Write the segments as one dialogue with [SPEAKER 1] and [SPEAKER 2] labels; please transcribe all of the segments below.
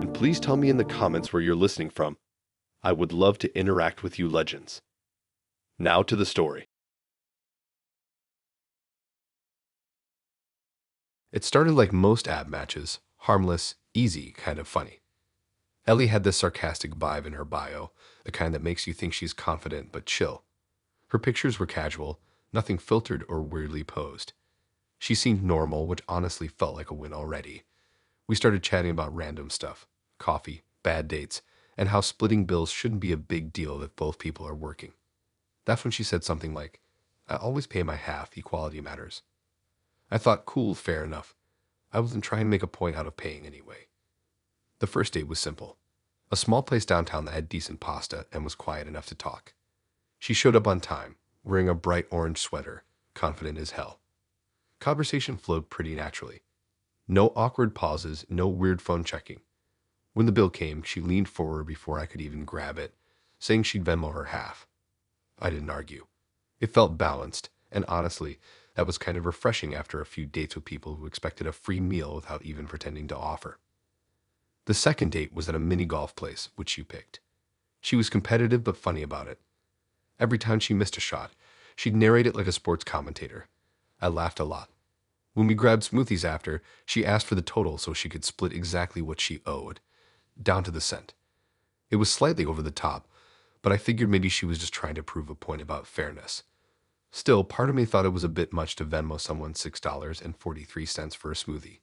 [SPEAKER 1] And please tell me in the comments where you're listening from. I would love to interact with you legends. Now to the story. It started like most ab matches, harmless, easy, kind of funny. Ellie had this sarcastic vibe in her bio, the kind that makes you think she's confident but chill. Her pictures were casual, nothing filtered or weirdly posed. She seemed normal, which honestly felt like a win already. We started chatting about random stuff, coffee, bad dates, and how splitting bills shouldn't be a big deal if both people are working. That's when she said something like, "I always pay my half, equality matters." I thought, cool, fair enough. I wasn't trying to make a point out of paying anyway. The first date was simple. A small place downtown that had decent pasta and was quiet enough to talk. She showed up on time, wearing a bright orange sweater, confident as hell. Conversation flowed pretty naturally. No awkward pauses, no weird phone checking. When the bill came, she leaned forward before I could even grab it, saying she'd Venmo her half. I didn't argue. It felt balanced, and honestly, that was kind of refreshing after a few dates with people who expected a free meal without even pretending to offer. The second date was at a mini golf place, which she picked. She was competitive but funny about it. Every time she missed a shot, she'd narrate it like a sports commentator. I laughed a lot. When we grabbed smoothies after, she asked for the total so she could split exactly what she owed, down to the cent. It was slightly over the top, but I figured maybe she was just trying to prove a point about fairness. Still, part of me thought it was a bit much to Venmo someone $6.43 for a smoothie.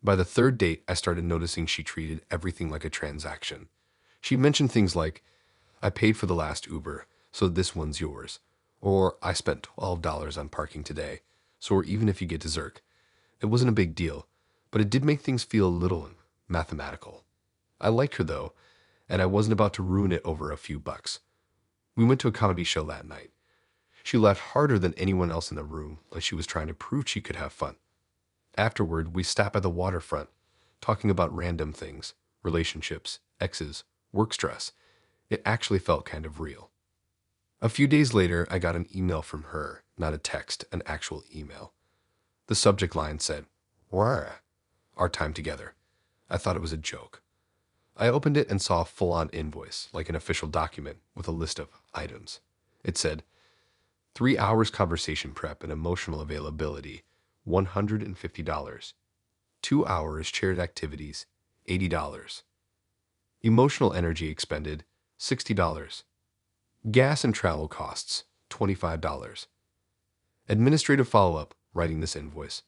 [SPEAKER 1] By the third date, I started noticing she treated everything like a transaction. She mentioned things like, "I paid for the last Uber, so this one's yours," or "I spent $12 on parking today, so even if you get dessert." It wasn't a big deal, but it did make things feel a little mathematical. I liked her though, and I wasn't about to ruin it over a few bucks. We went to a comedy show that night. She laughed harder than anyone else in the room, like she was trying to prove she could have fun. Afterward, we sat by the waterfront, talking about random things, relationships, exes, work stress. It actually felt kind of real. A few days later, I got an email from her, not a text, an actual email. The subject line said, "Wah, our time together." I thought it was a joke. I opened it and saw a full-on invoice, like an official document, with a list of items. It said, 3 hours conversation prep and emotional availability, $150. 2 hours shared activities, $80. Emotional energy expended, $60. Gas and travel costs, $25. Administrative follow-up, writing this invoice,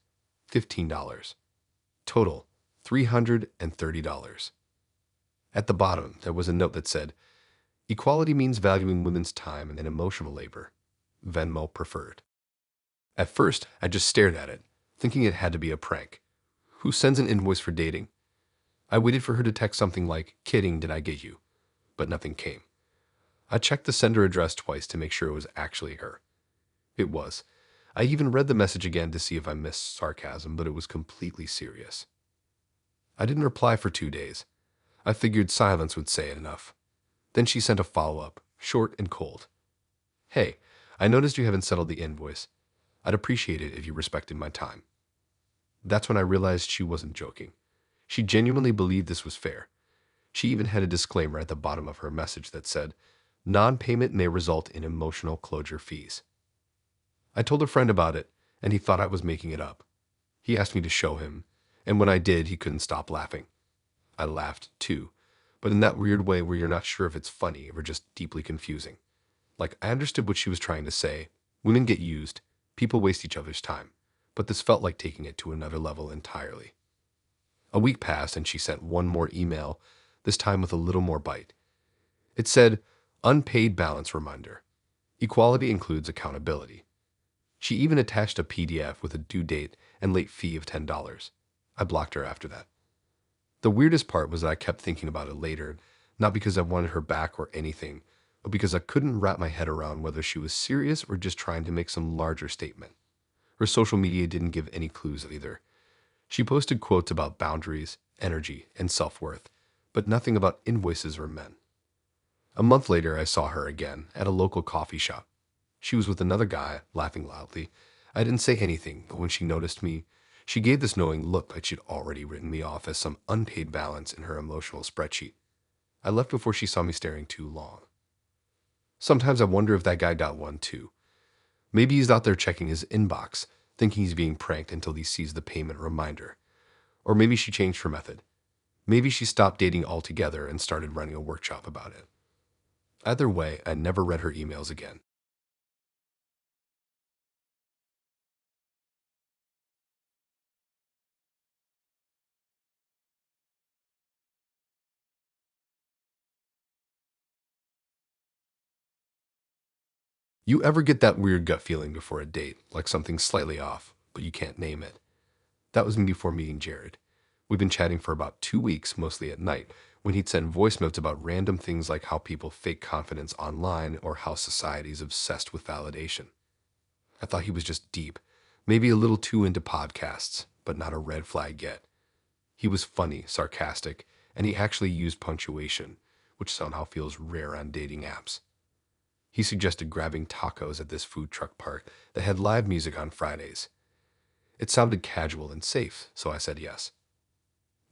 [SPEAKER 1] $15. Total, $330. At the bottom, there was a note that said, "Equality means valuing women's time and emotional labor. Venmo preferred." At first, I just stared at it, thinking it had to be a prank. Who sends an invoice for dating? I waited for her to text something like, "Kidding, did I get you?" But nothing came. I checked the sender address twice to make sure it was actually her. It was. I even read the message again to see if I missed sarcasm, but it was completely serious. I didn't reply for 2 days. I figured silence would say it enough. Then she sent a follow-up, short and cold. "Hey, I noticed you haven't settled the invoice. I'd appreciate it if you respected my time." That's when I realized she wasn't joking. She genuinely believed this was fair. She even had a disclaimer at the bottom of her message that said, "Non-payment may result in emotional closure fees." I told a friend about it, and he thought I was making it up. He asked me to show him, and when I did, he couldn't stop laughing. I laughed, too, but in that weird way where you're not sure if it's funny or just deeply confusing. Like, I understood what she was trying to say. Women get used, people waste each other's time, but this felt like taking it to another level entirely. A week passed and she sent one more email, this time with a little more bite. It said, "Unpaid balance reminder. Equality includes accountability." She even attached a PDF with a due date and late fee of $10. I blocked her after that. The weirdest part was that I kept thinking about it later, not because I wanted her back or anything, but because I couldn't wrap my head around whether she was serious or just trying to make some larger statement. Her social media didn't give any clues either. She posted quotes about boundaries, energy, and self-worth, but nothing about invoices or men. A month later, I saw her again at a local coffee shop. She was with another guy, laughing loudly. I didn't say anything, but when she noticed me, she gave this knowing look like she'd already written me off as some unpaid balance in her emotional spreadsheet. I left before she saw me staring too long. Sometimes I wonder if that guy got one too. Maybe he's out there checking his inbox, thinking he's being pranked until he sees the payment reminder. Or maybe she changed her method. Maybe she stopped dating altogether and started running a workshop about it. Either way, I never read her emails again. You ever get that weird gut feeling before a date, like something's slightly off, but you can't name it? That was me before meeting Jared. We've been chatting for about 2 weeks, mostly at night, when he'd send voice notes about random things like how people fake confidence online or how society's obsessed with validation. I thought he was just deep, maybe a little too into podcasts, but not a red flag yet. He was funny, sarcastic, and he actually used punctuation, which somehow feels rare on dating apps. He suggested grabbing tacos at this food truck park that had live music on Fridays. It sounded casual and safe, so I said yes.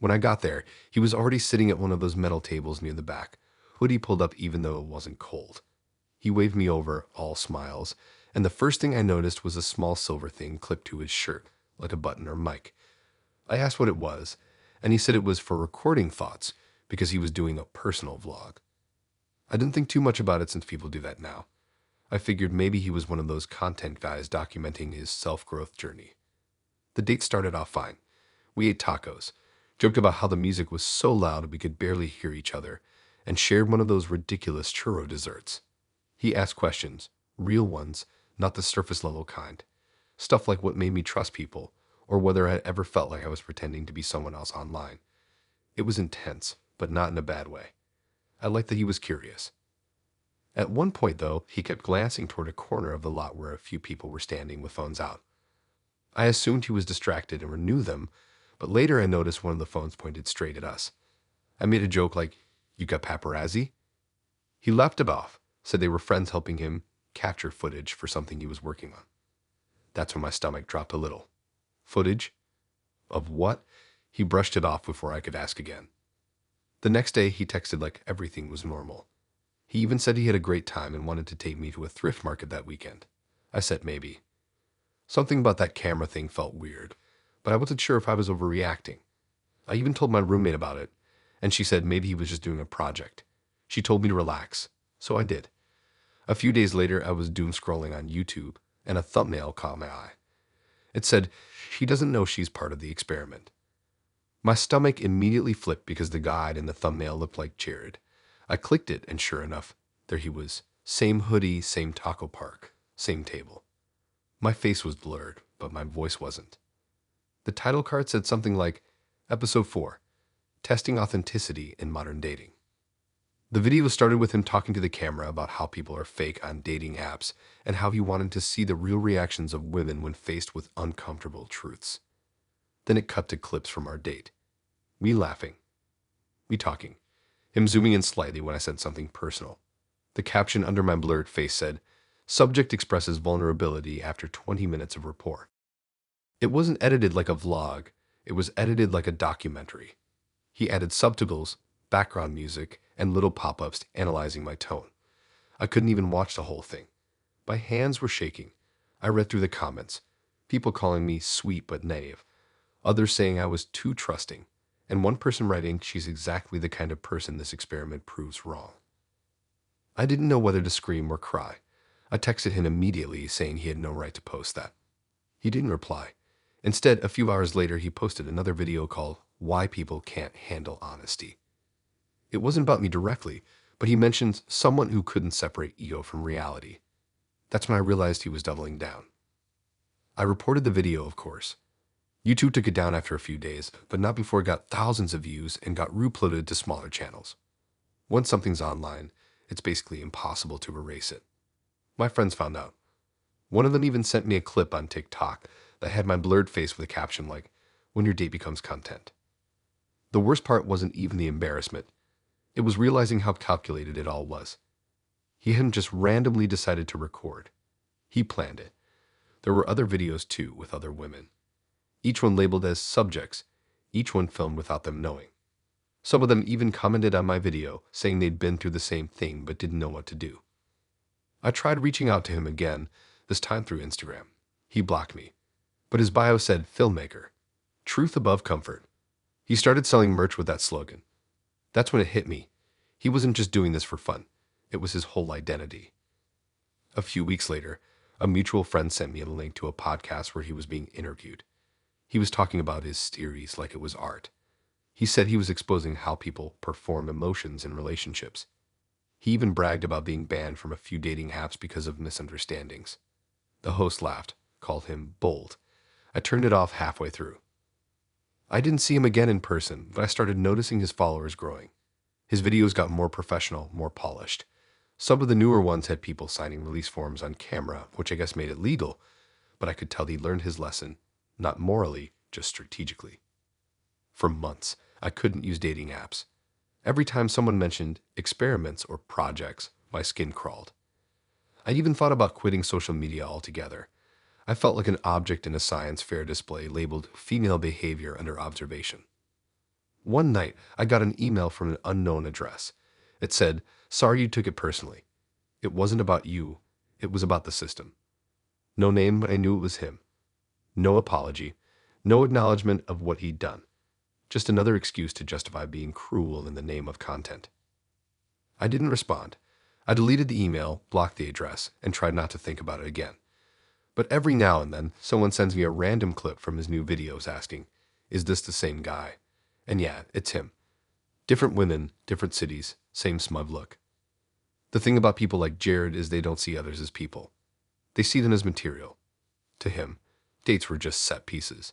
[SPEAKER 1] When I got there, he was already sitting at one of those metal tables near the back, hoodie pulled up even though it wasn't cold. He waved me over, all smiles, and the first thing I noticed was a small silver thing clipped to his shirt, like a button or mic. I asked what it was, and he said it was for recording thoughts because he was doing a personal vlog. I didn't think too much about it since people do that now. I figured maybe he was one of those content guys documenting his self-growth journey. The date started off fine. We ate tacos, joked about how the music was so loud we could barely hear each other, and shared one of those ridiculous churro desserts. He asked questions, real ones, not the surface level kind. Stuff like what made me trust people, or whether I had ever felt like I was pretending to be someone else online. It was intense, but not in a bad way. I liked that he was curious. At one point, though, he kept glancing toward a corner of the lot where a few people were standing with phones out. I assumed he was distracted and renewed them, but later I noticed one of the phones pointed straight at us. I made a joke like, "You got paparazzi?" He laughed it off, said they were friends helping him capture footage for something he was working on. That's when my stomach dropped a little. Footage? Of what? He brushed it off before I could ask again. The next day, he texted like everything was normal. He even said he had a great time and wanted to take me to a thrift market that weekend. I said maybe. Something about that camera thing felt weird, but I wasn't sure if I was overreacting. I even told my roommate about it, and she said maybe he was just doing a project. She told me to relax, so I did. A few days later, I was doom scrolling on YouTube, and a thumbnail caught my eye. It said, "She doesn't know she's part of the experiment." My stomach immediately flipped because the guide in the thumbnail looked like Jared. I clicked it, and sure enough, there he was. Same hoodie, same taco park, same table. My face was blurred, but my voice wasn't. The title card said something like, Episode 4, Testing Authenticity in Modern Dating. The video started with him talking to the camera about how people are fake on dating apps and how he wanted to see the real reactions of women when faced with uncomfortable truths. Then it cut to clips from our date. Me laughing. Me talking. Him zooming in slightly when I said something personal. The caption under my blurred face said, "Subject expresses vulnerability after 20 minutes of rapport." It wasn't edited like a vlog. It was edited like a documentary. He added subtitles, background music, and little pop-ups analyzing my tone. I couldn't even watch the whole thing. My hands were shaking. I read through the comments. People calling me sweet but naive. Others saying I was too trusting. And one person writing she's exactly the kind of person this experiment proves wrong. I didn't know whether to scream or cry. I texted him immediately saying he had no right to post that. He didn't reply. Instead, a few hours later, he posted another video called Why People Can't Handle Honesty. It wasn't about me directly, but he mentioned someone who couldn't separate ego from reality. That's when I realized he was doubling down. I reported the video, of course. YouTube took it down after a few days, but not before it got thousands of views and got reuploaded to smaller channels. Once something's online, it's basically impossible to erase it. My friends found out. One of them even sent me a clip on TikTok that had my blurred face with a caption like, "When your date becomes content." The worst part wasn't even the embarrassment. It was realizing how calculated it all was. He hadn't just randomly decided to record. He planned it. There were other videos too with other women, each one labeled as subjects, each one filmed without them knowing. Some of them even commented on my video saying they'd been through the same thing but didn't know what to do. I tried reaching out to him again, this time through Instagram. He blocked me, but his bio said filmmaker, truth above comfort. He started selling merch with that slogan. That's when it hit me. He wasn't just doing this for fun. It was his whole identity. A few weeks later, a mutual friend sent me a link to a podcast where he was being interviewed. He was talking about his theories like it was art. He said he was exposing how people perform emotions in relationships. He even bragged about being banned from a few dating apps because of misunderstandings. The host laughed, called him bold. I turned it off halfway through. I didn't see him again in person, but I started noticing his followers growing. His videos got more professional, more polished. Some of the newer ones had people signing release forms on camera, which I guess made it legal, but I could tell he learned his lesson, not morally, just strategically. For months, I couldn't use dating apps. Every time someone mentioned experiments or projects, my skin crawled. I even thought about quitting social media altogether. I felt like an object in a science fair display labeled female behavior under observation. One night, I got an email from an unknown address. It said, "Sorry you took it personally. It wasn't about you. It was about the system." No name, but I knew it was him. No apology. No acknowledgement of what he'd done. Just another excuse to justify being cruel in the name of content. I didn't respond. I deleted the email, blocked the address, and tried not to think about it again. But every now and then, someone sends me a random clip from his new videos asking, "Is this the same guy?" And yeah, it's him. Different women, different cities, same smug look. The thing about people like Jared is they don't see others as people. They see them as material. To him, dates were just set pieces.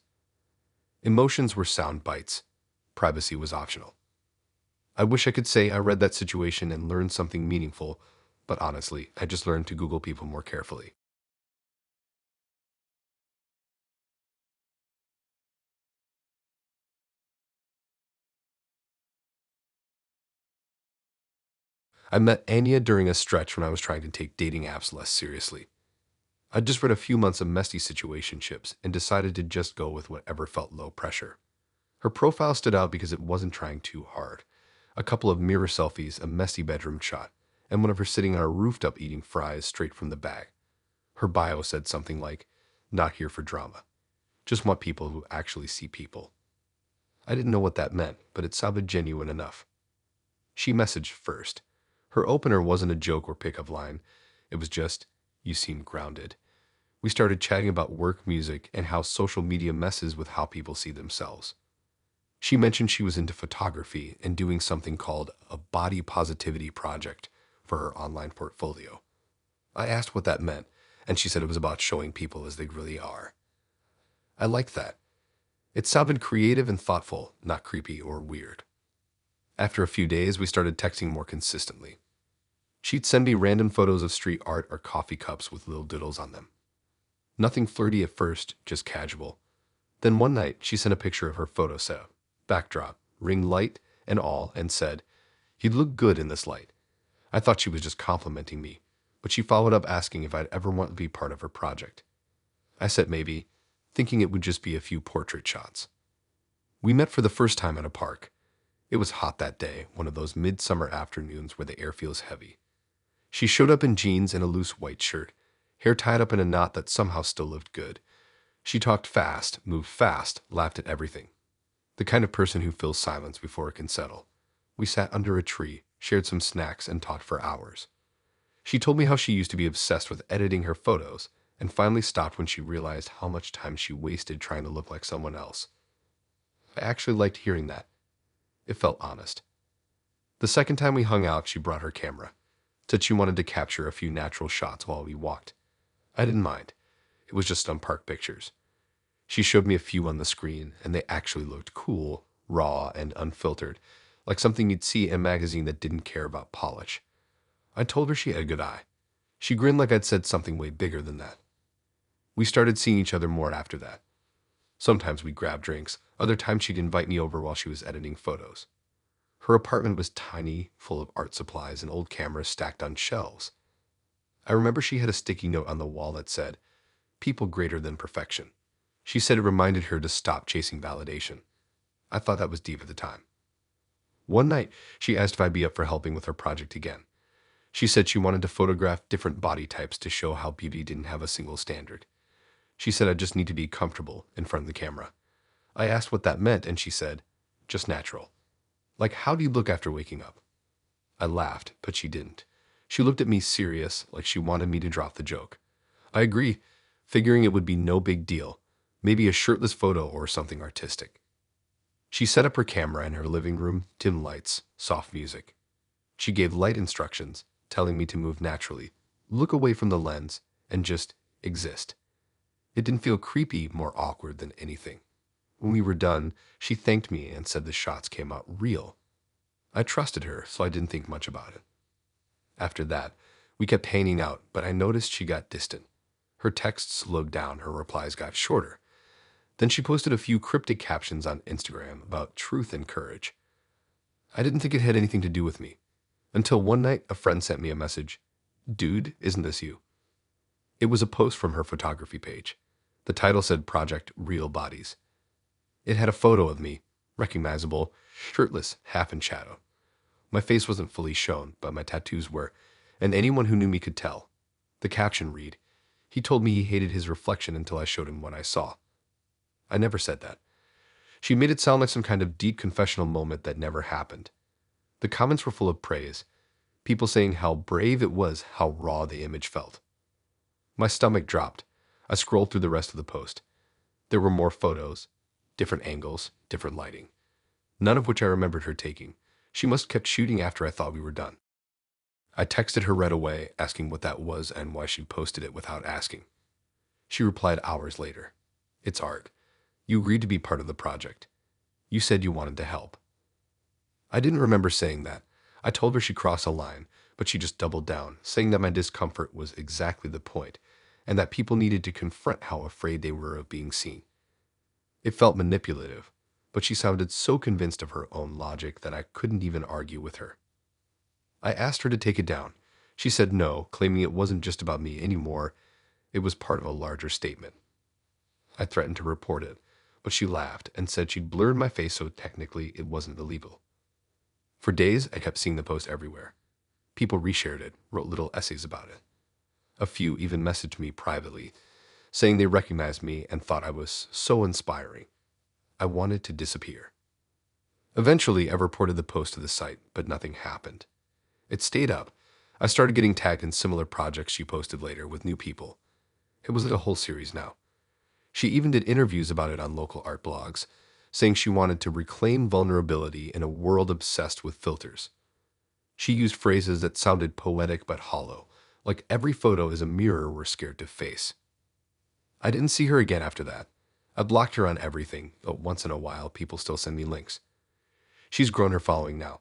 [SPEAKER 1] Emotions were sound bites. Privacy was optional. I wish I could say I read that situation and learned something meaningful, but honestly, I just learned to Google people more carefully. I met Anya during a stretch when I was trying to take dating apps less seriously. I'd just read a few months of messy situationships and decided to just go with whatever felt low pressure. Her profile stood out because it wasn't trying too hard. A couple of mirror selfies, a messy bedroom shot, and one of her sitting on a rooftop eating fries straight from the bag. Her bio said something like, "Not here for drama. Just want people who actually see people." I didn't know what that meant, but it sounded genuine enough. She messaged first. Her opener wasn't a joke or pickup line. It was just, "You seem grounded." We started chatting about work, music, and how social media messes with how people see themselves. She mentioned she was into photography and doing something called a body positivity project for her online portfolio. I asked what that meant, and she said it was about showing people as they really are. I liked that. It sounded creative and thoughtful, not creepy or weird. After a few days, we started texting more consistently. She'd send me random photos of street art or coffee cups with little doodles on them. Nothing flirty at first, just casual. Then one night, she sent a picture of her photo setup, backdrop, ring light, and all, and said, "You'd look good in this light." I thought she was just complimenting me, but she followed up asking if I'd ever want to be part of her project. I said maybe, thinking it would just be a few portrait shots. We met for the first time at a park. It was hot that day, one of those midsummer afternoons where the air feels heavy. She showed up in jeans and a loose white shirt, hair tied up in a knot that somehow still looked good. She talked fast, moved fast, laughed at everything. The kind of person who fills silence before it can settle. We sat under a tree, shared some snacks, and talked for hours. She told me how she used to be obsessed with editing her photos, and finally stopped when she realized how much time she wasted trying to look like someone else. I actually liked hearing that. It felt honest. The second time we hung out, she brought her camera. Said she wanted to capture a few natural shots while we walked. I didn't mind. It was just some park pictures. She showed me a few on the screen, and they actually looked cool, raw, and unfiltered, like something you'd see in a magazine that didn't care about polish. I told her she had a good eye. She grinned like I'd said something way bigger than that. We started seeing each other more after that. Sometimes we'd grab drinks, other times she'd invite me over while she was editing photos. Her apartment was tiny, full of art supplies and old cameras stacked on shelves. I remember she had a sticky note on the wall that said, people greater than perfection. She said it reminded her to stop chasing validation. I thought that was deep at the time. One night, she asked if I'd be up for helping with her project again. She said she wanted to photograph different body types to show how beauty didn't have a single standard. She said I just need to be comfortable in front of the camera. I asked what that meant, and she said, just natural. Like, how do you look after waking up? I laughed, but she didn't. She looked at me serious, like she wanted me to drop the joke. I agree, figuring it would be no big deal, maybe a shirtless photo or something artistic. She set up her camera in her living room, dim lights, soft music. She gave light instructions, telling me to move naturally, look away from the lens, and just exist. It didn't feel creepy, more awkward than anything. When we were done, she thanked me and said the shots came out real. I trusted her, so I didn't think much about it. After that, we kept hanging out, but I noticed she got distant. Her texts slowed down, her replies got shorter. Then she posted a few cryptic captions on Instagram about truth and courage. I didn't think it had anything to do with me, until one night a friend sent me a message. Dude, isn't this you? It was a post from her photography page. The title said Project Real Bodies. It had a photo of me, recognizable, shirtless, half in shadow. My face wasn't fully shown, but my tattoos were, and anyone who knew me could tell. The caption read, he told me he hated his reflection until I showed him what I saw. I never said that. She made it sound like some kind of deep confessional moment that never happened. The comments were full of praise, people saying how brave it was, how raw the image felt. My stomach dropped. I scrolled through the rest of the post. There were more photos, different angles, different lighting, none of which I remembered her taking. She must have kept shooting after I thought we were done. I texted her right away, asking what that was and why she posted it without asking. She replied hours later. It's art. You agreed to be part of the project. You said you wanted to help. I didn't remember saying that. I told her she crossed a line, but she just doubled down, saying that my discomfort was exactly the point, and that people needed to confront how afraid they were of being seen. It felt manipulative, but she sounded so convinced of her own logic that I couldn't even argue with her. I asked her to take it down. She said no, claiming it wasn't just about me anymore. It was part of a larger statement. I threatened to report it, but she laughed and said she'd blurred my face so technically it wasn't illegal. For days, I kept seeing the post everywhere. People reshared it, wrote little essays about it. A few even messaged me privately, saying they recognized me and thought I was so inspiring. I wanted to disappear. Eventually, I reported the post to the site, but nothing happened. It stayed up. I started getting tagged in similar projects she posted later with new people. It was like a whole series now. She even did interviews about it on local art blogs, saying she wanted to reclaim vulnerability in a world obsessed with filters. She used phrases that sounded poetic but hollow, like every photo is a mirror we're scared to face. I didn't see her again after that. I blocked her on everything, but once in a while people still send me links. She's grown her following now.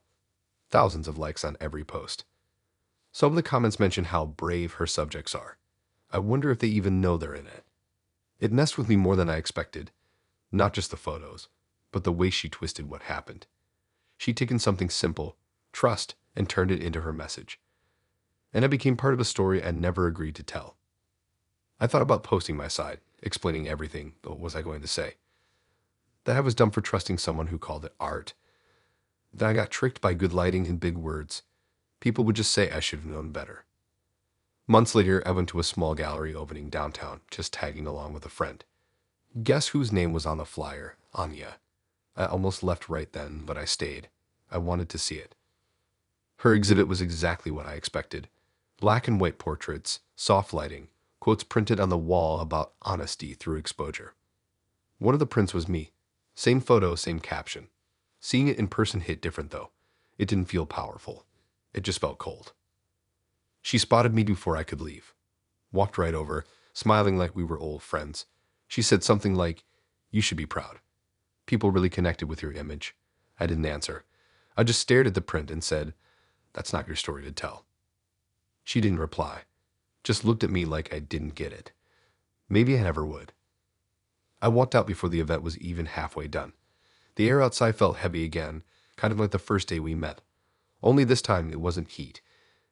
[SPEAKER 1] Thousands of likes on every post. Some of the comments mention how brave her subjects are. I wonder if they even know they're in it. It messed with me more than I expected. Not just the photos, but the way she twisted what happened. She'd taken something simple, trust, and turned it into her message. And I became part of a story I never agreed to tell. I thought about posting my side, explaining everything, but what was I going to say? That I was dumb for trusting someone who called it art. That I got tricked by good lighting and big words. People would just say I should have known better. Months later, I went to a small gallery opening downtown, just tagging along with a friend. Guess whose name was on the flyer? Anya. I almost left right then, but I stayed. I wanted to see it. Her exhibit was exactly what I expected. Black and white portraits, soft lighting, quotes printed on the wall about honesty through exposure. One of the prints was me. Same photo, same caption. Seeing it in person hit different though. It didn't feel powerful. It just felt cold. She spotted me before I could leave. Walked right over, smiling like we were old friends. She said something like, "You should be proud. People really connected with your image." I didn't answer. I just stared at the print and said, "That's not your story to tell." She didn't reply. Just looked at me like I didn't get it. Maybe I never would. I walked out before the event was even halfway done. The air outside felt heavy again, kind of like the first day we met. Only this time it wasn't heat.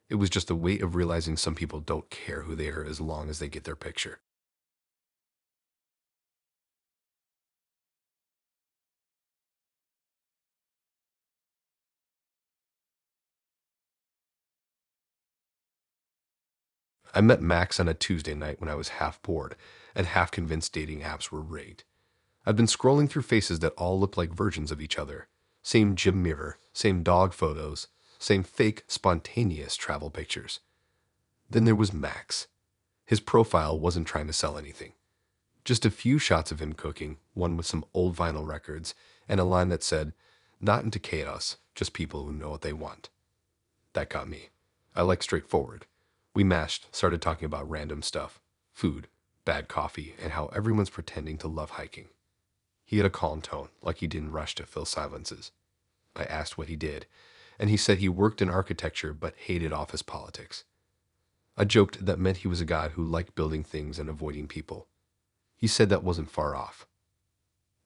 [SPEAKER 1] It was just the weight of realizing some people don't care who they are as long as they get their picture. I met Max on a Tuesday night when I was half bored and half convinced dating apps were rigged. I'd been scrolling through faces that all looked like versions of each other. Same gym mirror, same dog photos, same fake, spontaneous travel pictures. Then there was Max. His profile wasn't trying to sell anything. Just a few shots of him cooking, one with some old vinyl records, and a line that said, "Not into chaos, just people who know what they want." That got me. I like straightforward. We mashed, started talking about random stuff, food, bad coffee, and how everyone's pretending to love hiking. He had a calm tone, like he didn't rush to fill silences. I asked what he did, and he said he worked in architecture but hated office politics. I joked that meant he was a guy who liked building things and avoiding people. He said that wasn't far off.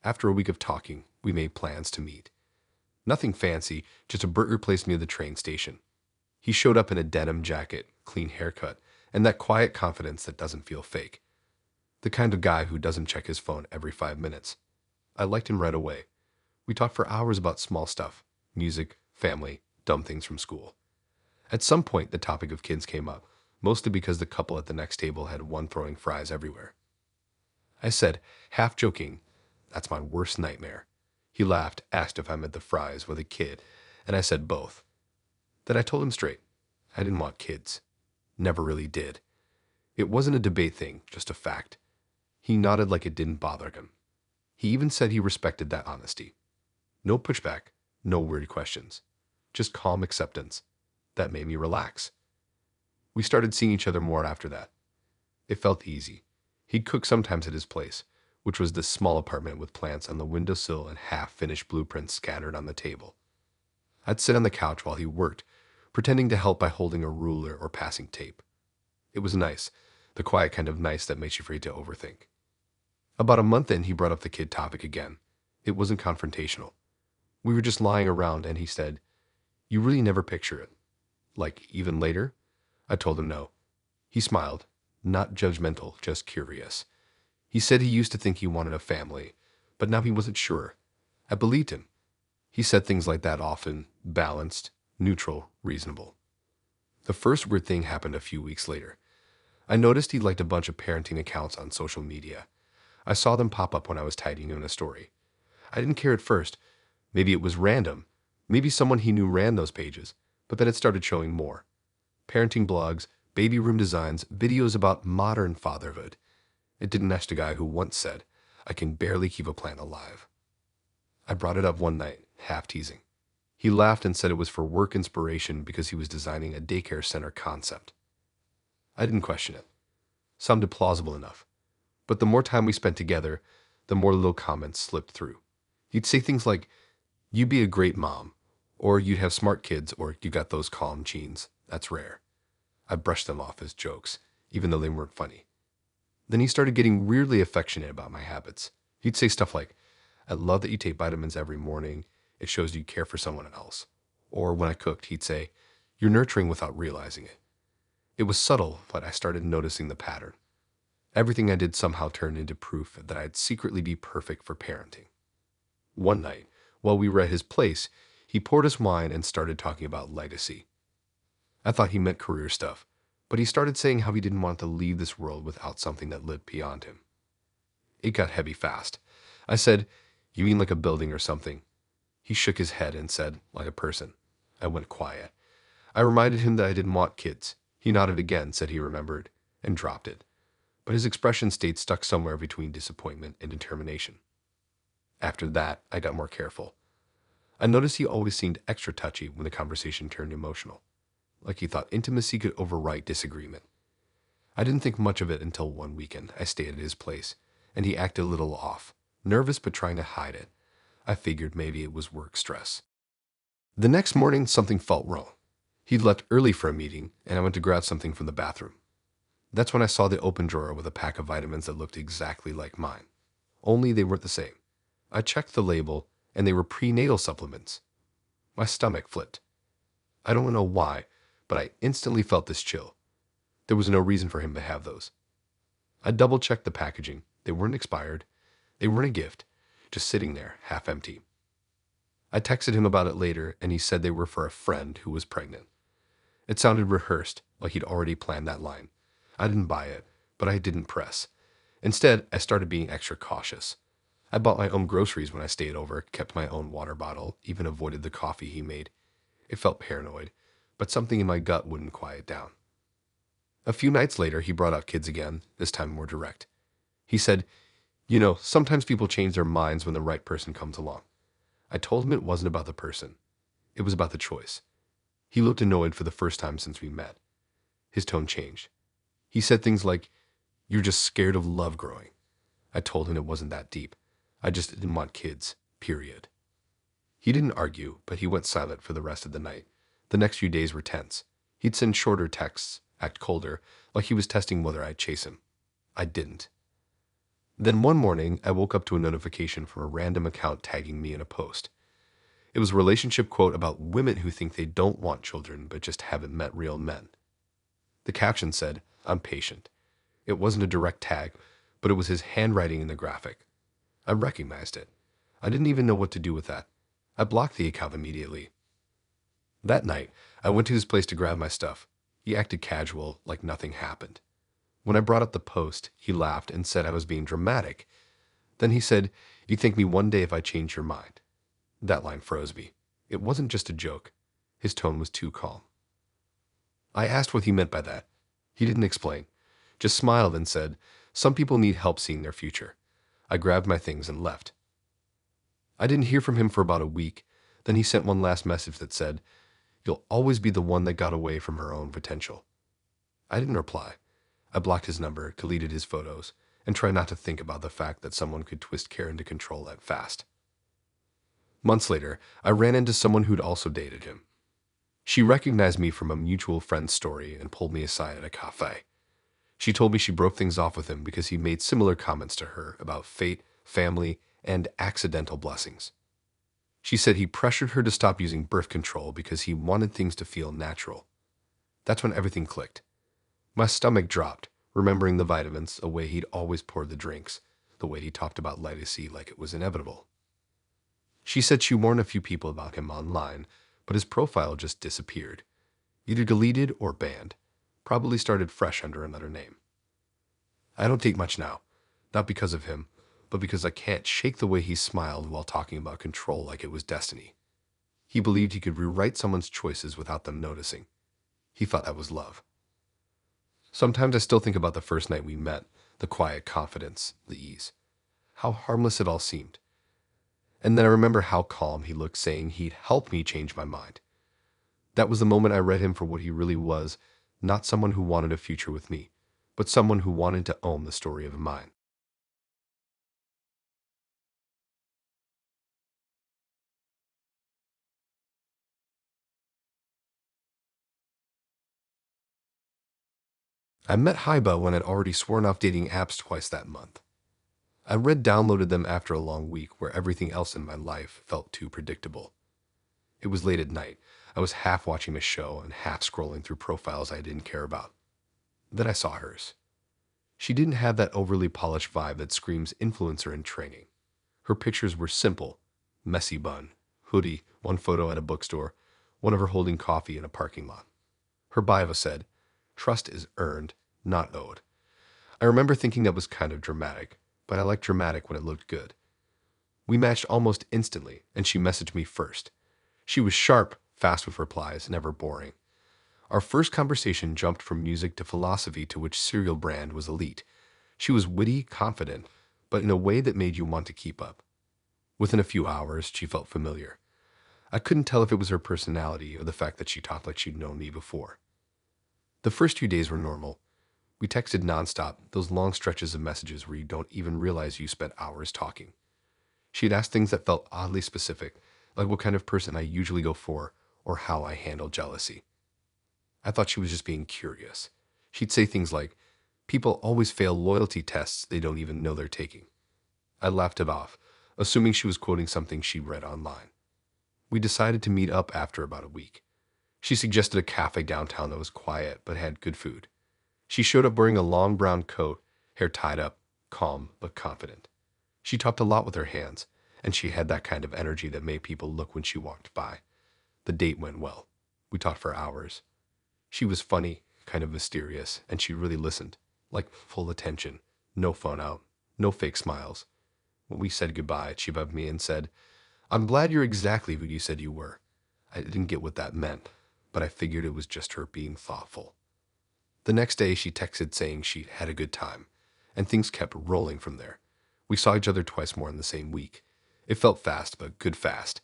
[SPEAKER 1] After a week of talking, we made plans to meet. Nothing fancy, just a burger place near the train station. He showed up in a denim jacket, clean haircut, and that quiet confidence that doesn't feel fake. The kind of guy who doesn't check his phone every 5 minutes. I liked him right away. We talked for hours about small stuff, music, family, dumb things from school. At some point, the topic of kids came up, mostly because the couple at the next table had one throwing fries everywhere. I said, half joking, "That's my worst nightmare." He laughed, asked if I meant the fries with a kid, and I said both. Then I told him straight. I didn't want kids. Never really did. It wasn't a debate thing, just a fact. He nodded like it didn't bother him. He even said he respected that honesty. No pushback, no weird questions. Just calm acceptance. That made me relax. We started seeing each other more after that. It felt easy. He'd cook sometimes at his place, which was this small apartment with plants on the windowsill and half-finished blueprints scattered on the table. I'd sit on the couch while he worked, pretending to help by holding a ruler or passing tape. It was nice, the quiet kind of nice that makes you free to overthink. About a month in, he brought up the kid topic again. It wasn't confrontational. We were just lying around, and he said, "You really never picture it. Like, even later?" I told him no. He smiled, not judgmental, just curious. He said he used to think he wanted a family, but now he wasn't sure. I believed him. He said things like that often, balanced, neutral, reasonable. The first weird thing happened a few weeks later. I noticed he liked a bunch of parenting accounts on social media. I saw them pop up when I was tagging him in a story. I didn't care at first. Maybe it was random. Maybe someone he knew ran those pages, but then it started showing more. Parenting blogs, baby room designs, videos about modern fatherhood. It didn't match the guy who once said, "I can barely keep a plant alive." I brought it up one night, half teasing. He laughed and said it was for work inspiration because he was designing a daycare center concept. I didn't question it. Sounded plausible enough. But the more time we spent together, the more little comments slipped through. He'd say things like, "You'd be a great mom," or "You'd have smart kids," or "You got those calm genes. That's rare." I brushed them off as jokes, even though they weren't funny. Then he started getting weirdly affectionate about my habits. He'd say stuff like, "I love that you take vitamins every morning. It shows you care for someone else." Or when I cooked, he'd say, "You're nurturing without realizing it." It was subtle, but I started noticing the pattern. Everything I did somehow turned into proof that I'd secretly be perfect for parenting. One night, while we were at his place, he poured us wine and started talking about legacy. I thought he meant career stuff, but he started saying how he didn't want to leave this world without something that lived beyond him. It got heavy fast. I said, "You mean like a building or something?" He shook his head and said, "Like a person." I went quiet. I reminded him that I didn't want kids. He nodded again, said he remembered, and dropped it. But his expression stayed stuck somewhere between disappointment and determination. After that, I got more careful. I noticed he always seemed extra touchy when the conversation turned emotional, like he thought intimacy could overwrite disagreement. I didn't think much of it until one weekend I stayed at his place, and he acted a little off, nervous but trying to hide it. I figured maybe it was work stress. The next morning, something felt wrong. He'd left early for a meeting, and I went to grab something from the bathroom. That's when I saw the open drawer with a pack of vitamins that looked exactly like mine. Only they weren't the same. I checked the label, and they were prenatal supplements. My stomach flipped. I don't know why, but I instantly felt this chill. There was no reason for him to have those. I double-checked the packaging. They weren't expired. They weren't a gift, just sitting there, half empty. I texted him about it later, and he said they were for a friend who was pregnant. It sounded rehearsed, like he'd already planned that line. I didn't buy it, but I didn't press. Instead, I started being extra cautious. I bought my own groceries when I stayed over, kept my own water bottle, even avoided the coffee he made. It felt paranoid, but something in my gut wouldn't quiet down. A few nights later, he brought up kids again, this time more direct. He said, sometimes people change their minds when the right person comes along. I told him it wasn't about the person. It was about the choice. He looked annoyed for the first time since we met. His tone changed. He said things like, "You're just scared of love growing." I told him it wasn't that deep. I just didn't want kids, period. He didn't argue, but he went silent for the rest of the night. The next few days were tense. He'd send shorter texts, act colder, like he was testing whether I'd chase him. I didn't. Then one morning, I woke up to a notification from a random account tagging me in a post. It was a relationship quote about women who think they don't want children but just haven't met real men. The caption said, "I'm patient." It wasn't a direct tag, but it was his handwriting in the graphic. I recognized it. I didn't even know what to do with that. I blocked the account immediately. That night, I went to his place to grab my stuff. He acted casual, like nothing happened. When I brought up the post, he laughed and said I was being dramatic. Then he said, "You thank me one day if I change your mind." That line froze me. It wasn't just a joke. His tone was too calm. I asked what he meant by that. He didn't explain, just smiled and said, "Some people need help seeing their future." I grabbed my things and left. I didn't hear from him for about a week. Then he sent one last message that said, "You'll always be the one that got away from her own potential." I didn't reply. I blocked his number, deleted his photos, and tried not to think about the fact that someone could twist care into control that fast. Months later, I ran into someone who'd also dated him. She recognized me from a mutual friend's story and pulled me aside at a cafe. She told me she broke things off with him because he made similar comments to her about fate, family, and accidental blessings. She said he pressured her to stop using birth control because he wanted things to feel natural. That's when everything clicked. My stomach dropped, remembering the vitamins, a way he'd always poured the drinks, the way he talked about legacy like it was inevitable. She said she warned a few people about him online, but his profile just disappeared. Either deleted or banned. Probably started fresh under another name. I don't take much now. Not because of him, but because I can't shake the way he smiled while talking about control like it was destiny. He believed he could rewrite someone's choices without them noticing. He thought that was love. Sometimes I still think about the first night we met, the quiet confidence, the ease. How harmless it all seemed. And then I remember how calm he looked, saying he'd help me change my mind. That was the moment I read him for what he really was, not someone who wanted a future with me, but someone who wanted to own the story of mine. I met Haiba when I'd already sworn off dating apps twice that month. I downloaded them after a long week where everything else in my life felt too predictable. It was late at night. I was half watching a show and half scrolling through profiles I didn't care about. Then I saw hers. She didn't have that overly polished vibe that screams influencer in training. Her pictures were simple: messy bun, hoodie, one photo at a bookstore, one of her holding coffee in a parking lot. Her bio said, "Trust is earned, not owed." I remember thinking that was kind of dramatic, but I liked dramatic when it looked good. We matched almost instantly, and she messaged me first. She was sharp, fast with replies, never boring. Our first conversation jumped from music to philosophy to which cereal brand was elite. She was witty, confident, but in a way that made you want to keep up. Within a few hours, she felt familiar. I couldn't tell if it was her personality or the fact that she talked like she'd known me before. The first few days were normal. We texted nonstop, those long stretches of messages where you don't even realize you spent hours talking. She'd ask things that felt oddly specific, like what kind of person I usually go for or how I handle jealousy. I thought she was just being curious. She'd say things like, "People always fail loyalty tests they don't even know they're taking." I laughed it off, assuming she was quoting something she read online. We decided to meet up after about a week. She suggested a cafe downtown that was quiet but had good food. She showed up wearing a long brown coat, hair tied up, calm but confident. She talked a lot with her hands, and she had that kind of energy that made people look when she walked by. The date went well. We talked for hours. She was funny, kind of mysterious, and she really listened, like full attention, no phone out, no fake smiles. When we said goodbye, she bugged me and said, "I'm glad you're exactly who you said you were." I didn't get what that meant, but I figured it was just her being thoughtful. The next day, she texted saying she had a good time, and things kept rolling from there. We saw each other twice more in the same week. It felt fast, but good fast.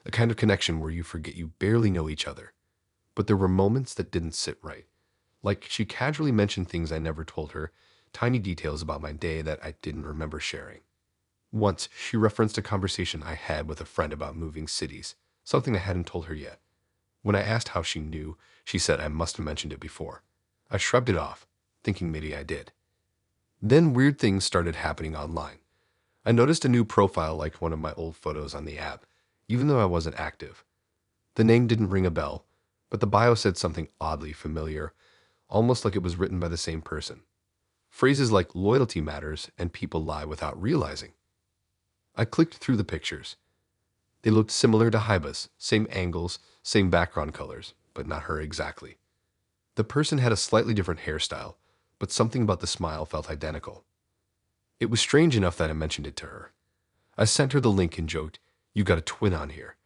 [SPEAKER 1] A kind of connection where you forget you barely know each other. But there were moments that didn't sit right. Like she casually mentioned things I never told her, tiny details about my day that I didn't remember sharing. Once, she referenced a conversation I had with a friend about moving cities, something I hadn't told her yet. When I asked how she knew, she said I must have mentioned it before. I shrugged it off, thinking maybe I did. Then weird things started happening online. I noticed a new profile like one of my old photos on the app, even though I wasn't active. The name didn't ring a bell, but the bio said something oddly familiar, almost like it was written by the same person. Phrases like loyalty matters and people lie without realizing. I clicked through the pictures. They looked similar to Haiba's, same angles, same background colors, but not her exactly. The person had a slightly different hairstyle, but something about the smile felt identical. It was strange enough that I mentioned it to her. I sent her the link and joked, "You got a twin on here."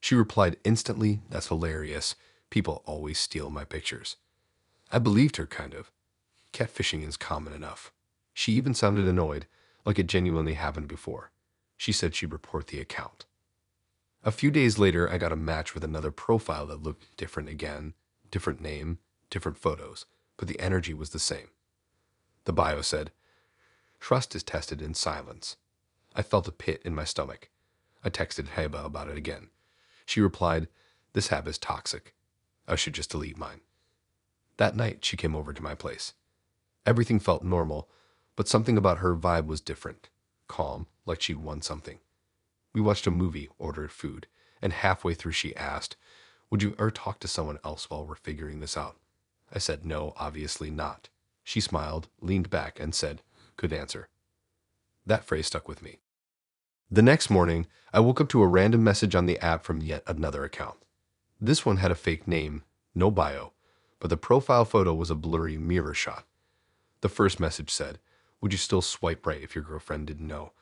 [SPEAKER 1] She replied instantly, "That's hilarious. People always steal my pictures." I believed her, kind of. Catfishing is common enough. She even sounded annoyed, like it genuinely happened before. She said she'd report the account. A few days later, I got a match with another profile that looked different again, different name, different photos, but the energy was the same. The bio said, "Trust is tested in silence." I felt a pit in my stomach. I texted Heba about it again. She replied, "This app is toxic. I should just delete mine." That night, she came over to my place. Everything felt normal, but something about her vibe was different. Calm, like she'd won something. We watched a movie, ordered food, and halfway through she asked, "Would you ever talk to someone else while we're figuring this out?" I said, "No, obviously not." She smiled, leaned back, and said, "Good answer." That phrase stuck with me. The next morning, I woke up to a random message on the app from yet another account. This one had a fake name, no bio, but the profile photo was a blurry mirror shot. The first message said, "Would you still swipe right if your girlfriend didn't know?"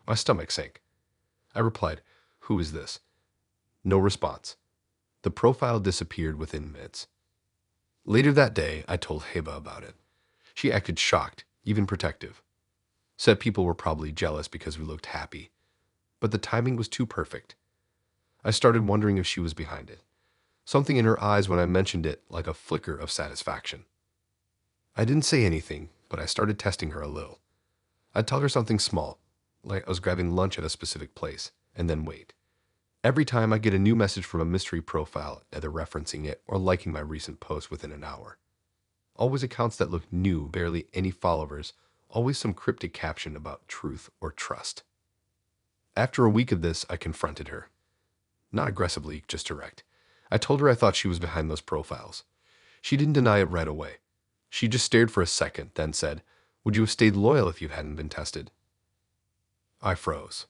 [SPEAKER 1] My stomach sank. I replied, "Who is this?" No response. The profile disappeared within minutes. Later that day, I told Heba about it. She acted shocked, even protective. Said people were probably jealous because we looked happy. But the timing was too perfect. I started wondering if she was behind it. Something in her eyes when I mentioned it, like a flicker of satisfaction. I didn't say anything, but I started testing her a little. I'd tell her something small, like I was grabbing lunch at a specific place, and then wait. Every time I get a new message from a mystery profile, either referencing it or liking my recent post within an hour. Always accounts that look new, barely any followers, always some cryptic caption about truth or trust. After a week of this, I confronted her. Not aggressively, just direct. I told her I thought she was behind those profiles. She didn't deny it right away. She just stared for a second, then said, "Would you have stayed loyal if you hadn't been tested?" I froze.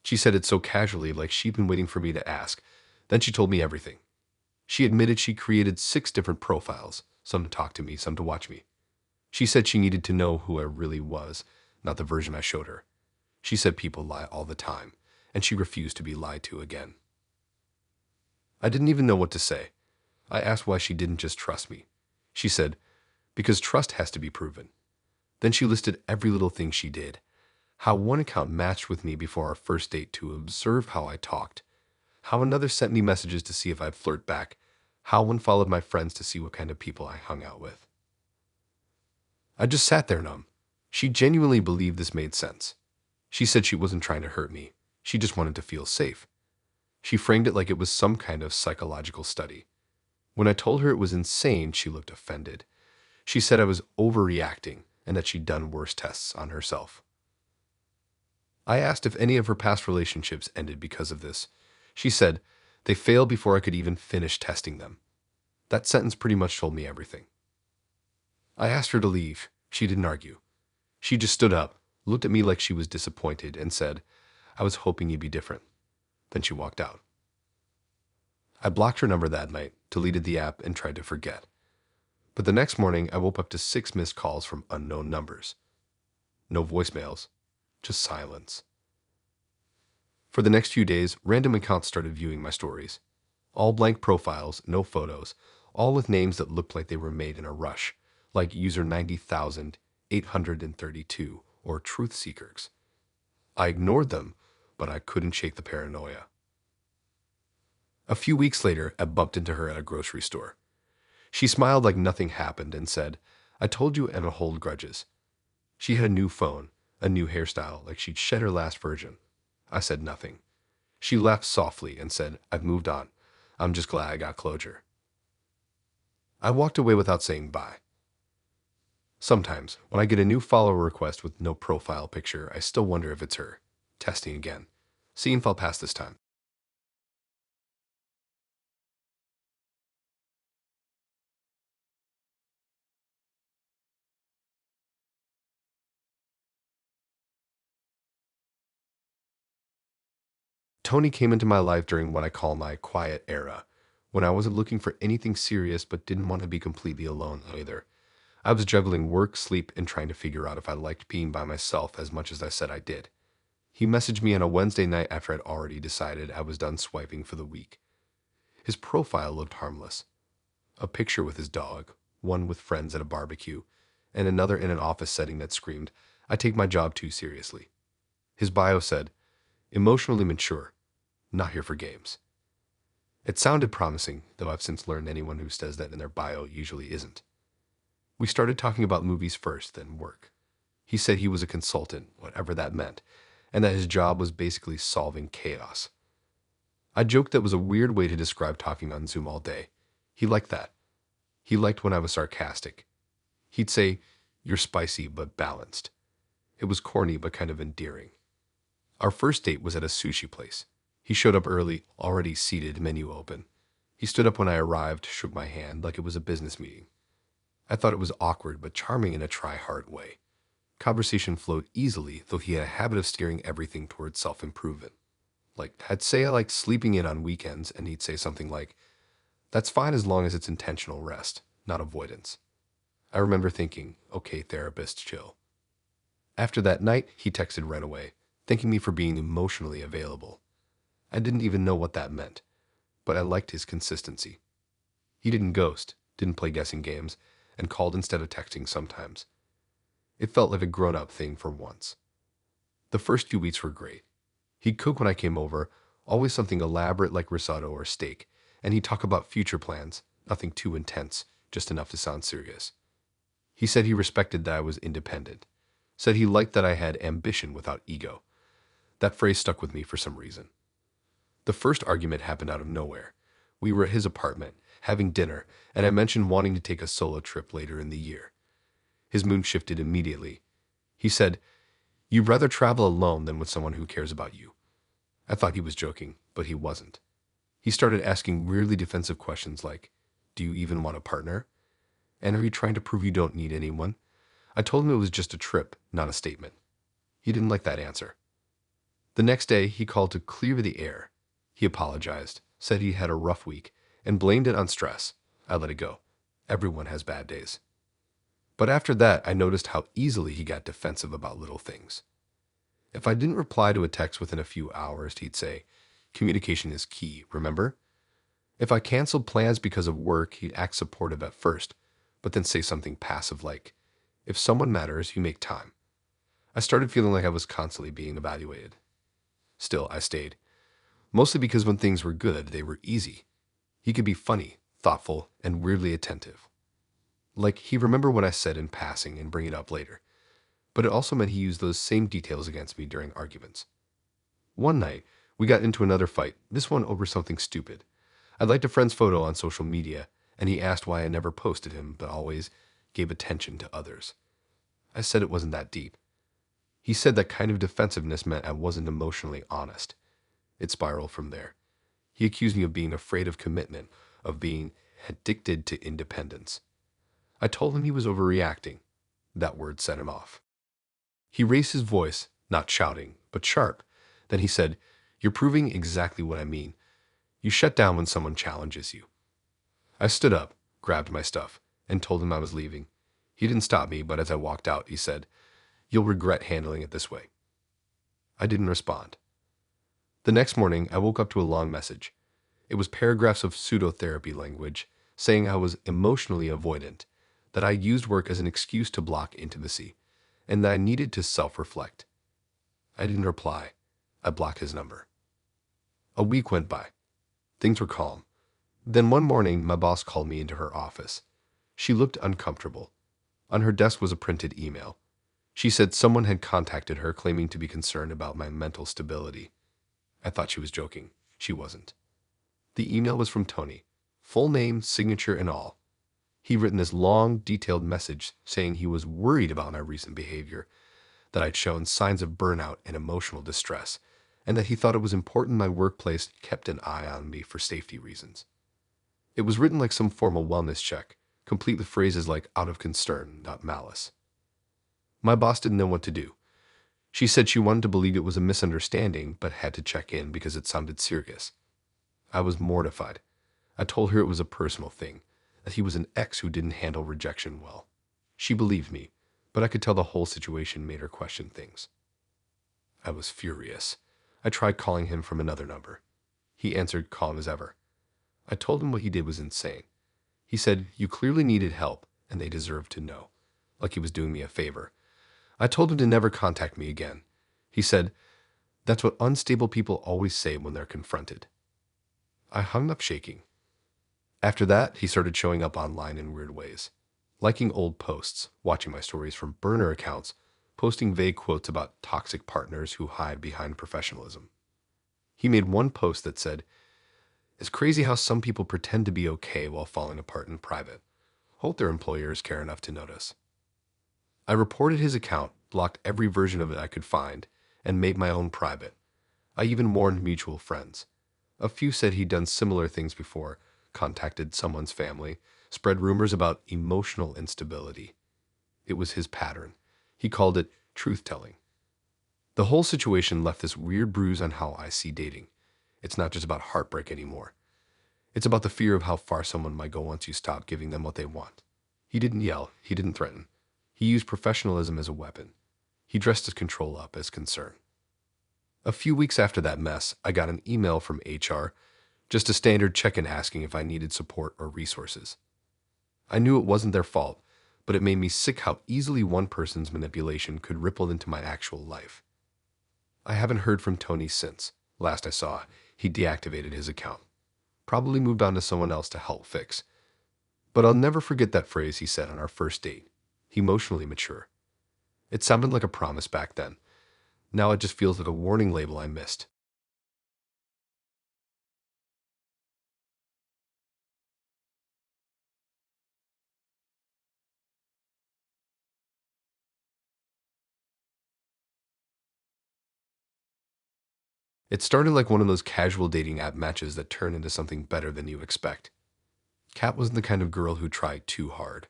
[SPEAKER 1] She said it so casually, like she'd been waiting for me to ask. Then she told me everything. She admitted she created 6 different profiles, some to talk to me, some to watch me. She said she needed to know who I really was, not the version I showed her. She said people lie all the time, and she refused to be lied to again. I didn't even know what to say. I asked why she didn't just trust me. She said, "Because trust has to be proven." Then she listed every little thing she did. How one account matched with me before our first date to observe how I talked. How another sent me messages to see if I'd flirt back. How one followed my friends to see what kind of people I hung out with. I just sat there numb. She genuinely believed this made sense. She said she wasn't trying to hurt me. She just wanted to feel safe. She framed it like it was some kind of psychological study. When I told her it was insane, she looked offended. She said I was overreacting and that she'd done worse tests on herself. I asked if any of her past relationships ended because of this. She said, "They failed before I could even finish testing them." That sentence pretty much told me everything. I asked her to leave. She didn't argue. She just stood up, looked at me like she was disappointed, and said, "I was hoping you'd be different." Then she walked out. I blocked her number that night, deleted the app, and tried to forget. But the next morning, I woke up to 6 missed calls from unknown numbers. No voicemails, just silence. For the next few days, random accounts started viewing my stories. All blank profiles, no photos, all with names that looked like they were made in a rush, like user 90,832 or truth seekers. I ignored them, but I couldn't shake the paranoia. A few weeks later, I bumped into her at a grocery store. She smiled like nothing happened and said, "I told you Emma hold grudges." She had a new phone, a new hairstyle, like she'd shed her last version. I said nothing. She laughed softly and said, "I've moved on. I'm just glad I got closure." I walked away without saying bye. Sometimes, when I get a new follower request with no profile picture, I still wonder if it's her. Testing again. Seeing if I'll pass this time. Tony came into my life during what I call my quiet era, when I wasn't looking for anything serious but didn't want to be completely alone either. I was juggling work, sleep, and trying to figure out if I liked being by myself as much as I said I did. He messaged me on a Wednesday night after I'd already decided I was done swiping for the week. His profile looked harmless. A picture with his dog, one with friends at a barbecue, and another in an office setting that screamed, "I take my job too seriously." His bio said, "Emotionally mature, not here for games." It sounded promising, though I've since learned anyone who says that in their bio usually isn't. We started talking about movies first, then work. He said he was a consultant, whatever that meant, and that his job was basically solving chaos. I joked that was a weird way to describe talking on Zoom all day. He liked that. He liked when I was sarcastic. He'd say, "You're spicy but balanced." It was corny but kind of endearing. Our first date was at a sushi place. He showed up early, already seated, menu open. He stood up when I arrived, shook my hand like it was a business meeting. I thought it was awkward but charming in a try-hard way. Conversation flowed easily, though he had a habit of steering everything towards self-improvement. Like, I'd say I like sleeping in on weekends, and he'd say something like, "That's fine as long as it's intentional rest, not avoidance." I remember thinking, okay, therapist, chill. After that night, he texted right away, thanking me for being emotionally available. I didn't even know what that meant, but I liked his consistency. He didn't ghost, didn't play guessing games, and called instead of texting sometimes. It felt like a grown-up thing for once. The first few weeks were great. He'd cook when I came over, always something elaborate like risotto or steak, and he'd talk about future plans, nothing too intense, just enough to sound serious. He said he respected that I was independent, said he liked that I had ambition without ego. That phrase stuck with me for some reason. The first argument happened out of nowhere. We were at his apartment, having dinner, and I mentioned wanting to take a solo trip later in the year. His mood shifted immediately. He said, "You'd rather travel alone than with someone who cares about you." I thought he was joking, but he wasn't. He started asking weirdly defensive questions like, "Do you even want a partner? And are you trying to prove you don't need anyone?" I told him it was just a trip, not a statement. He didn't like that answer. The next day, he called to clear the air. He apologized, said he had a rough week, and blamed it on stress. I let it go. Everyone has bad days. But after that, I noticed how easily he got defensive about little things. If I didn't reply to a text within a few hours, he'd say, "Communication is key, remember?" If I canceled plans because of work, he'd act supportive at first, but then say something passive like, "If someone matters, you make time." I started feeling like I was constantly being evaluated. Still, I stayed. Mostly because when things were good, they were easy. He could be funny, thoughtful, and weirdly attentive. Like, he remembered what I said in passing and bring it up later. But it also meant he used those same details against me during arguments. One night, we got into another fight, this one over something stupid. I liked a friend's photo on social media, and he asked why I never posted him, but always gave attention to others. I said it wasn't that deep. He said that kind of defensiveness meant I wasn't emotionally honest. It spiraled from there. He accused me of being afraid of commitment, of being addicted to independence. I told him he was overreacting. That word set him off. He raised his voice, not shouting, but sharp. Then he said, "You're proving exactly what I mean. You shut down when someone challenges you." I stood up, grabbed my stuff, and told him I was leaving. He didn't stop me, but as I walked out, he said, "You'll regret handling it this way." I didn't respond. The next morning, I woke up to a long message. It was paragraphs of pseudo-therapy language, saying I was emotionally avoidant, that I used work as an excuse to block intimacy, and that I needed to self-reflect. I didn't reply. I blocked his number. A week went by. Things were calm. Then one morning, my boss called me into her office. She looked uncomfortable. On her desk was a printed email. She said someone had contacted her claiming to be concerned about my mental stability. I thought she was joking. She wasn't. The email was from Tony. Full name, signature, and all. He'd written this long, detailed message saying he was worried about my recent behavior, that I'd shown signs of burnout and emotional distress, and that he thought it was important my workplace kept an eye on me for safety reasons. It was written like some formal wellness check, complete with phrases like "out of concern, not malice." My boss didn't know what to do. She said she wanted to believe it was a misunderstanding, but had to check in because it sounded serious. I was mortified. I told her it was a personal thing, that he was an ex who didn't handle rejection well. She believed me, but I could tell the whole situation made her question things. I was furious. I tried calling him from another number. He answered calm as ever. I told him what he did was insane. He said, "You clearly needed help, and they deserved to know," like he was doing me a favor. I told him to never contact me again. He said, "That's what unstable people always say when they're confronted." I hung up shaking. After that, he started showing up online in weird ways, liking old posts, watching my stories from burner accounts, posting vague quotes about toxic partners who hide behind professionalism. He made one post that said, "It's crazy how some people pretend to be okay while falling apart in private. Hope their employers care enough to notice." I reported his account, blocked every version of it I could find, and made my own private. I even warned mutual friends. A few said he'd done similar things before, contacted someone's family, spread rumors about emotional instability. It was his pattern. He called it truth-telling. The whole situation left this weird bruise on how I see dating. It's not just about heartbreak anymore. It's about the fear of how far someone might go once you stop giving them what they want. He didn't yell. He didn't threaten. He used professionalism as a weapon. He dressed his control up as concern. A few weeks after that mess, I got an email from HR, just a standard check-in asking if I needed support or resources. I knew it wasn't their fault, but it made me sick how easily one person's manipulation could ripple into my actual life. I haven't heard from Tony since. Last I saw, he deactivated his account. Probably moved on to someone else to help fix. But I'll never forget that phrase he said on our first date. Emotionally mature. It sounded like a promise back then. Now it just feels like a warning label I missed. It started like one of those casual dating app matches that turn into something better than you expect. Kat wasn't the kind of girl who tried too hard.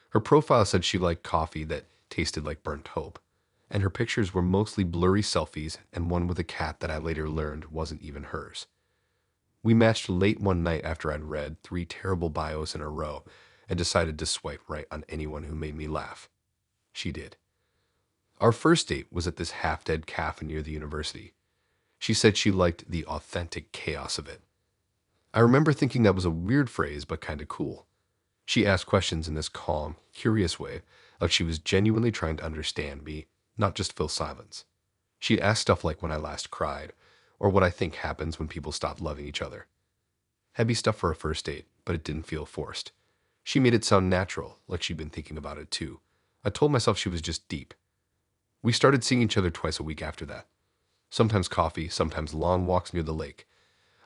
[SPEAKER 1] Her profile said she liked coffee that tasted like burnt hope, and her pictures were mostly blurry selfies and one with a cat that I later learned wasn't even hers. We matched late one night after I'd read 3 terrible bios in a row and decided to swipe right on anyone who made me laugh. She did. Our first date was at this half-dead cafe near the university. She said she liked the authentic chaos of it. I remember thinking that was a weird phrase, but kind of cool. She asked questions in this calm, curious way, like she was genuinely trying to understand me, not just fill silence. She'd ask stuff like when I last cried, or what I think happens when people stop loving each other. Heavy stuff for a first date, but it didn't feel forced. She made it sound natural, like she'd been thinking about it too. I told myself she was just deep. We started seeing each other twice a week after that. Sometimes coffee, sometimes long walks near the lake.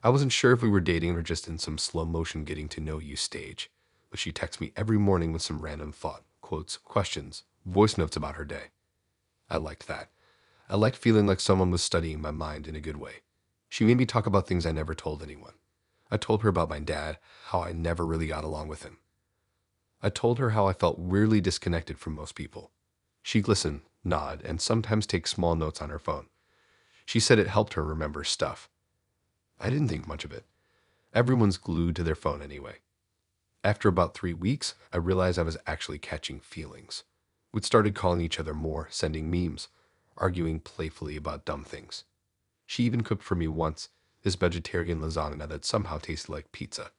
[SPEAKER 1] I wasn't sure if we were dating or just in some slow motion getting to know you stage, but she texted me every morning with some random thought, quotes, questions, voice notes about her day. I liked that. I liked feeling like someone was studying my mind in a good way. She made me talk about things I never told anyone. I told her about my dad, how I never really got along with him. I told her how I felt weirdly disconnected from most people. She'd listen, nod, and sometimes take small notes on her phone. She said it helped her remember stuff. I didn't think much of it. Everyone's glued to their phone anyway. After about 3 weeks, I realized I was actually catching feelings. We'd started calling each other more, sending memes, arguing playfully about dumb things. She even cooked for me once, this vegetarian lasagna that somehow tasted like pizza.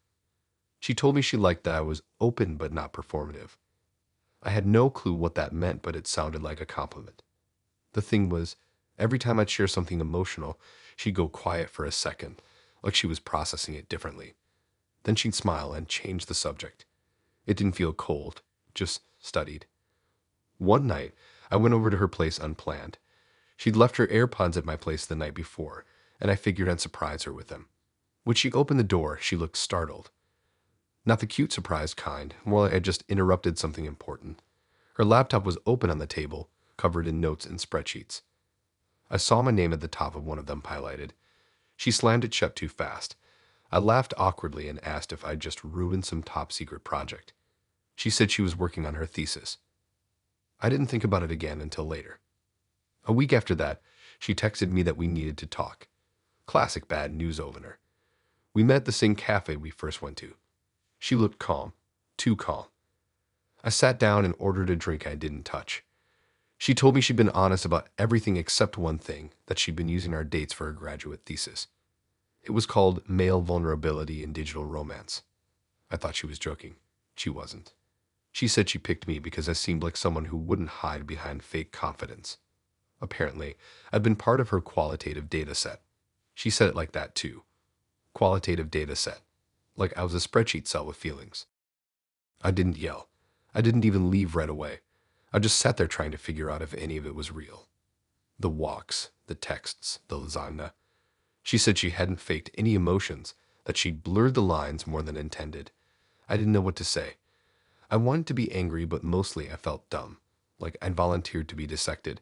[SPEAKER 1] She told me she liked that I was open but not performative. I had no clue what that meant, but it sounded like a compliment. The thing was, every time I'd share something emotional, she'd go quiet for a second, like she was processing it differently. Then she'd smile and change the subject. It didn't feel cold, just studied. One night, I went over to her place unplanned. She'd left her AirPods at my place the night before, and I figured I'd surprise her with them. When she opened the door, she looked startled. Not the cute surprised kind, more like I just interrupted something important. Her laptop was open on the table, covered in notes and spreadsheets. I saw my name at the top of one of them highlighted. She slammed it shut too fast. I laughed awkwardly and asked if I'd just ruined some top secret project. She said she was working on her thesis. I didn't think about it again until later. A week after that, she texted me that we needed to talk. Classic bad news opener. We met at the same cafe we first went to. She looked calm, too calm. I sat down and ordered a drink I didn't touch. She told me she'd been honest about everything except one thing, that she'd been using our dates for her graduate thesis. It was called Male Vulnerability in Digital Romance. I thought she was joking. She wasn't. She said she picked me because I seemed like someone who wouldn't hide behind fake confidence. Apparently, I'd been part of her qualitative data set. She said it like that too. Qualitative data set. Like I was a spreadsheet cell with feelings. I didn't yell. I didn't even leave right away. I just sat there trying to figure out if any of it was real. The walks, the texts, the lasagna. She said she hadn't faked any emotions, that she'd blurred the lines more than intended. I didn't know what to say. I wanted to be angry, but mostly I felt dumb, like I'd volunteered to be dissected.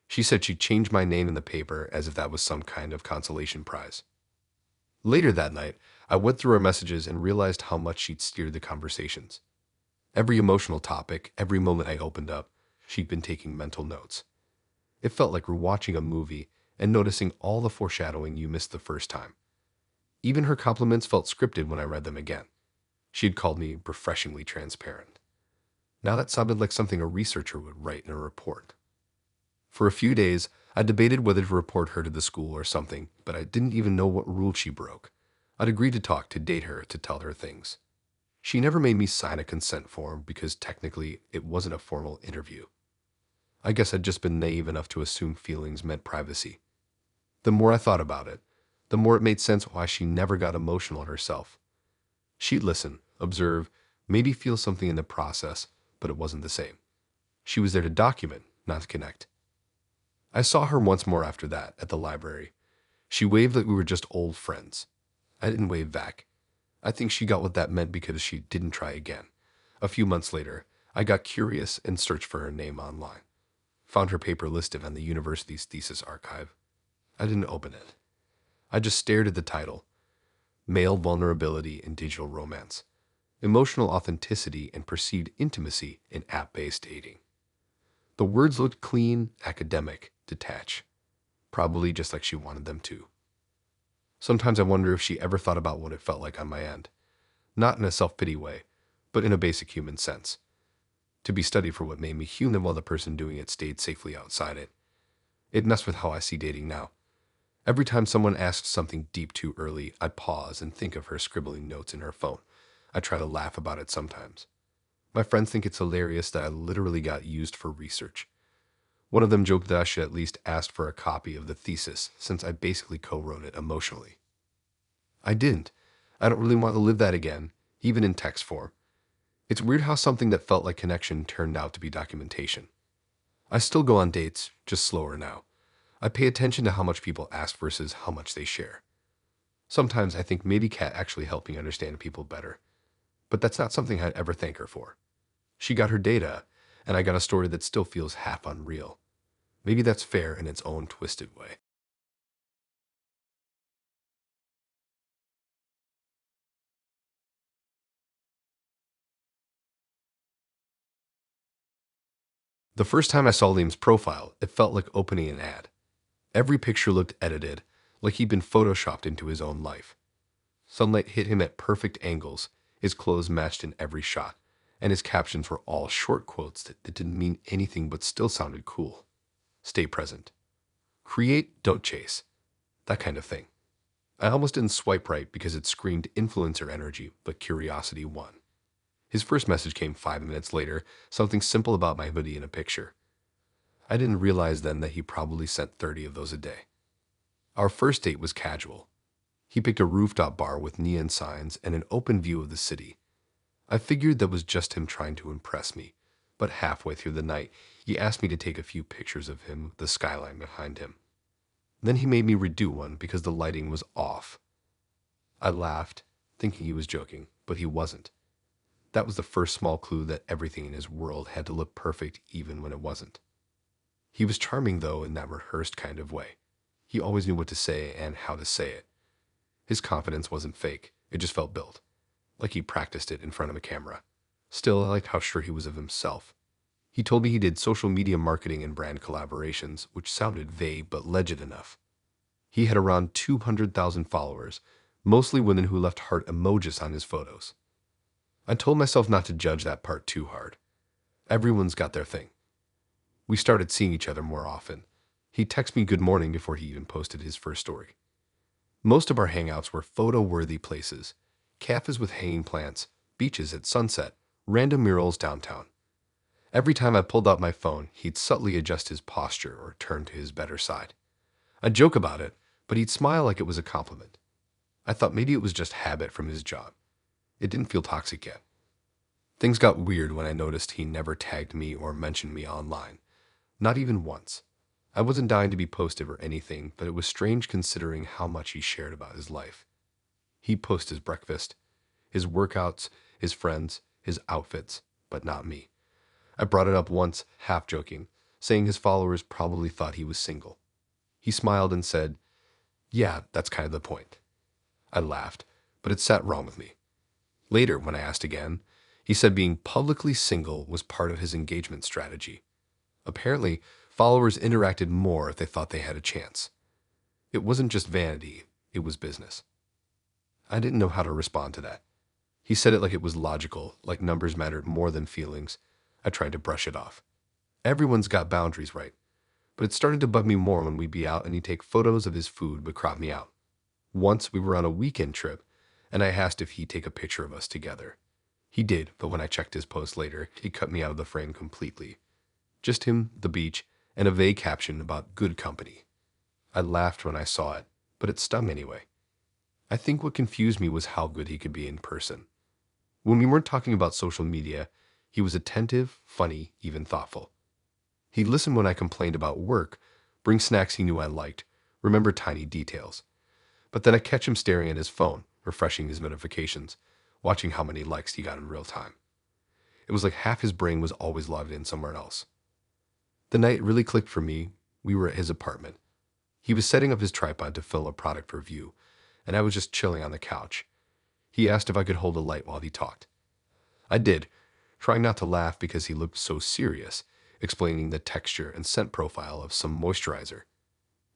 [SPEAKER 1] She said she'd change my name in the paper as if that was some kind of consolation prize. Later that night, I went through our messages and realized how much she'd steered the conversations. Every emotional topic, every moment I opened up, she'd been taking mental notes. It felt like we're watching a movie and noticing all the foreshadowing you missed the first time. Even her compliments felt scripted when I read them again. She had called me refreshingly transparent. Now that sounded like something a researcher would write in a report. For a few days, I debated whether to report her to the school or something, but I didn't even know what rule she broke. I'd agreed to talk, to date her, to tell her things. She never made me sign a consent form because technically it wasn't a formal interview. I guess I'd just been naive enough to assume feelings meant privacy. The more I thought about it, the more it made sense why she never got emotional herself. She'd listen, observe, maybe feel something in the process, but it wasn't the same. She was there to document, not to connect. I saw her once more after that, at the library. She waved like we were just old friends. I didn't wave back. I think she got what that meant because she didn't try again. A few months later, I got curious and searched for her name online. Found her paper listed on the university's thesis archive. I didn't open it. I just stared at the title, Male Vulnerability in Digital Romance, Emotional Authenticity and Perceived Intimacy in App-Based Dating. The words looked clean, academic, detached, probably just like she wanted them to. Sometimes I wonder if she ever thought about what it felt like on my end, not in a self-pity way, but in a basic human sense. To be studied for what made me human while the person doing it stayed safely outside it. It messed with how I see dating now. Every time someone asks something deep too early, I pause and think of her scribbling notes in her phone. I try to laugh about it sometimes. My friends think it's hilarious that I literally got used for research. One of them joked that I should at least ask for a copy of the thesis, since I basically co-wrote it emotionally. I didn't. I don't really want to live that again, even in text form. It's weird how something that felt like connection turned out to be documentation. I still go on dates, just slower now. I pay attention to how much people ask versus how much they share. Sometimes I think maybe Kat actually helped me understand people better. But that's not something I'd ever thank her for. She got her data, and I got a story that still feels half unreal. Maybe that's fair in its own twisted way. The first time I saw Liam's profile, it felt like opening an ad. Every picture looked edited, like he'd been photoshopped into his own life. Sunlight hit him at perfect angles. His clothes matched in every shot, and his captions were all short quotes that didn't mean anything but still sounded cool. Stay present. Create, don't chase. That kind of thing. I almost didn't swipe right because it screamed influencer energy, but curiosity won. His first message came 5 minutes later, something simple about my hoodie in a picture. I didn't realize then that he probably sent 30 of those a day. Our first date was casual. He picked a rooftop bar with neon signs and an open view of the city. I figured that was just him trying to impress me, but halfway through the night, he asked me to take a few pictures of him, the skyline behind him. Then he made me redo one because the lighting was off. I laughed, thinking he was joking, but he wasn't. That was the first small clue that everything in his world had to look perfect even when it wasn't. He was charming, though, in that rehearsed kind of way. He always knew what to say and how to say it. His confidence wasn't fake, it just felt built, like he practiced it in front of a camera. Still, I liked how sure he was of himself. He told me he did social media marketing and brand collaborations, which sounded vague but legit enough. He had around 200,000 followers, mostly women who left heart emojis on his photos. I told myself not to judge that part too hard. Everyone's got their thing. We started seeing each other more often. He'd text me good morning before he even posted his first story. Most of our hangouts were photo-worthy places, cafes with hanging plants, beaches at sunset, random murals downtown. Every time I pulled out my phone, he'd subtly adjust his posture or turn to his better side. I'd joke about it, but he'd smile like it was a compliment. I thought maybe it was just habit from his job. It didn't feel toxic yet. Things got weird when I noticed he never tagged me or mentioned me online. Not even once. I wasn't dying to be posted or anything, but it was strange considering how much he shared about his life. He'd post his breakfast, his workouts, his friends, his outfits, but not me. I brought it up once, half joking, saying his followers probably thought he was single. He smiled and said, "Yeah, that's kind of the point." I laughed, but it sat wrong with me. Later, when I asked again, he said being publicly single was part of his engagement strategy. Apparently, followers interacted more if they thought they had a chance. It wasn't just vanity, it was business. I didn't know how to respond to that. He said it like it was logical, like numbers mattered more than feelings. I tried to brush it off. Everyone's got boundaries, right? But it started to bug me more when we'd be out and he'd take photos of his food but crop me out. Once we were on a weekend trip, and I asked if he'd take a picture of us together. He did, but when I checked his post later, he cut me out of the frame completely. Just him, the beach, and a vague caption about good company. I laughed when I saw it, but it stung anyway. I think what confused me was how good he could be in person. When we weren't talking about social media, he was attentive, funny, even thoughtful. He'd listen when I complained about work, bring snacks he knew I liked, remember tiny details. But then I'd catch him staring at his phone, refreshing his notifications, watching how many likes he got in real time. It was like half his brain was always logged in somewhere else. The night it really clicked for me, we were at his apartment. He was setting up his tripod to film a product review, and I was just chilling on the couch. He asked if I could hold a light while he talked. I did, trying not to laugh because he looked so serious, explaining the texture and scent profile of some moisturizer.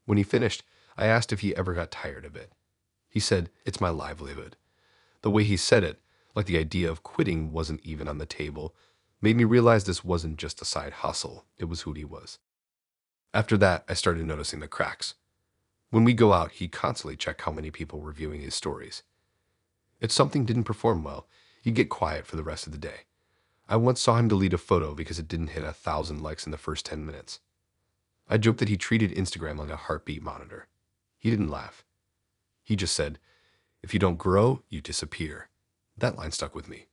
[SPEAKER 1] When he finished, I asked if he ever got tired of it. He said, "It's my livelihood." The way he said it, like the idea of quitting wasn't even on the table, made me realize this wasn't just a side hustle, it was who he was. After that, I started noticing the cracks. When we go out, he'd constantly check how many people were viewing his stories. If something didn't perform well, he'd get quiet for the rest of the day. I once saw him delete a photo because it didn't hit 1,000 likes in the first 10 minutes. I joked that he treated Instagram like a heartbeat monitor. He didn't laugh. He just said, "If you don't grow, you disappear." That line stuck with me.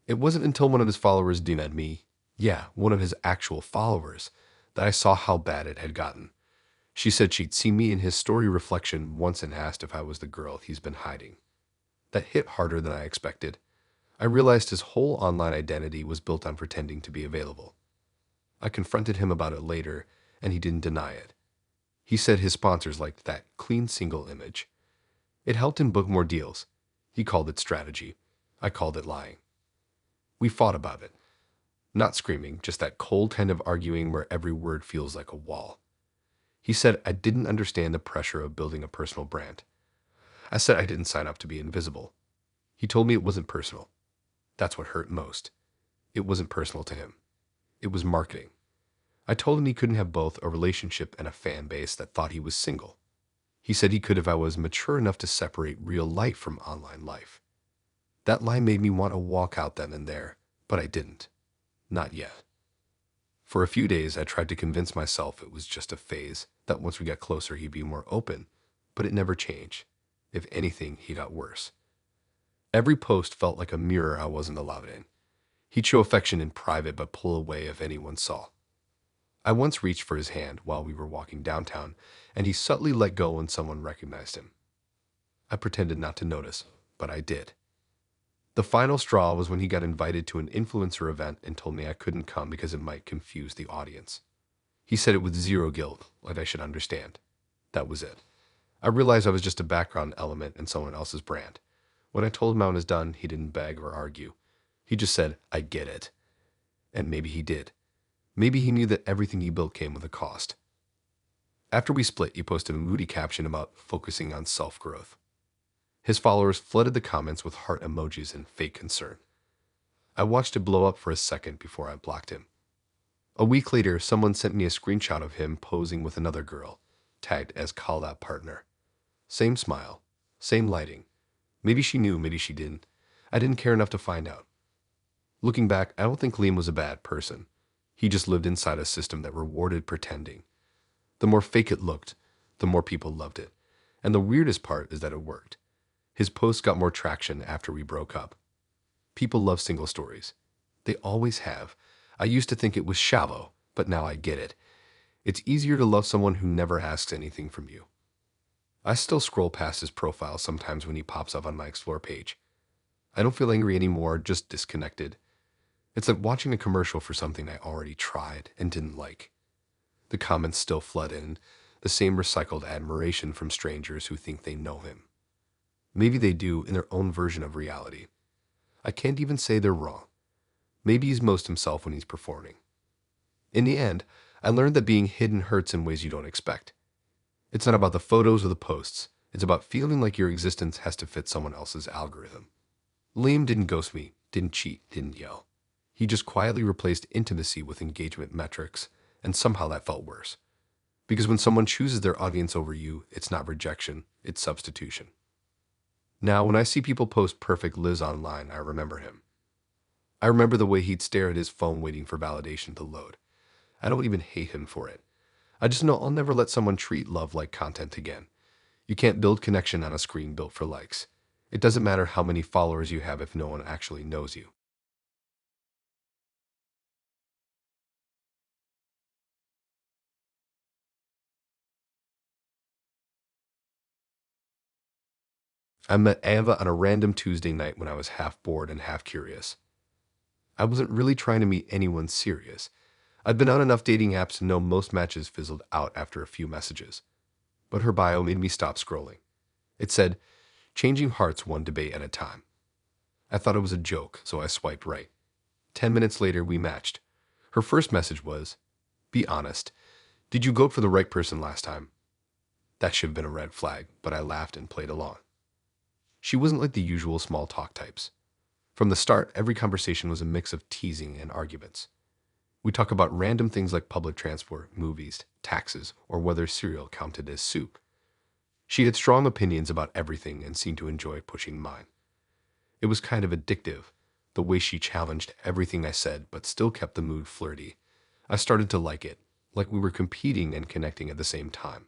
[SPEAKER 1] It wasn't until one of his followers DM'd me, yeah, one of his actual followers, that I saw how bad it had gotten. She said she'd seen me in his story reflection once and asked if I was the girl he's been hiding. That hit harder than I expected. I realized his whole online identity was built on pretending to be available. I confronted him about it later, and he didn't deny it. He said his sponsors liked that clean single image. It helped him book more deals. He called it strategy. I called it lying. We fought about it. Not screaming, just that cold kind of arguing where every word feels like a wall. He said I didn't understand the pressure of building a personal brand. I said I didn't sign up to be invisible. He told me it wasn't personal. That's what hurt most. It wasn't personal to him. It was marketing. I told him he couldn't have both a relationship and a fan base that thought he was single. He said he could if I was mature enough to separate real life from online life. That line made me want to walk out then and there, but I didn't. Not yet. For a few days, I tried to convince myself it was just a phase, that once we got closer, he'd be more open, but it never changed. If anything, he got worse. Every post felt like a mirror I wasn't allowed in. He'd show affection in private, but pull away if anyone saw. I once reached for his hand while we were walking downtown, and he subtly let go when someone recognized him. I pretended not to notice, but I did. The final straw was when he got invited to an influencer event and told me I couldn't come because it might confuse the audience. He said it with zero guilt, like I should understand. That was it. I realized I was just a background element in someone else's brand. When I told him I was done, he didn't beg or argue. He just said, I get it. And maybe he did. Maybe he knew that everything he built came with a cost. After we split, he posted a moody caption about focusing on self-growth. His followers flooded the comments with heart emojis and fake concern. I watched it blow up for a second before I blocked him. A week later, someone sent me a screenshot of him posing with another girl, tagged as call out partner. Same smile, same lighting. Maybe she knew, maybe she didn't. I didn't care enough to find out. Looking back, I don't think Liam was a bad person. He just lived inside a system that rewarded pretending. The more fake it looked, the more people loved it. And the weirdest part is that it worked. His posts got more traction after we broke up. People love single stories. They always have. I used to think it was shallow, but now I get it. It's easier to love someone who never asks anything from you. I still scroll past his profile sometimes when he pops up on my Explore page. I don't feel angry anymore, just disconnected. It's like watching a commercial for something I already tried and didn't like. The comments still flood in, the same recycled admiration from strangers who think they know him. Maybe they do in their own version of reality. I can't even say they're wrong. Maybe he's most himself when he's performing. In the end, I learned that being hidden hurts in ways you don't expect. It's not about the photos or the posts. It's about feeling like your existence has to fit someone else's algorithm. Liam didn't ghost me, didn't cheat, didn't yell. He just quietly replaced intimacy with engagement metrics, and somehow that felt worse. Because when someone chooses their audience over you, it's not rejection, it's substitution. Now, when I see people post perfect lives online, I remember him. I remember the way he'd stare at his phone waiting for validation to load. I don't even hate him for it. I just know I'll never let someone treat love like content again. You can't build connection on a screen built for likes. It doesn't matter how many followers you have if no one actually knows you. I met Ava on a random Tuesday night when I was half bored and half curious. I wasn't really trying to meet anyone serious. I'd been on enough dating apps to know most matches fizzled out after a few messages. But her bio made me stop scrolling. It said, changing hearts one debate at a time. I thought it was a joke, so I swiped right. 10 minutes later, we matched. Her first message was, be honest, did you go for the right person last time? That should have been a red flag, but I laughed and played along. She wasn't like the usual small talk types. From the start, every conversation was a mix of teasing and arguments. We talk about random things like public transport, movies, taxes, or whether cereal counted as soup. She had strong opinions about everything and seemed to enjoy pushing mine. It was kind of addictive, the way she challenged everything I said but still kept the mood flirty. I started to like it, like we were competing and connecting at the same time.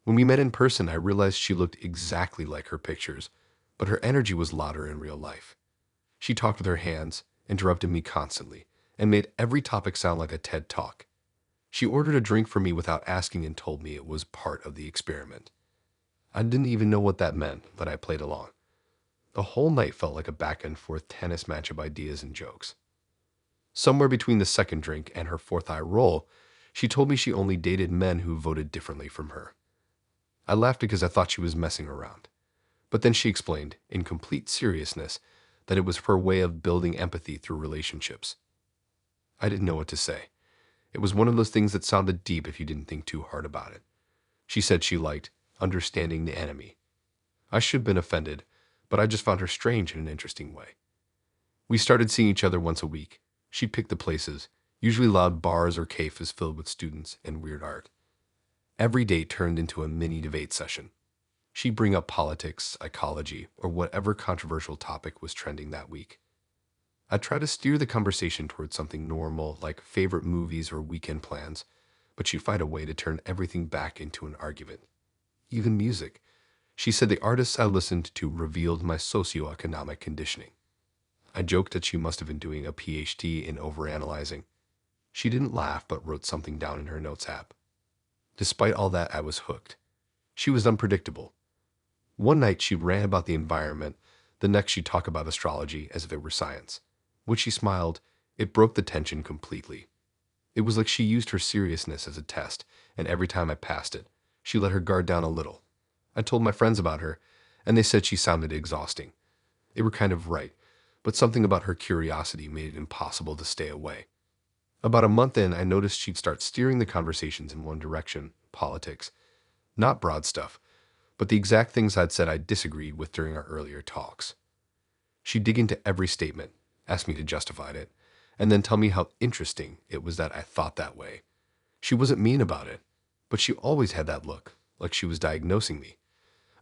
[SPEAKER 1] When we met in person, I realized she looked exactly like her pictures, but her energy was louder in real life. She talked with her hands, interrupted me constantly, and made every topic sound like a TED Talk. She ordered a drink for me without asking and told me it was part of the experiment. I didn't even know what that meant, but I played along. The whole night felt like a back-and-forth tennis match of ideas and jokes. Somewhere between the second drink and her fourth eye roll, she told me she only dated men who voted differently from her. I laughed because I thought she was messing around. But then she explained, in complete seriousness, that it was her way of building empathy through relationships. I didn't know what to say. It was one of those things that sounded deep if you didn't think too hard about it. She said she liked understanding the enemy. I should have been offended, but I just found her strange in an interesting way. We started seeing each other once a week. She'd pick the places, usually loud bars or cafes filled with students and weird art. Every date turned into a mini debate session. She'd bring up politics, psychology, or whatever controversial topic was trending that week. I'd try to steer the conversation towards something normal, like favorite movies or weekend plans, but she'd find a way to turn everything back into an argument. Even music. She said the artists I listened to revealed my socioeconomic conditioning. I joked that she must have been doing a PhD in overanalyzing. She didn't laugh, but wrote something down in her notes app. Despite all that, I was hooked. She was unpredictable. One night she'd rant about the environment, the next she'd talk about astrology as if it were science. When she smiled, it broke the tension completely. It was like she used her seriousness as a test, and every time I passed it, she let her guard down a little. I told my friends about her, and they said she sounded exhausting. They were kind of right, but something about her curiosity made it impossible to stay away. About a month in, I noticed she'd start steering the conversations in one direction, politics. Not broad stuff, but the exact things I'd said I disagreed with during our earlier talks. She'd dig into every statement, ask me to justify it, and then tell me how interesting it was that I thought that way. She wasn't mean about it, but she always had that look, like she was diagnosing me.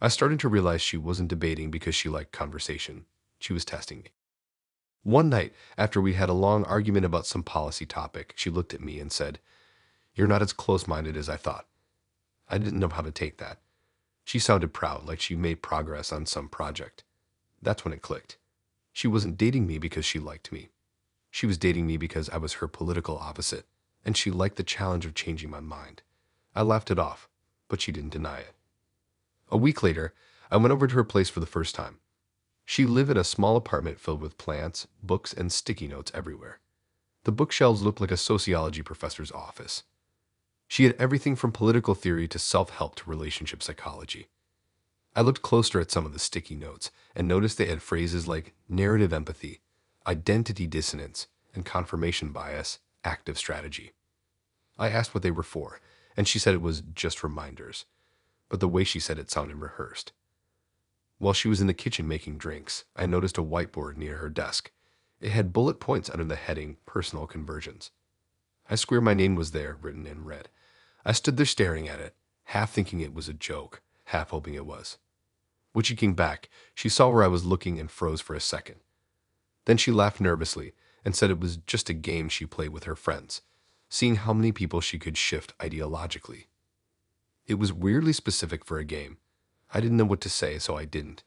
[SPEAKER 1] I started to realize she wasn't debating because she liked conversation. She was testing me. One night, after we had a long argument about some policy topic, she looked at me and said, "You're not as close-minded as I thought." I didn't know how to take that. She sounded proud, like she made progress on some project. That's when it clicked. She wasn't dating me because she liked me. She was dating me because I was her political opposite, and she liked the challenge of changing my mind. I laughed it off, but she didn't deny it. A week later, I went over to her place for the first time. She lived in a small apartment filled with plants, books, and sticky notes everywhere. The bookshelves looked like a sociology professor's office. She had everything from political theory to self-help to relationship psychology. I looked closer at some of the sticky notes and noticed they had phrases like narrative empathy, identity dissonance, and confirmation bias, active strategy. I asked what they were for, and she said it was just reminders, but the way she said it sounded rehearsed. While she was in the kitchen making drinks, I noticed a whiteboard near her desk. It had bullet points under the heading Personal Conversions. I swear my name was there, written in red. I stood there staring at it, half thinking it was a joke, half hoping it was. When she came back, she saw where I was looking and froze for a second. Then she laughed nervously and said it was just a game she played with her friends, seeing how many people she could shift ideologically. It was weirdly specific for a game. I didn't know what to say, so I didn't.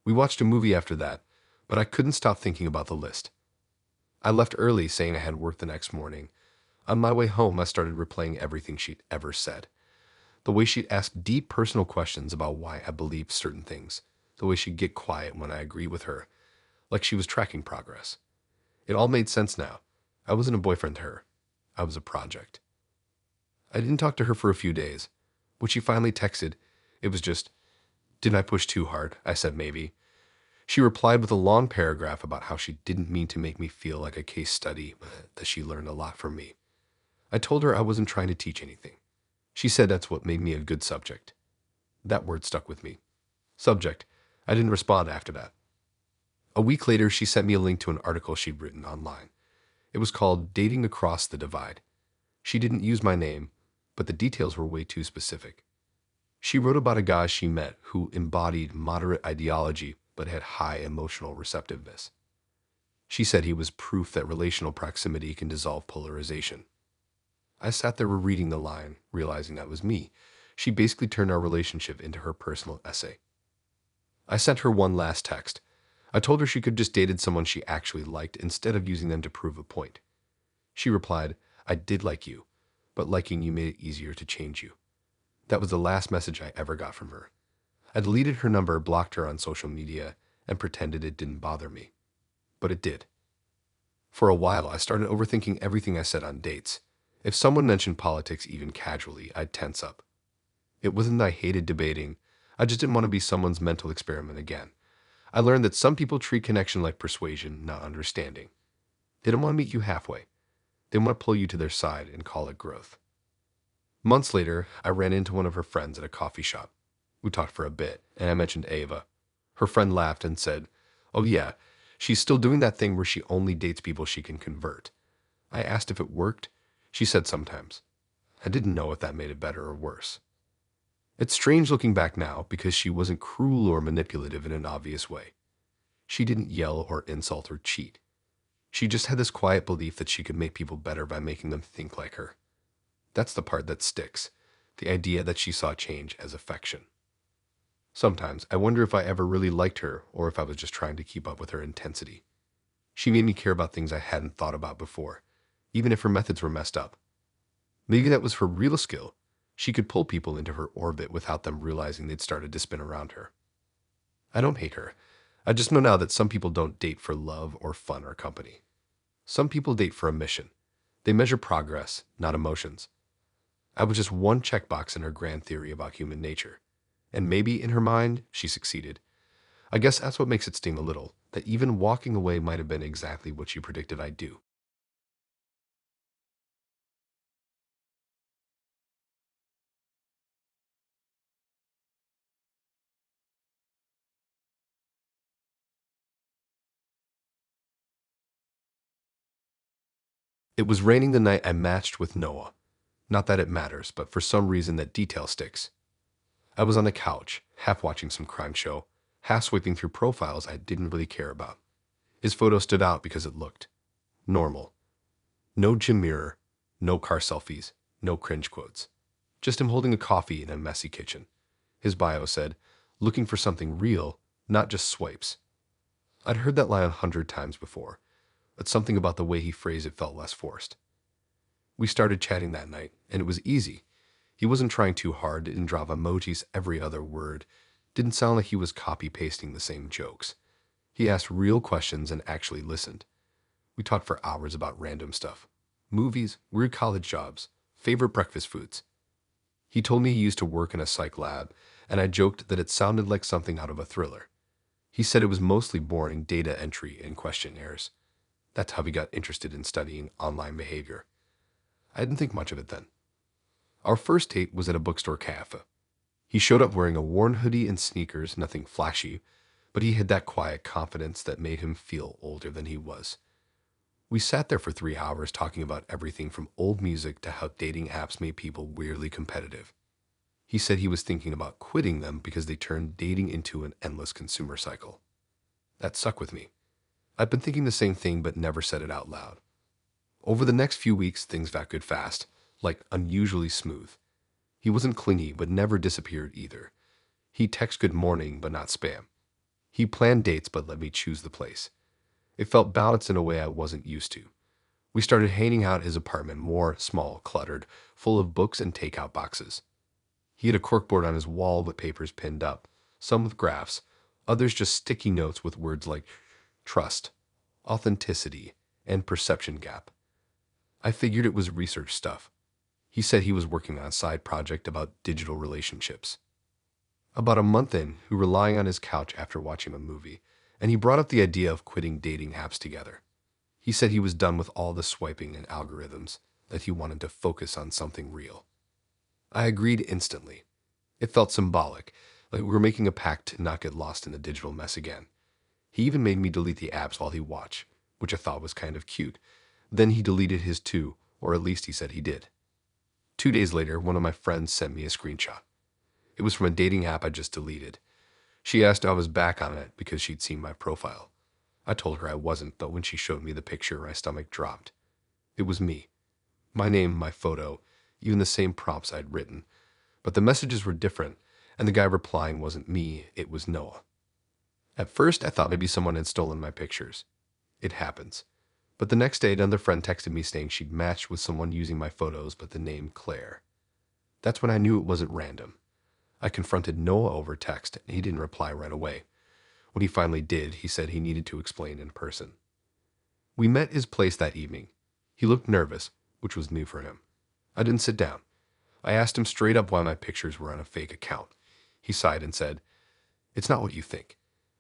[SPEAKER 1] We watched a movie after that, but I couldn't stop thinking about the list. I left early, saying I had work the next morning. On my way home, I started replaying everything she'd ever said. The way she'd ask deep personal questions about why I believed certain things. The way she'd get quiet when I agreed with her, like she was tracking progress. It all made sense now. I wasn't a boyfriend to her. I was a project. I didn't talk to her for a few days. When she finally texted, it was just, "Didn't I push too hard?" I said maybe. She replied with a long paragraph about how she didn't mean to make me feel like a case study, but that she learned a lot from me. I told her I wasn't trying to teach anything. She said that's what made me a good subject. That word stuck with me. Subject. I didn't respond after that. A week later, she sent me a link to an article she'd written online. It was called Dating Across the Divide. She didn't use my name, but the details were way too specific. She wrote about a guy she met who embodied moderate ideology but had high emotional receptiveness. She said he was proof that relational proximity can dissolve polarization. I sat there rereading the line, realizing that was me. She basically turned our relationship into her personal essay. I sent her one last text. I told her she could just dated someone she actually liked instead of using them to prove a point. She replied, "I did like you, but liking you made it easier to change you." That was the last message I ever got from her. I deleted her number, blocked her on social media, and pretended it didn't bother me. But it did. For a while, I started overthinking everything I said on dates. If someone mentioned politics even casually, I'd tense up. It wasn't that I hated debating. I just didn't want to be someone's mental experiment again. I learned that some people treat connection like persuasion, not understanding. They don't want to meet you halfway. They want to pull you to their side and call it growth. Months later, I ran into one of her friends at a coffee shop. We talked for a bit, and I mentioned Ava. Her friend laughed and said, "Oh yeah, she's still doing that thing where she only dates people she can convert." I asked if it worked. She said sometimes. I didn't know if that made it better or worse. It's strange looking back now because she wasn't cruel or manipulative in an obvious way. She didn't yell or insult or cheat. She just had this quiet belief that she could make people better by making them think like her. That's the part that sticks, the idea that she saw change as affection. Sometimes I wonder if I ever really liked her or if I was just trying to keep up with her intensity. She made me care about things I hadn't thought about before, even if her methods were messed up. Maybe that was her real skill. She could pull people into her orbit without them realizing they'd started to spin around her. I don't hate her. I just know now that some people don't date for love or fun or company. Some people date for a mission. They measure progress, not emotions. I was just one checkbox in her grand theory about human nature. And maybe in her mind, she succeeded. I guess that's what makes it sting a little, that even walking away might have been exactly what she predicted I'd do. It was raining the night I matched with Noah. Not that it matters, but for some reason that detail sticks. I was on the couch, half watching some crime show, half swiping through profiles I didn't really care about. His photo stood out because it looked normal. No gym mirror, no car selfies, no cringe quotes. Just him holding a coffee in a messy kitchen. His bio said, "Looking for something real, not just swipes." I'd heard that line 100 times before, but something about the way he phrased it felt less forced. We started chatting that night, and it was easy. He wasn't trying too hard, didn't drop emojis every other word, didn't sound like he was copy-pasting the same jokes. He asked real questions and actually listened. We talked for hours about random stuff. Movies, weird college jobs, favorite breakfast foods. He told me he used to work in a psych lab, and I joked that it sounded like something out of a thriller. He said it was mostly boring data entry and questionnaires. That's how he got interested in studying online behavior. I didn't think much of it then. Our first date was at a bookstore cafe. He showed up wearing a worn hoodie and sneakers, nothing flashy, but he had that quiet confidence that made him feel older than he was. We sat there for 3 hours talking about everything from old music to how dating apps made people weirdly competitive. He said he was thinking about quitting them because they turned dating into an endless consumer cycle. That stuck with me. I've been thinking the same thing but never said it out loud. Over the next few weeks, things got good fast, like unusually smooth. He wasn't clingy but never disappeared either. He texted good morning but not spam. He planned dates but let me choose the place. It felt balanced in a way I wasn't used to. We started hanging out at his apartment, more small, cluttered, full of books and takeout boxes. He had a corkboard on his wall with papers pinned up, some with graphs, others just sticky notes with words like trust, authenticity, and perception gap. I figured it was research stuff. He said he was working on a side project about digital relationships. About a month in, we were lying on his couch after watching a movie, and he brought up the idea of quitting dating apps together. He said he was done with all the swiping and algorithms, that he wanted to focus on something real. I agreed instantly. It felt symbolic, like we were making a pact to not get lost in the digital mess again. He even made me delete the apps while he watched, which I thought was kind of cute. Then he deleted his too, or at least he said he did. 2 days later, one of my friends sent me a screenshot. It was from a dating app I just deleted. She asked if I was back on it because she'd seen my profile. I told her I wasn't, but when she showed me the picture, my stomach dropped. It was me. My name, my photo, even the same prompts I'd written. But the messages were different, and the guy replying wasn't me, it was Noah. At first, I thought maybe someone had stolen my pictures. It happens. But the next day, another friend texted me saying she'd matched with someone using my photos but the name Claire. That's when I knew it wasn't random. I confronted Noah over text, and he didn't reply right away. When he finally did, he said he needed to explain in person. We met at his place that evening. He looked nervous, which was new for him. I didn't sit down. I asked him straight up why my pictures were on a fake account. He sighed and said, "It's not what you think."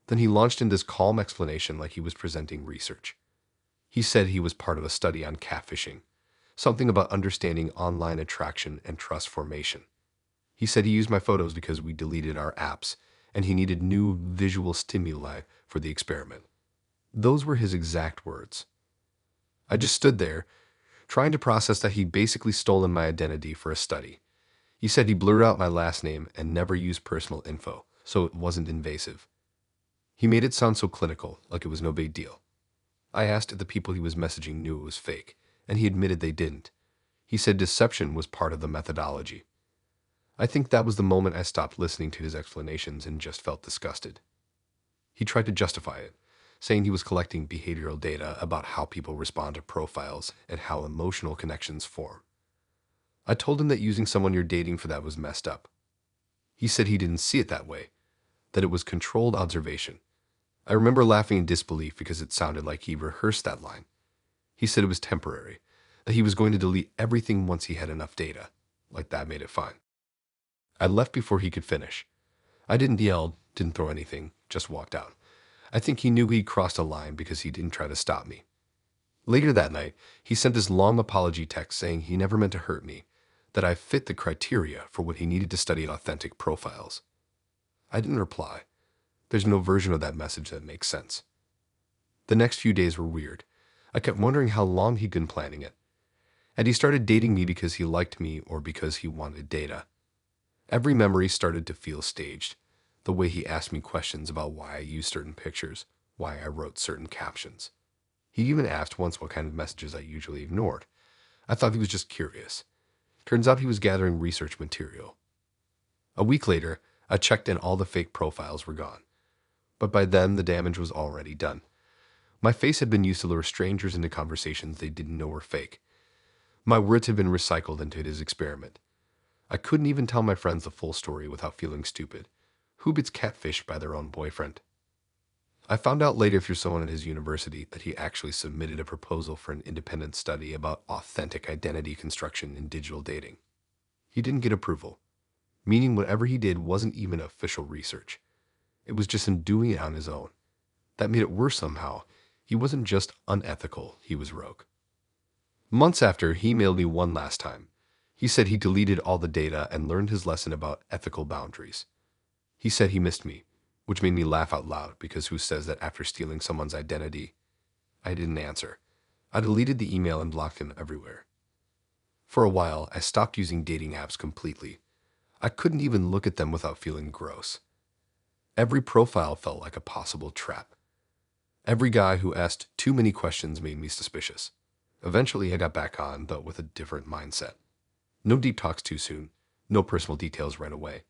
[SPEAKER 1] Then he launched into this calm explanation like he was presenting research. He said he was part of a study on catfishing, something about understanding online attraction and trust formation. He said he used my photos because we deleted our apps, and he needed new visual stimuli for the experiment. Those were his exact words. I just stood there, trying to process that he'd basically stolen my identity for a study. He said he blurred out my last name and never used personal info, so it wasn't invasive. He made it sound so clinical, like it was no big deal. I asked if the people he was messaging knew it was fake, and he admitted they didn't. He said deception was part of the methodology. I think that was the moment I stopped listening to his explanations and just felt disgusted. He tried to justify it, saying he was collecting behavioral data about how people respond to profiles and how emotional connections form. I told him that using someone you're dating for that was messed up. He said he didn't see it that way, that it was controlled observation. I remember laughing in disbelief because it sounded like he rehearsed that line. He said it was temporary, that he was going to delete everything once he had enough data, like that made it fine. I left before he could finish. I didn't yell, didn't throw anything, just walked out. I think he knew he'd crossed a line because he didn't try to stop me. Later that night, he sent this long apology text saying he never meant to hurt me, that I fit the criteria for what he needed to study authentic profiles. I didn't reply. There's no version of that message that makes sense. The next few days were weird. I kept wondering how long he'd been planning it. Had he started dating me because he liked me or because he wanted data? Every memory started to feel staged. The way he asked me questions about why I used certain pictures, why I wrote certain captions. He even asked once what kind of messages I usually ignored. I thought he was just curious. Turns out he was gathering research material. A week later, I checked and all the fake profiles were gone. But by then, the damage was already done. My face had been used to lure strangers into conversations they didn't know were fake. My words had been recycled into his experiment. I couldn't even tell my friends the full story without feeling stupid. Who gets catfished by their own boyfriend? I found out later through someone at his university that he actually submitted a proposal for an independent study about authentic identity construction in digital dating. He didn't get approval, meaning whatever he did wasn't even official research. It was just him doing it on his own. That made it worse somehow. He wasn't just unethical, he was rogue. Months after, he emailed me one last time. He said he deleted all the data and learned his lesson about ethical boundaries. He said he missed me, which made me laugh out loud because who says that after stealing someone's identity? I didn't answer. I deleted the email and blocked him everywhere. For a while, I stopped using dating apps completely. I couldn't even look at them without feeling gross. Every profile felt like a possible trap. Every guy who asked too many questions made me suspicious. Eventually, I got back on, but with a different mindset. No deep talks too soon. No personal details right away.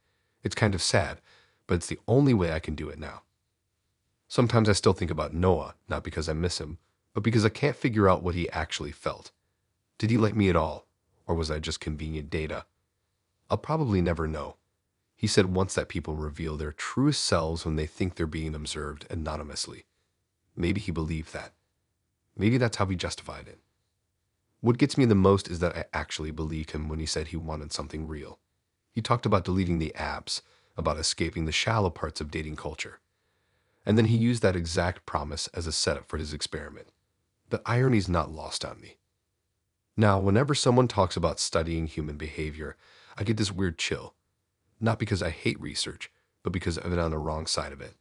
[SPEAKER 1] It's kind of sad, but it's the only way I can do it now. Sometimes I still think about Noah, not because I miss him, but because I can't figure out what he actually felt. Did he like me at all, or was I just convenient data? I'll probably never know. He said once that people reveal their truest selves when they think they're being observed anonymously. Maybe he believed that. Maybe that's how he justified it. What gets me the most is that I actually believed him when he said he wanted something real. He talked about deleting the apps, about escaping the shallow parts of dating culture. And then he used that exact promise as a setup for his experiment. The irony's not lost on me. Now, whenever someone talks about studying human behavior, I get this weird chill. Not because I hate research, but because I've been on the wrong side of it.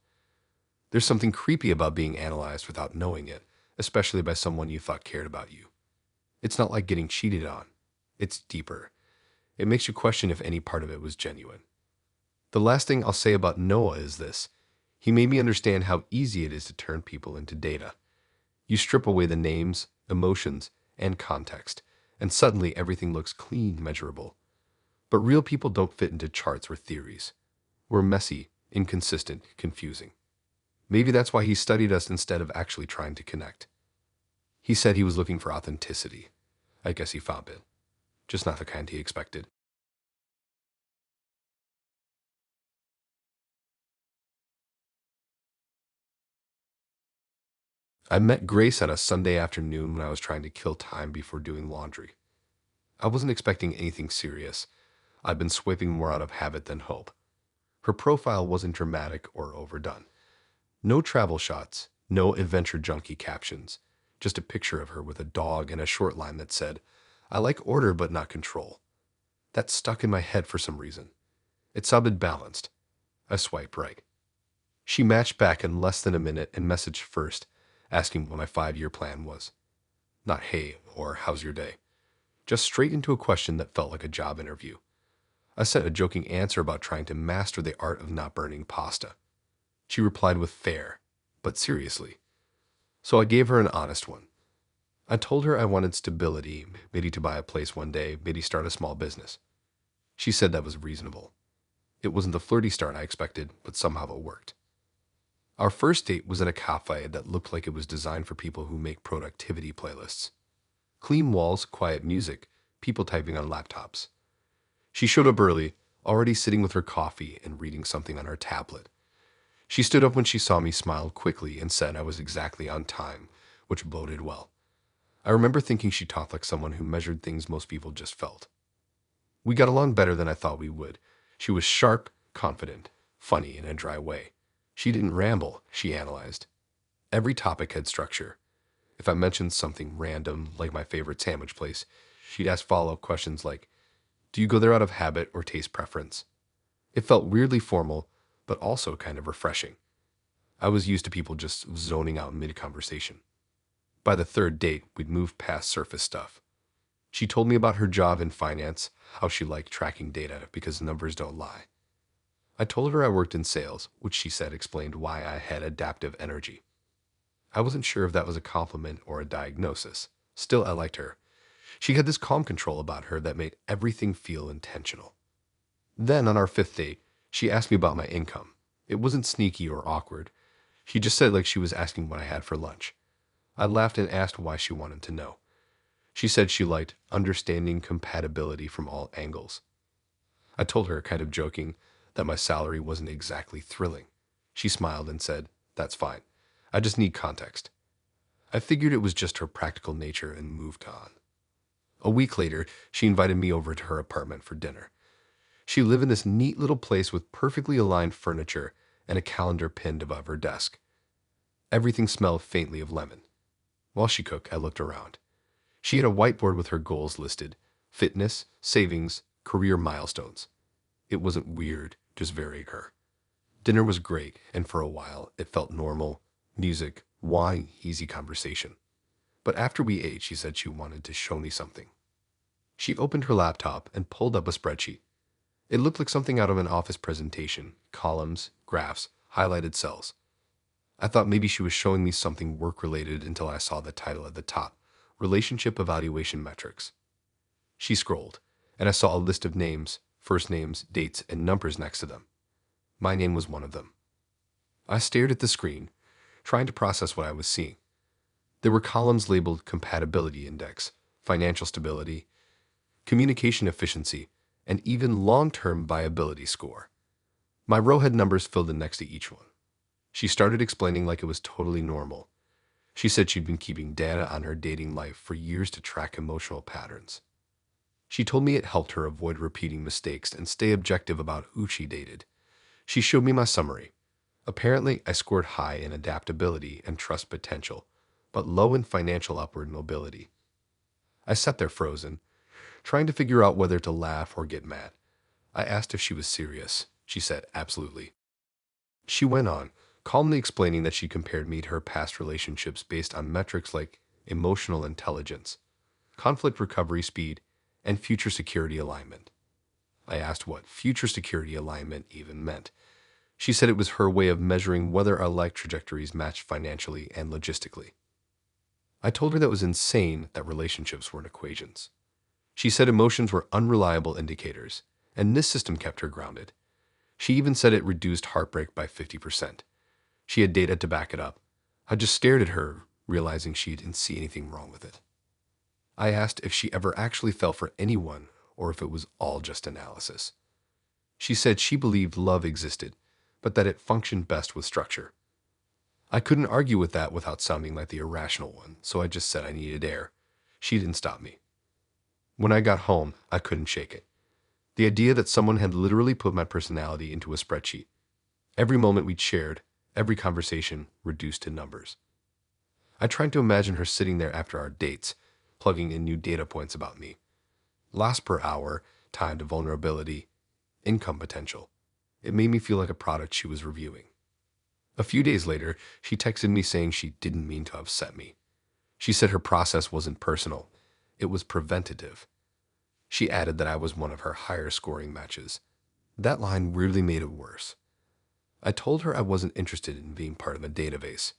[SPEAKER 1] There's something creepy about being analyzed without knowing it, especially by someone you thought cared about you. It's not like getting cheated on. It's deeper. It makes you question if any part of it was genuine. The last thing I'll say about Noah is this. He made me understand how easy it is to turn people into data. You strip away the names, emotions, and context, and suddenly everything looks clean, measurable. But real people don't fit into charts or theories. We're messy, inconsistent, confusing. Maybe that's why he studied us instead of actually trying to connect. He said he was looking for authenticity. I guess he found it. Just not the kind he expected. I met Grace on a Sunday afternoon when I was trying to kill time before doing laundry. I wasn't expecting anything serious. I'd been swiping more out of habit than hope. Her profile wasn't dramatic or overdone. No travel shots, no adventure junkie captions, just a picture of her with a dog and a short line that said, "I like order but not control." That stuck in my head for some reason. It sounded balanced. I swiped right. She matched back in less than a minute and messaged first, asking what my 5-year plan was. Not hey or how's your day. Just straight into a question that felt like a job interview. I sent a joking answer about trying to master the art of not burning pasta. She replied with fair, but seriously. So I gave her an honest one. I told her I wanted stability, maybe to buy a place one day, maybe start a small business. She said that was reasonable. It wasn't the flirty start I expected, but somehow it worked. Our first date was in a cafe that looked like it was designed for people who make productivity playlists. Clean walls, quiet music, people typing on laptops. She showed up early, already sitting with her coffee and reading something on her tablet. She stood up when she saw me, smiled quickly, and said I was exactly on time, which boded well. I remember thinking she talked like someone who measured things most people just felt. We got along better than I thought we would. She was sharp, confident, funny in a dry way. She didn't ramble, she analyzed. Every topic had structure. If I mentioned something random, like my favorite sandwich place, she'd ask follow-up questions like, do you go there out of habit or taste preference? It felt weirdly formal, but also kind of refreshing. I was used to people just zoning out mid-conversation. By the third date, we'd moved past surface stuff. She told me about her job in finance, how she liked tracking data because numbers don't lie. I told her I worked in sales, which she said explained why I had adaptive energy. I wasn't sure if that was a compliment or a diagnosis. Still, I liked her. She had this calm control about her that made everything feel intentional. Then, on our fifth date, she asked me about my income. It wasn't sneaky or awkward. She just said like she was asking what I had for lunch. I laughed and asked why she wanted to know. She said she liked understanding compatibility from all angles. I told her, kind of joking, that my salary wasn't exactly thrilling. She smiled and said, that's fine. I just need context. I figured it was just her practical nature and moved on. A week later, she invited me over to her apartment for dinner. She lived in this neat little place with perfectly aligned furniture and a calendar pinned above her desk. Everything smelled faintly of lemon. While she cooked, I looked around. She had a whiteboard with her goals listed: fitness, savings, career milestones. It wasn't weird, just very her. Dinner was great, and for a while, it felt normal. Music, wine, easy conversation. But after we ate, she said she wanted to show me something. She opened her laptop and pulled up a spreadsheet. It looked like something out of an office presentation: columns, graphs, highlighted cells. I thought maybe she was showing me something work-related until I saw the title at the top: Relationship Evaluation Metrics. She scrolled, and I saw a list of names, first names, dates, and numbers next to them. My name was one of them. I stared at the screen, trying to process what I was seeing. There were columns labeled Compatibility Index, Financial Stability, Communication Efficiency, and even Long-Term Viability Score. My row had numbers filled in next to each one. She started explaining like it was totally normal. She said she'd been keeping data on her dating life for years to track emotional patterns. She told me it helped her avoid repeating mistakes and stay objective about who she dated. She showed me my summary. Apparently, I scored high in adaptability and trust potential, but low in financial upward mobility. I sat there frozen, trying to figure out whether to laugh or get mad. I asked if she was serious. She said, absolutely. She went on, calmly explaining that she compared me to her past relationships based on metrics like emotional intelligence, conflict recovery speed, and future security alignment. I asked what future security alignment even meant. She said it was her way of measuring whether our life trajectories matched financially and logistically. I told her that was insane that relationships weren't equations. She said emotions were unreliable indicators, and this system kept her grounded. She even said it reduced heartbreak by 50%. She had data to back it up. I just stared at her, realizing she didn't see anything wrong with it. I asked if she ever actually fell for anyone or if it was all just analysis. She said she believed love existed, but that it functioned best with structure. I couldn't argue with that without sounding like the irrational one, so I just said I needed air. She didn't stop me. When I got home, I couldn't shake it. The idea that someone had literally put my personality into a spreadsheet. Every moment we'd shared, every conversation reduced to numbers. I tried to imagine her sitting there after our dates, plugging in new data points about me. Loss per hour, time to vulnerability, income potential. It made me feel like a product she was reviewing. A few days later, she texted me saying she didn't mean to upset me. She said her process wasn't personal, it was preventative. She added that I was one of her higher scoring matches. That line weirdly made it worse. I told her I wasn't interested in being part of a database.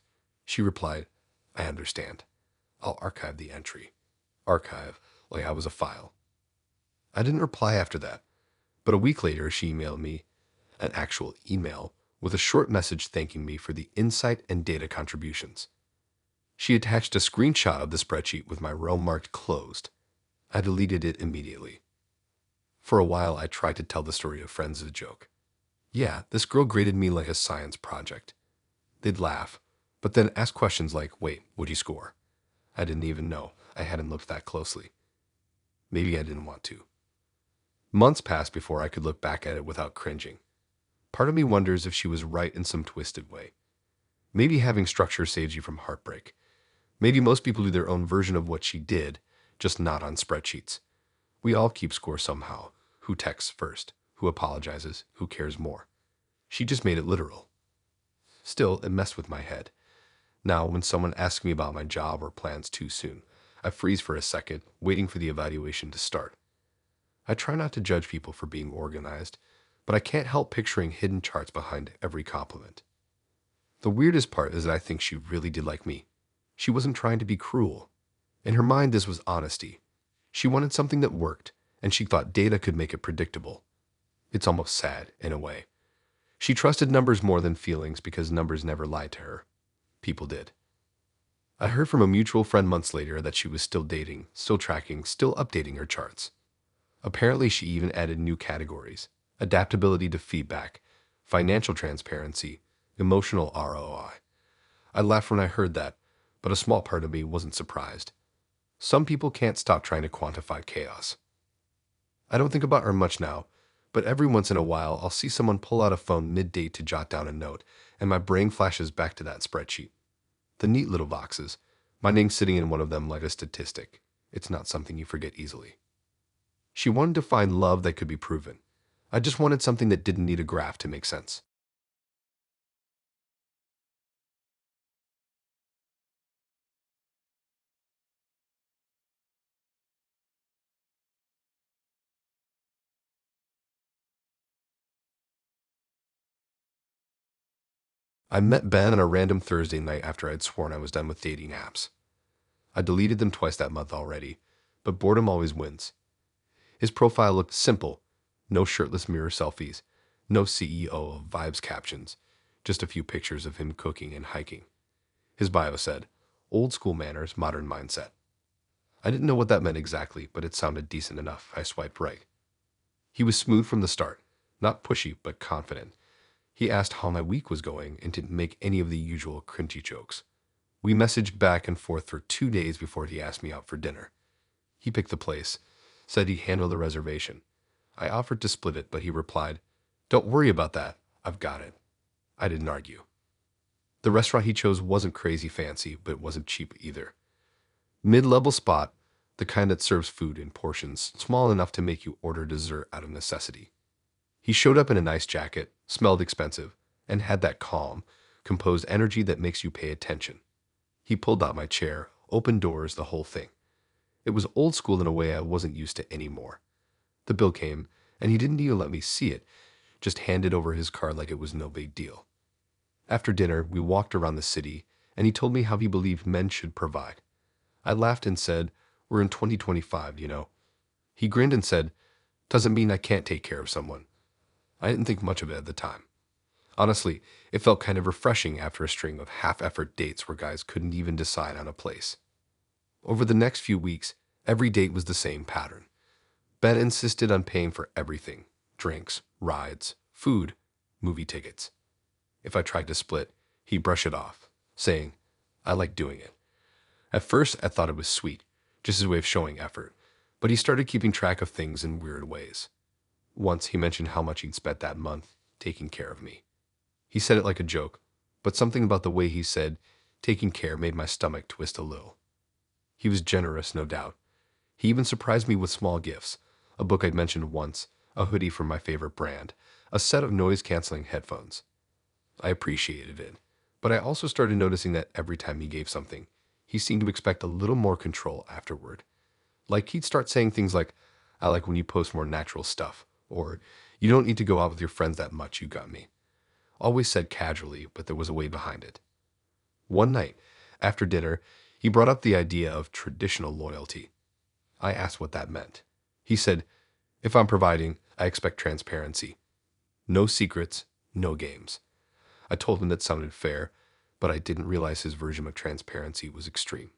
[SPEAKER 1] She replied, I understand. I'll archive the entry. Archive, like I was a file. I didn't reply after that, but a week later she emailed me, an actual email, with a short message thanking me for the insight and data contributions. She attached a screenshot of the spreadsheet with my row marked closed. I deleted it immediately. For a while, I tried to tell the story to friends as a joke. Yeah, this girl graded me like a science project. They'd laugh, but then ask questions like, wait, what'd you score? I didn't even know. I hadn't looked that closely. Maybe I didn't want to. Months passed before I could look back at it without cringing. Part of me wonders if she was right in some twisted way. Maybe having structure saves you from heartbreak. Maybe most people do their own version of what she did, just not on spreadsheets. We all keep score somehow. Who texts first? Who apologizes? Who cares more? She just made it literal. Still, it messed with my head. Now, when someone asks me about my job or plans too soon, I freeze for a second, waiting for the evaluation to start. I try not to judge people for being organized, but I can't help picturing hidden charts behind every compliment. The weirdest part is that I think she really did like me. She wasn't trying to be cruel. In her mind, this was honesty. She wanted something that worked, and she thought data could make it predictable. It's almost sad, in a way. She trusted numbers more than feelings because numbers never lied to her. People did. I heard from a mutual friend months later that she was still dating, still tracking, still updating her charts. Apparently, she even added new categories: adaptability to feedback, financial transparency, emotional ROI. I laughed when I heard that, but a small part of me wasn't surprised. Some people can't stop trying to quantify chaos. I don't think about her much now, but every once in a while I'll see someone pull out a phone mid-date to jot down a note, and my brain flashes back to that spreadsheet. The neat little boxes, my name sitting in one of them like a statistic. It's not something you forget easily. She wanted to find love that could be proven. I just wanted something that didn't need a graph to make sense. I met Ben on a random Thursday night after I'd sworn I was done with dating apps. I deleted them twice that month already, but boredom always wins. His profile looked simple: no shirtless mirror selfies, no CEO of Vibes captions, just a few pictures of him cooking and hiking. His bio said, old school manners, modern mindset. I didn't know what that meant exactly, but it sounded decent enough. I swiped right. He was smooth from the start, not pushy, but confident. He asked how my week was going and didn't make any of the usual cringy jokes. We messaged back and forth for 2 days before he asked me out for dinner. He picked the place, said he'd handle the reservation. I offered to split it, but he replied, don't worry about that. I've got it. I didn't argue. The restaurant he chose wasn't crazy fancy, but it wasn't cheap either. Mid-level spot, the kind that serves food in portions small enough to make you order dessert out of necessity. He showed up in a nice jacket, smelled expensive, and had that calm, composed energy that makes you pay attention. He pulled out my chair, opened doors, the whole thing. It was old school in a way I wasn't used to anymore. The bill came, and he didn't even let me see it, just handed over his card like it was no big deal. After dinner, we walked around the city, and he told me how he believed men should provide. I laughed and said, we're in 2025, you know. He grinned and said, doesn't mean I can't take care of someone. I didn't think much of it at the time. Honestly, it felt kind of refreshing after a string of half-effort dates where guys couldn't even decide on a place. Over the next few weeks, every date was the same pattern. Ben insisted on paying for everything: drinks, rides, food, movie tickets. If I tried to split, he'd brush it off, saying, I like doing it. At first, I thought it was sweet, just his way of showing effort, but he started keeping track of things in weird ways. Once he mentioned how much he'd spent that month taking care of me. He said it like a joke, but something about the way he said taking care made my stomach twist a little. He was generous, no doubt. He even surprised me with small gifts: a book I'd mentioned once, a hoodie from my favorite brand, a set of noise-canceling headphones. I appreciated it. But I also started noticing that every time he gave something, he seemed to expect a little more control afterward. Like he'd start saying things like, I like when you post more natural stuff, or you don't need to go out with your friends that much, you got me. Always said casually, but there was a way behind it. One night, after dinner, he brought up the idea of traditional loyalty. I asked what that meant. He said, if I'm providing, I expect transparency. No secrets, no games. I told him that sounded fair, but I didn't realize his version of transparency was extreme.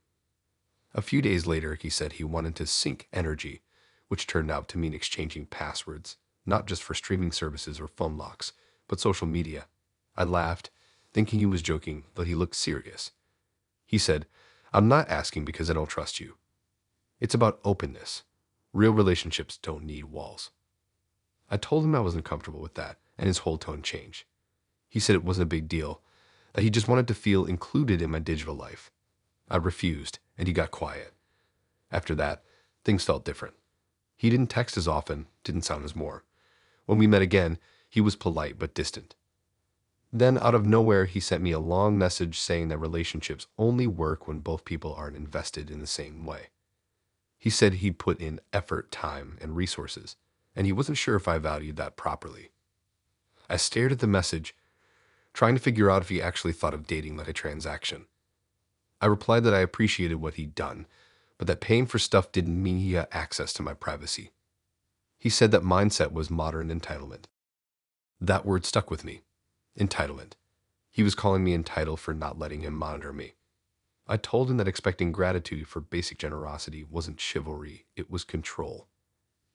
[SPEAKER 1] A few days later, he said he wanted to sync energy, which turned out to mean exchanging passwords, not just for streaming services or phone locks, but social media. I laughed, thinking he was joking, but he looked serious. He said, I'm not asking because I don't trust you. It's about openness. Real relationships don't need walls. I told him I wasn't comfortable with that, and his whole tone changed. He said it wasn't a big deal, that he just wanted to feel included in my digital life. I refused, and he got quiet. After that, things felt different. He didn't text as often, didn't sound as more. When we met again, he was polite but distant. Then, out of nowhere, he sent me a long message saying that relationships only work when both people aren't invested in the same way. He said he'd put in effort, time, and resources, and he wasn't sure if I valued that properly. I stared at the message, trying to figure out if he actually thought of dating like a transaction. I replied that I appreciated what he'd done, but that paying for stuff didn't mean he had access to my privacy. He said that mindset was modern entitlement. That word stuck with me. Entitlement. He was calling me entitled for not letting him monitor me. I told him that expecting gratitude for basic generosity wasn't chivalry, it was control.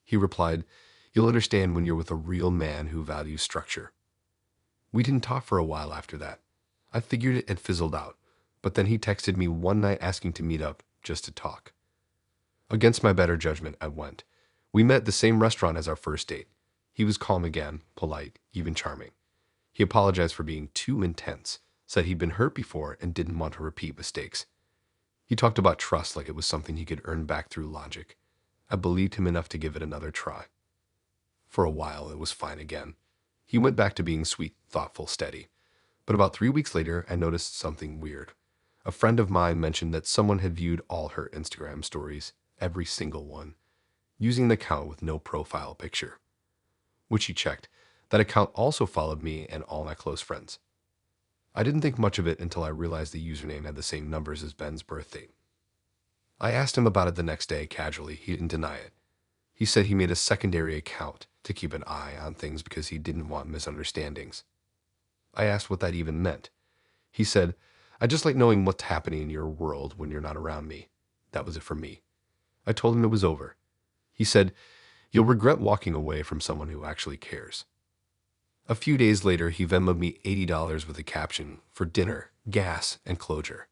[SPEAKER 1] He replied, you'll understand when you're with a real man who values structure. We didn't talk for a while after that. I figured it had fizzled out, but then he texted me one night asking to meet up just to talk. Against my better judgment, I went. We met at the same restaurant as our first date. He was calm again, polite, even charming. He apologized for being too intense, said he'd been hurt before and didn't want to repeat mistakes. He talked about trust like it was something he could earn back through logic. I believed him enough to give it another try. For a while, it was fine again. He went back to being sweet, thoughtful, steady. But about 3 weeks later, I noticed something weird. A friend of mine mentioned that someone had viewed all her Instagram stories, every single one, using the account with no profile picture. Which he checked. That account also followed me and all my close friends. I didn't think much of it until I realized the username had the same numbers as Ben's birth date. I asked him about it the next day casually. He didn't deny it. He said he made a secondary account to keep an eye on things because he didn't want misunderstandings. I asked what that even meant. He said, I just like knowing what's happening in your world when you're not around me. That was it for me. I told him it was over. He said, you'll regret walking away from someone who actually cares. A few days later, he Venmoed me $80 with a caption for dinner, gas, and closure.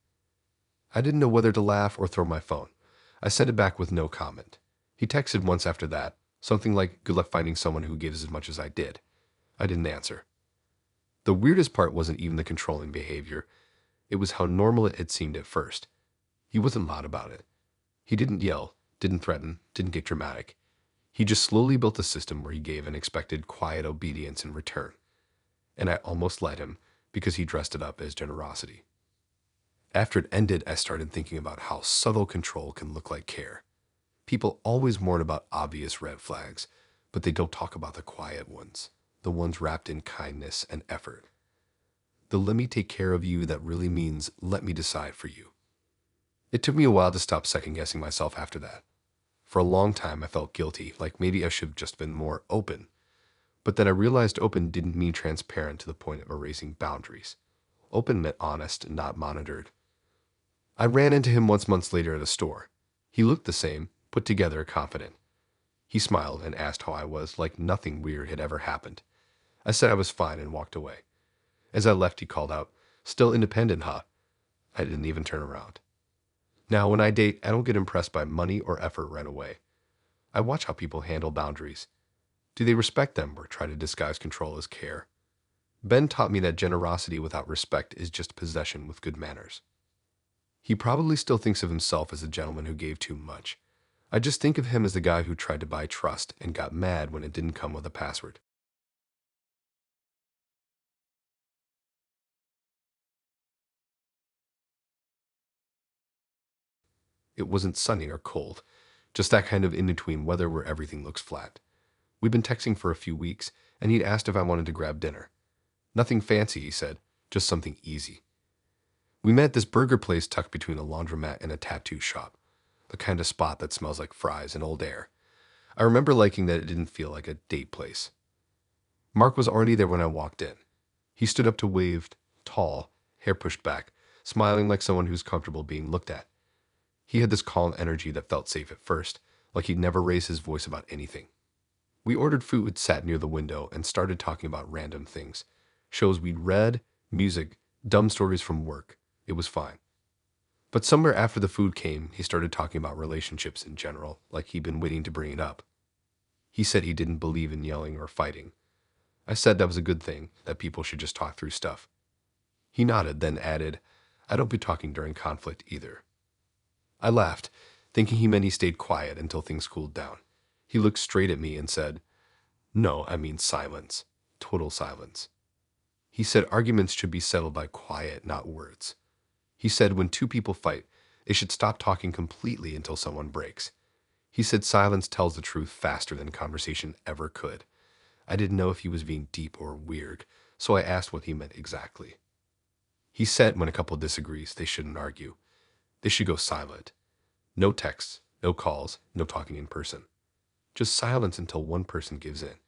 [SPEAKER 1] I didn't know whether to laugh or throw my phone. I sent it back with no comment. He texted once after that, something like, good luck finding someone who gives as much as I did. I didn't answer. The weirdest part wasn't even the controlling behavior. It was how normal it had seemed at first. He wasn't loud about it. He didn't yell, didn't threaten, didn't get dramatic. He just slowly built a system where he gave and expected quiet obedience in return. And I almost let him because he dressed it up as generosity. After it ended, I started thinking about how subtle control can look like care. People always mourn about obvious red flags, but they don't talk about the quiet ones, the ones wrapped in kindness and effort. The let me take care of you that really means let me decide for you. It took me a while to stop second-guessing myself after that. For a long time, I felt guilty, like maybe I should have just been more open. But then I realized open didn't mean transparent to the point of erasing boundaries. Open meant honest, not monitored. I ran into him once months later at a store. He looked the same, put together, confident. He smiled and asked how I was, like nothing weird had ever happened. I said I was fine and walked away. As I left, he called out, still independent, huh? I didn't even turn around. Now, when I date, I don't get impressed by money or effort right away. I watch how people handle boundaries. Do they respect them or try to disguise control as care? Ben taught me that generosity without respect is just possession with good manners. He probably still thinks of himself as a gentleman who gave too much. I just think of him as the guy who tried to buy trust and got mad when it didn't come with a password. It wasn't sunny or cold, just that kind of in-between weather where everything looks flat. We'd been texting for a few weeks, and he'd asked if I wanted to grab dinner. Nothing fancy, he said, just something easy. We met at this burger place tucked between a laundromat and a tattoo shop, the kind of spot that smells like fries and old air. I remember liking that it didn't feel like a date place. Mark was already there when I walked in. He stood up to wave, tall, hair pushed back, smiling like someone who's comfortable being looked at. He had this calm energy that felt safe at first, like he'd never raised his voice about anything. We ordered food, sat near the window, and started talking about random things. Shows we'd read, music, dumb stories from work. It was fine. But somewhere after the food came, he started talking about relationships in general, like he'd been waiting to bring it up. He said he didn't believe in yelling or fighting. I said that was a good thing, that people should just talk through stuff. He nodded, then added, I don't be talking during conflict either. I laughed, thinking he meant he stayed quiet until things cooled down. He looked straight at me and said, No, I mean silence. Total silence. He said arguments should be settled by quiet, not words. He said when two people fight, they should stop talking completely until someone breaks. He said silence tells the truth faster than conversation ever could. I didn't know if he was being deep or weird, so I asked what he meant exactly. He said when a couple disagrees, they shouldn't argue. They should go silent. No texts, no calls, no talking in person. Just silence until one person gives in.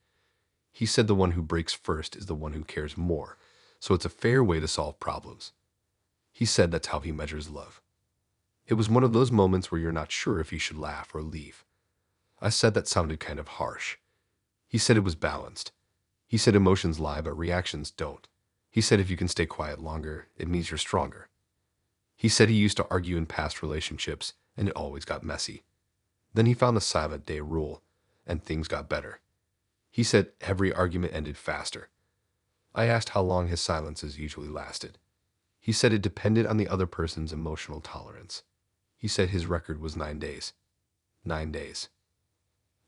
[SPEAKER 1] He said the one who breaks first is the one who cares more, so it's a fair way to solve problems. He said that's how he measures love. It was one of those moments where you're not sure if you should laugh or leave. I said that sounded kind of harsh. He said it was balanced. He said emotions lie, but reactions don't. He said if you can stay quiet longer, it means you're stronger. He said he used to argue in past relationships, and it always got messy. Then he found the silent day rule, and things got better. He said every argument ended faster. I asked how long his silences usually lasted. He said it depended on the other person's emotional tolerance. He said his record was 9 days. 9 days.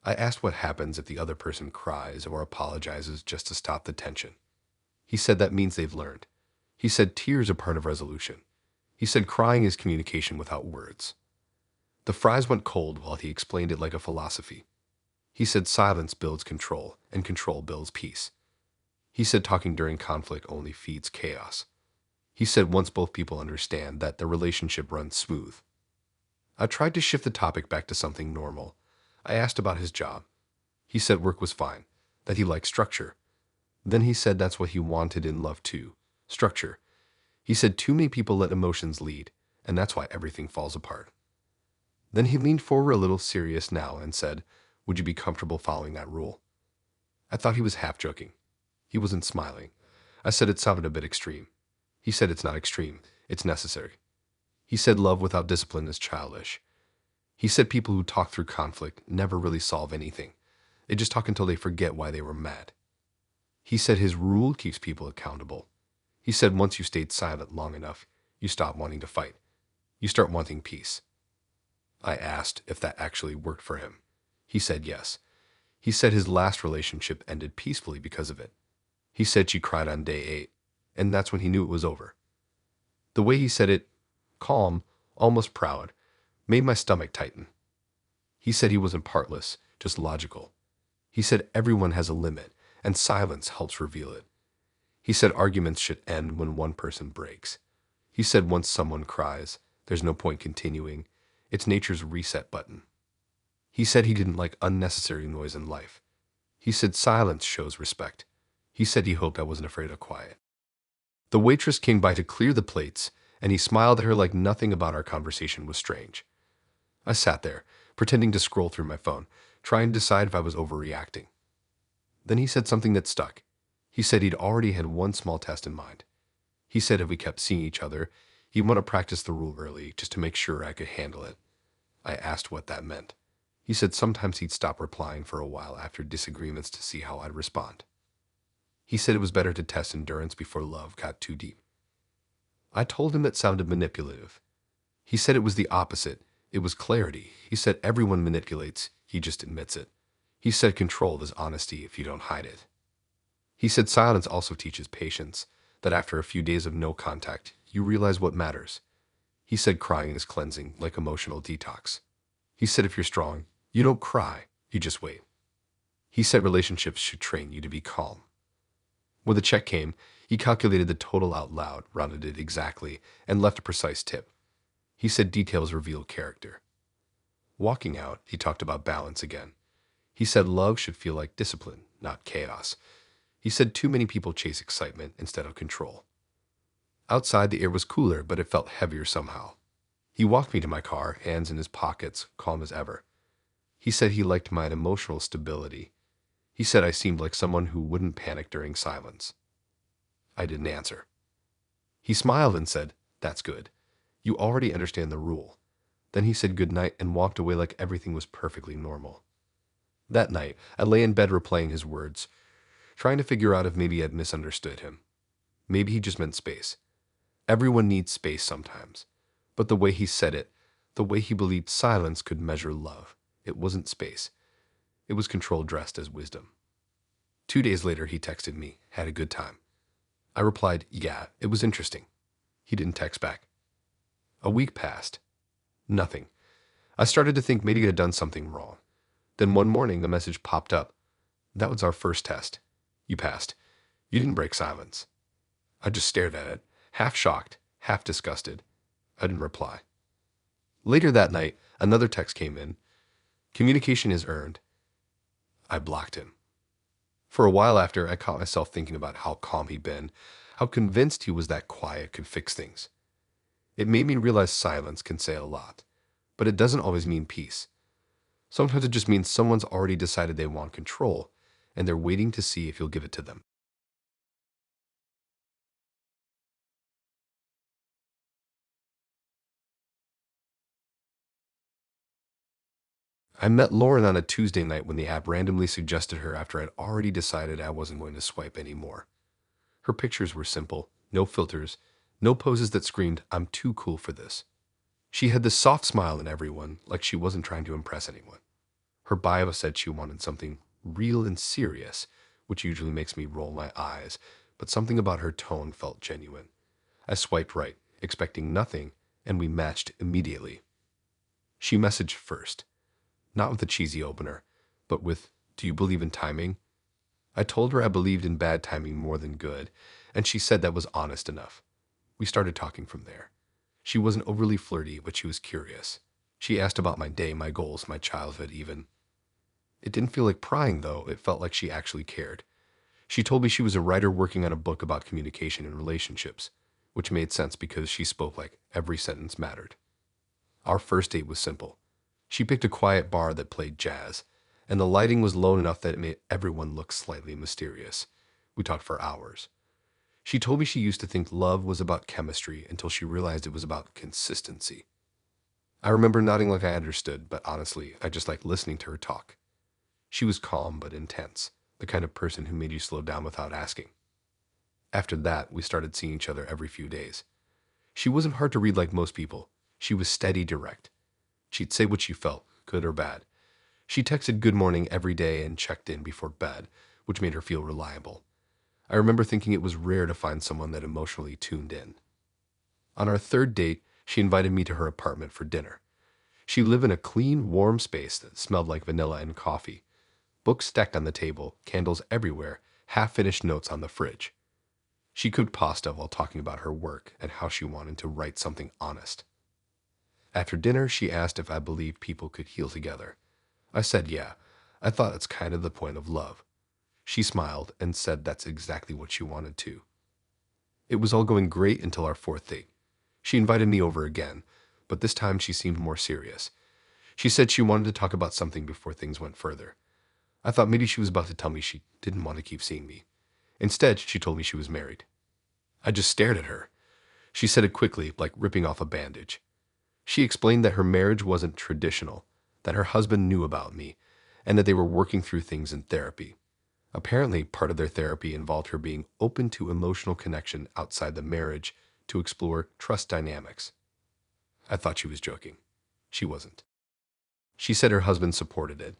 [SPEAKER 1] I asked what happens if the other person cries or apologizes just to stop the tension. He said that means they've learned. He said tears are part of resolution. He said crying is communication without words. The fries went cold while he explained it like a philosophy. He said silence builds control, and control builds peace. He said talking during conflict only feeds chaos. He said once both people understand that the relationship runs smooth. I tried to shift the topic back to something normal. I asked about his job. He said work was fine, that he liked structure. Then he said that's what he wanted in love too, structure. He said too many people let emotions lead, and that's why everything falls apart. Then he leaned forward a little serious now and said, would you be comfortable following that rule? I thought he was half joking. He wasn't smiling. I said it sounded a bit extreme. He said it's not extreme, it's necessary. He said love without discipline is childish. He said people who talk through conflict never really solve anything. They just talk until they forget why they were mad. He said his rule keeps people accountable. He said once you stayed silent long enough, you stop wanting to fight. You start wanting peace. I asked if that actually worked for him. He said yes. He said his last relationship ended peacefully because of it. He said she cried on day 8, and that's when he knew it was over. The way he said it, calm, almost proud, made my stomach tighten. He said he wasn't partless, just logical. He said everyone has a limit, and silence helps reveal it. He said arguments should end when one person breaks. He said once someone cries, there's no point continuing. It's nature's reset button. He said he didn't like unnecessary noise in life. He said silence shows respect. He said he hoped I wasn't afraid of quiet. The waitress came by to clear the plates, and he smiled at her like nothing about our conversation was strange. I sat there, pretending to scroll through my phone, trying to decide if I was overreacting. Then he said something that stuck. He said he'd already had one small test in mind. He said if we kept seeing each other, he'd want to practice the rule early just to make sure I could handle it. I asked what that meant. He said sometimes he'd stop replying for a while after disagreements to see how I'd respond. He said it was better to test endurance before love got too deep. I told him that sounded manipulative. He said it was the opposite. It was clarity. He said everyone manipulates, he just admits it. He said control is honesty if you don't hide it. He said silence also teaches patience, that after a few days of no contact, you realize what matters. He said crying is cleansing, like emotional detox. He said if you're strong, you don't cry, you just wait. He said relationships should train you to be calm. When the check came, he calculated the total out loud, rounded it exactly, and left a precise tip. He said details reveal character. Walking out, he talked about balance again. He said love should feel like discipline, not chaos. He said too many people chase excitement instead of control. Outside, the air was cooler, but it felt heavier somehow. He walked me to my car, hands in his pockets, calm as ever. He said he liked my emotional stability. He said I seemed like someone who wouldn't panic during silence. I didn't answer. He smiled and said, "That's good. You already understand the rule." Then he said goodnight and walked away like everything was perfectly normal. That night, I lay in bed replaying his words, trying to figure out if maybe I'd misunderstood him. Maybe he just meant space. Everyone needs space sometimes. But the way he said it, the way he believed silence could measure love, it wasn't space. It was control dressed as wisdom. 2 days later, he texted me, "Had a good time." I replied, "Yeah, it was interesting." He didn't text back. A week passed. Nothing. I started to think maybe I had done something wrong. Then one morning, a message popped up. "That was our first test. You passed. You didn't break silence." I just stared at it, half shocked, half disgusted. I didn't reply. Later that night, another text came in. "Communication is earned." I blocked him. For a while after, I caught myself thinking about how calm he'd been, how convinced he was that quiet could fix things. It made me realize silence can say a lot, but it doesn't always mean peace. Sometimes it just means someone's already decided they want control, and they're waiting to see if you'll give it to them. I met Lauren on a Tuesday night when the app randomly suggested her after I'd already decided I wasn't going to swipe anymore. Her pictures were simple, no filters, no poses that screamed, "I'm too cool for this." She had this soft smile in everyone, like she wasn't trying to impress anyone. Her bio said she wanted something real and serious, which usually makes me roll my eyes, but something about her tone felt genuine. I swiped right, expecting nothing, and we matched immediately. She messaged first, not with a cheesy opener, but with, "Do you believe in timing?" I told her I believed in bad timing more than good, and she said that was honest enough. We started talking from there. She wasn't overly flirty, but she was curious. She asked about my day, my goals, my childhood even. It didn't feel like prying, though. It felt like she actually cared. She told me she was a writer working on a book about communication and relationships, which made sense because she spoke like every sentence mattered. Our first date was simple. She picked a quiet bar that played jazz, and the lighting was low enough that it made everyone look slightly mysterious. We talked for hours. She told me she used to think love was about chemistry until she realized it was about consistency. I remember nodding like I understood, but honestly, I just liked listening to her talk. She was calm but intense, the kind of person who made you slow down without asking. After that, we started seeing each other every few days. She wasn't hard to read like most people. She was steady, direct. She'd say what she felt, good or bad. She texted good morning every day and checked in before bed, which made her feel reliable. I remember thinking it was rare to find someone that emotionally tuned in. On our third date, she invited me to her apartment for dinner. She lived in a clean, warm space that smelled like vanilla and coffee. Books stacked on the table, candles everywhere, half-finished notes on the fridge. She cooked pasta while talking about her work and how she wanted to write something honest. After dinner, she asked if I believed people could heal together. I said yeah. I thought it's kind of the point of love. She smiled and said that's exactly what she wanted too. It was all going great until our fourth date. She invited me over again, but this time she seemed more serious. She said she wanted to talk about something before things went further. I thought maybe she was about to tell me she didn't want to keep seeing me. Instead, she told me she was married. I just stared at her. She said it quickly, like ripping off a bandage. She explained that her marriage wasn't traditional, that her husband knew about me, and that they were working through things in therapy. Apparently, part of their therapy involved her being open to emotional connection outside the marriage to explore trust dynamics. I thought she was joking. She wasn't. She said her husband supported it.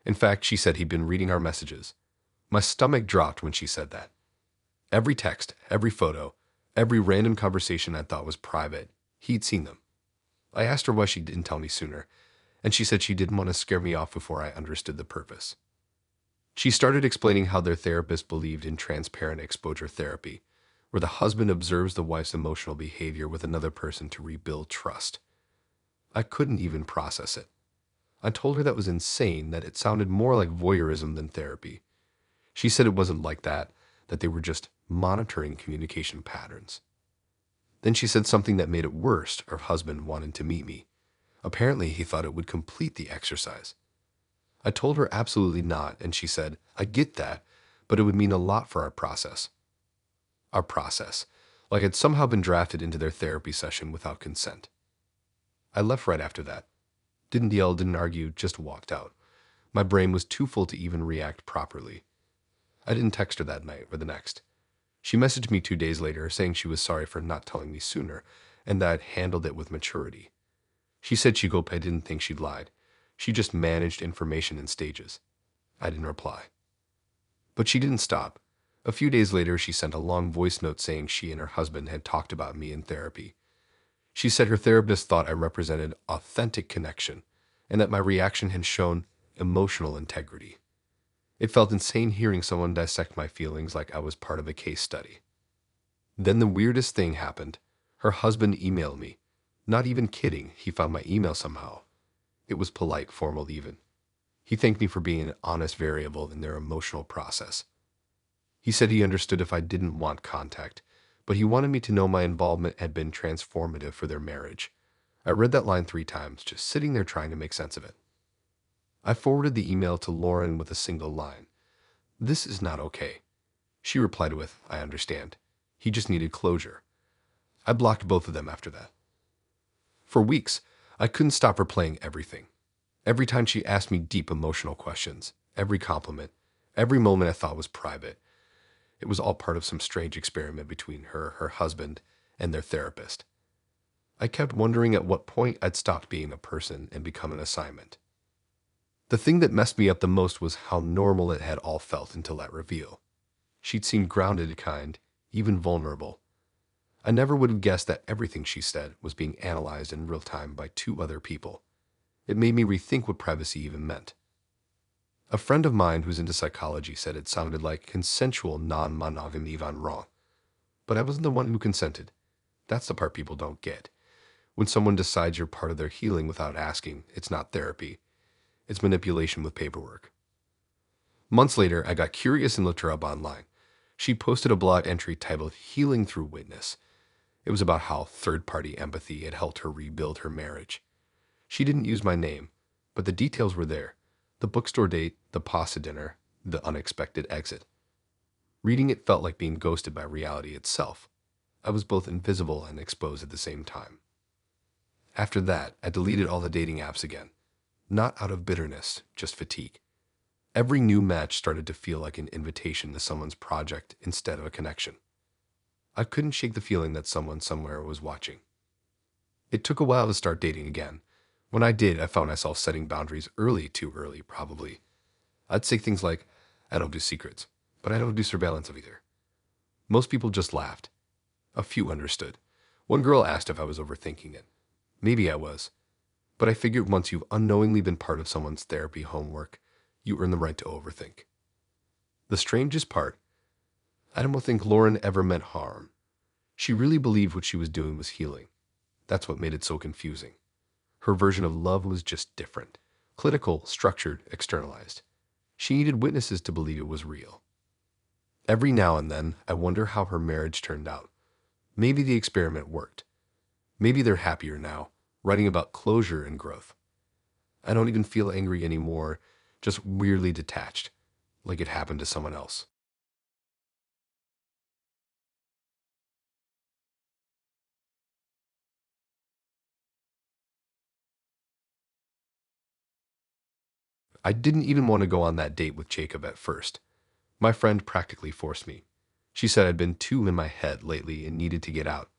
[SPEAKER 1] In fact, she said he'd been reading our messages. My stomach dropped when she said that. Every text, every photo, every random conversation I thought was private, He'd seen them. I asked her why she didn't tell me sooner, and she said she didn't want to scare me off before I understood the purpose. She started explaining how their therapist believed in transparent exposure therapy, where the husband observes the wife's emotional behavior with another person to rebuild trust. I couldn't even process it. I told her that was insane, that it sounded more like voyeurism than therapy. She said it wasn't like that they were just monitoring communication patterns. Then she said something that made it worse. Her husband wanted to meet me. Apparently, he thought it would complete the exercise. I told her absolutely not, and she said, I get that, but it would mean a lot for our process. Our process, like I'd somehow been drafted into their therapy session without consent. I left right after that. Didn't yell, didn't argue, just walked out. My brain was too full to even react properly. I didn't text her that night or the next. She messaged me 2 days later saying she was sorry for not telling me sooner and that I'd handled it with maturity. She said she hoped I didn't think she'd lied. She just managed information in stages. I didn't reply. But she didn't stop. A few days later, she sent a long voice note saying she and her husband had talked about me in therapy. She said her therapist thought I represented authentic connection and that my reaction had shown emotional integrity. It felt insane hearing someone dissect my feelings like I was part of a case study. Then the weirdest thing happened. Her husband emailed me. Not even kidding, he found my email somehow. It was polite, formal even. He thanked me for being an honest variable in their emotional process. He said he understood if I didn't want contact, but he wanted me to know my involvement had been transformative for their marriage. I read that line 3 times, just sitting there trying to make sense of it. I forwarded the email to Lauren with a single line. This is not okay. She replied with, I understand. He just needed closure. I blocked both of them after that. For weeks, I couldn't stop replaying everything. Every time she asked me deep emotional questions, every compliment, every moment I thought was private. It was all part of some strange experiment between her husband, and their therapist. I kept wondering at what point I'd stopped being a person and become an assignment. The thing that messed me up the most was how normal it had all felt until that reveal. She'd seemed grounded, kind, even vulnerable. I never would have guessed that everything she said was being analyzed in real time by 2 other people. It made me rethink what privacy even meant. A friend of mine who's into psychology said it sounded like consensual non-monogamy gone wrong. But I wasn't the one who consented. That's the part people don't get. When someone decides you're part of their healing without asking, it's not therapy. It's manipulation with paperwork. Months later, I got curious and looked her up online. She posted a blog entry titled Healing Through Witness. It was about how third-party empathy had helped her rebuild her marriage. She didn't use my name, but the details were there. The bookstore date, the pasta dinner, the unexpected exit. Reading it felt like being ghosted by reality itself. I was both invisible and exposed at the same time. After that, I deleted all the dating apps again. Not out of bitterness, just fatigue. Every new match started to feel like an invitation to someone's project instead of a connection. I couldn't shake the feeling that someone somewhere was watching. It took a while to start dating again. When I did, I found myself setting boundaries early, too early, probably. I'd say things like, I don't do secrets, but I don't do surveillance of either. Most people just laughed. A few understood. One girl asked if I was overthinking it. Maybe I was. But I figured once you've unknowingly been part of someone's therapy homework, you earn the right to overthink. The strangest part, I don't think Lauren ever meant harm. She really believed what she was doing was healing. That's what made it so confusing. Her version of love was just different. Clinical, structured, externalized. She needed witnesses to believe it was real. Every now and then, I wonder how her marriage turned out. Maybe the experiment worked. Maybe they're happier now, writing about closure and growth. I don't even feel angry anymore, just weirdly detached, like it happened to someone else. I didn't even want to go on that date with Jacob at first. My friend practically forced me. She said I'd been too in my head lately and needed to get out.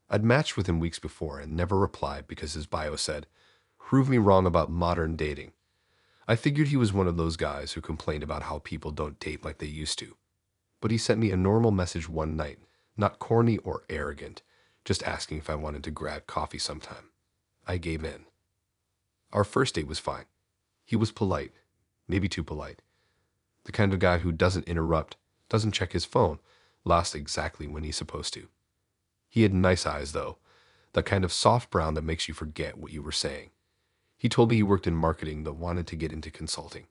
[SPEAKER 1] I'd matched with him weeks before and never replied because his bio said, "Prove me wrong about modern dating." I figured he was one of those guys who complained about how people don't date like they used to. But he sent me a normal message one night, not corny or arrogant, just asking if I wanted to grab coffee sometime. I gave in. Our first date was fine. He was polite, maybe too polite. The kind of guy who doesn't interrupt, doesn't check his phone, laughs exactly when he's supposed to. He had nice eyes, though, that kind of soft brown that makes you forget what you were saying. He told me he worked in marketing but wanted to get into consulting.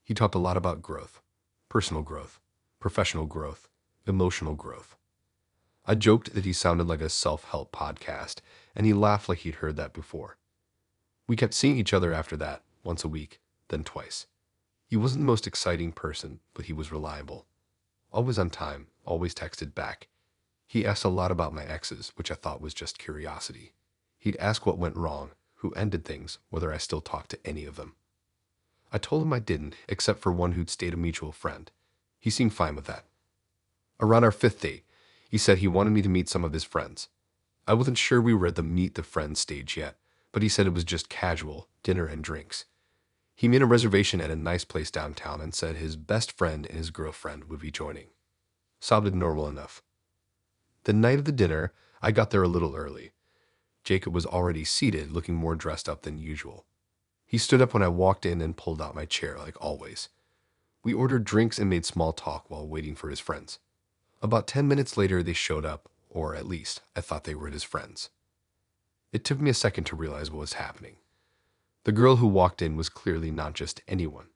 [SPEAKER 1] He talked a lot about growth, personal growth, professional growth, emotional growth. I joked that he sounded like a self-help podcast, and he laughed like he'd heard that before. We kept seeing each other after that, once a week, then twice. He wasn't the most exciting person, but he was reliable. Always on time, always texted back. He asked a lot about my exes, which I thought was just curiosity. He'd ask what went wrong, who ended things, whether I still talked to any of them. I told him I didn't, except for one who'd stayed a mutual friend. He seemed fine with that. Around our 5th date, he said he wanted me to meet some of his friends. I wasn't sure we were at the meet the friends stage yet, but he said it was just casual, dinner and drinks. He made a reservation at a nice place downtown and said his best friend and his girlfriend would be joining. Sounded normal enough. The night of the dinner, I got there a little early. Jacob was already seated, looking more dressed up than usual. He stood up when I walked in and pulled out my chair, like always. We ordered drinks and made small talk while waiting for his friends. About 10 minutes later, they showed up, or at least, I thought they were his friends. It took me a second to realize what was happening. The girl who walked in was clearly not just anyone.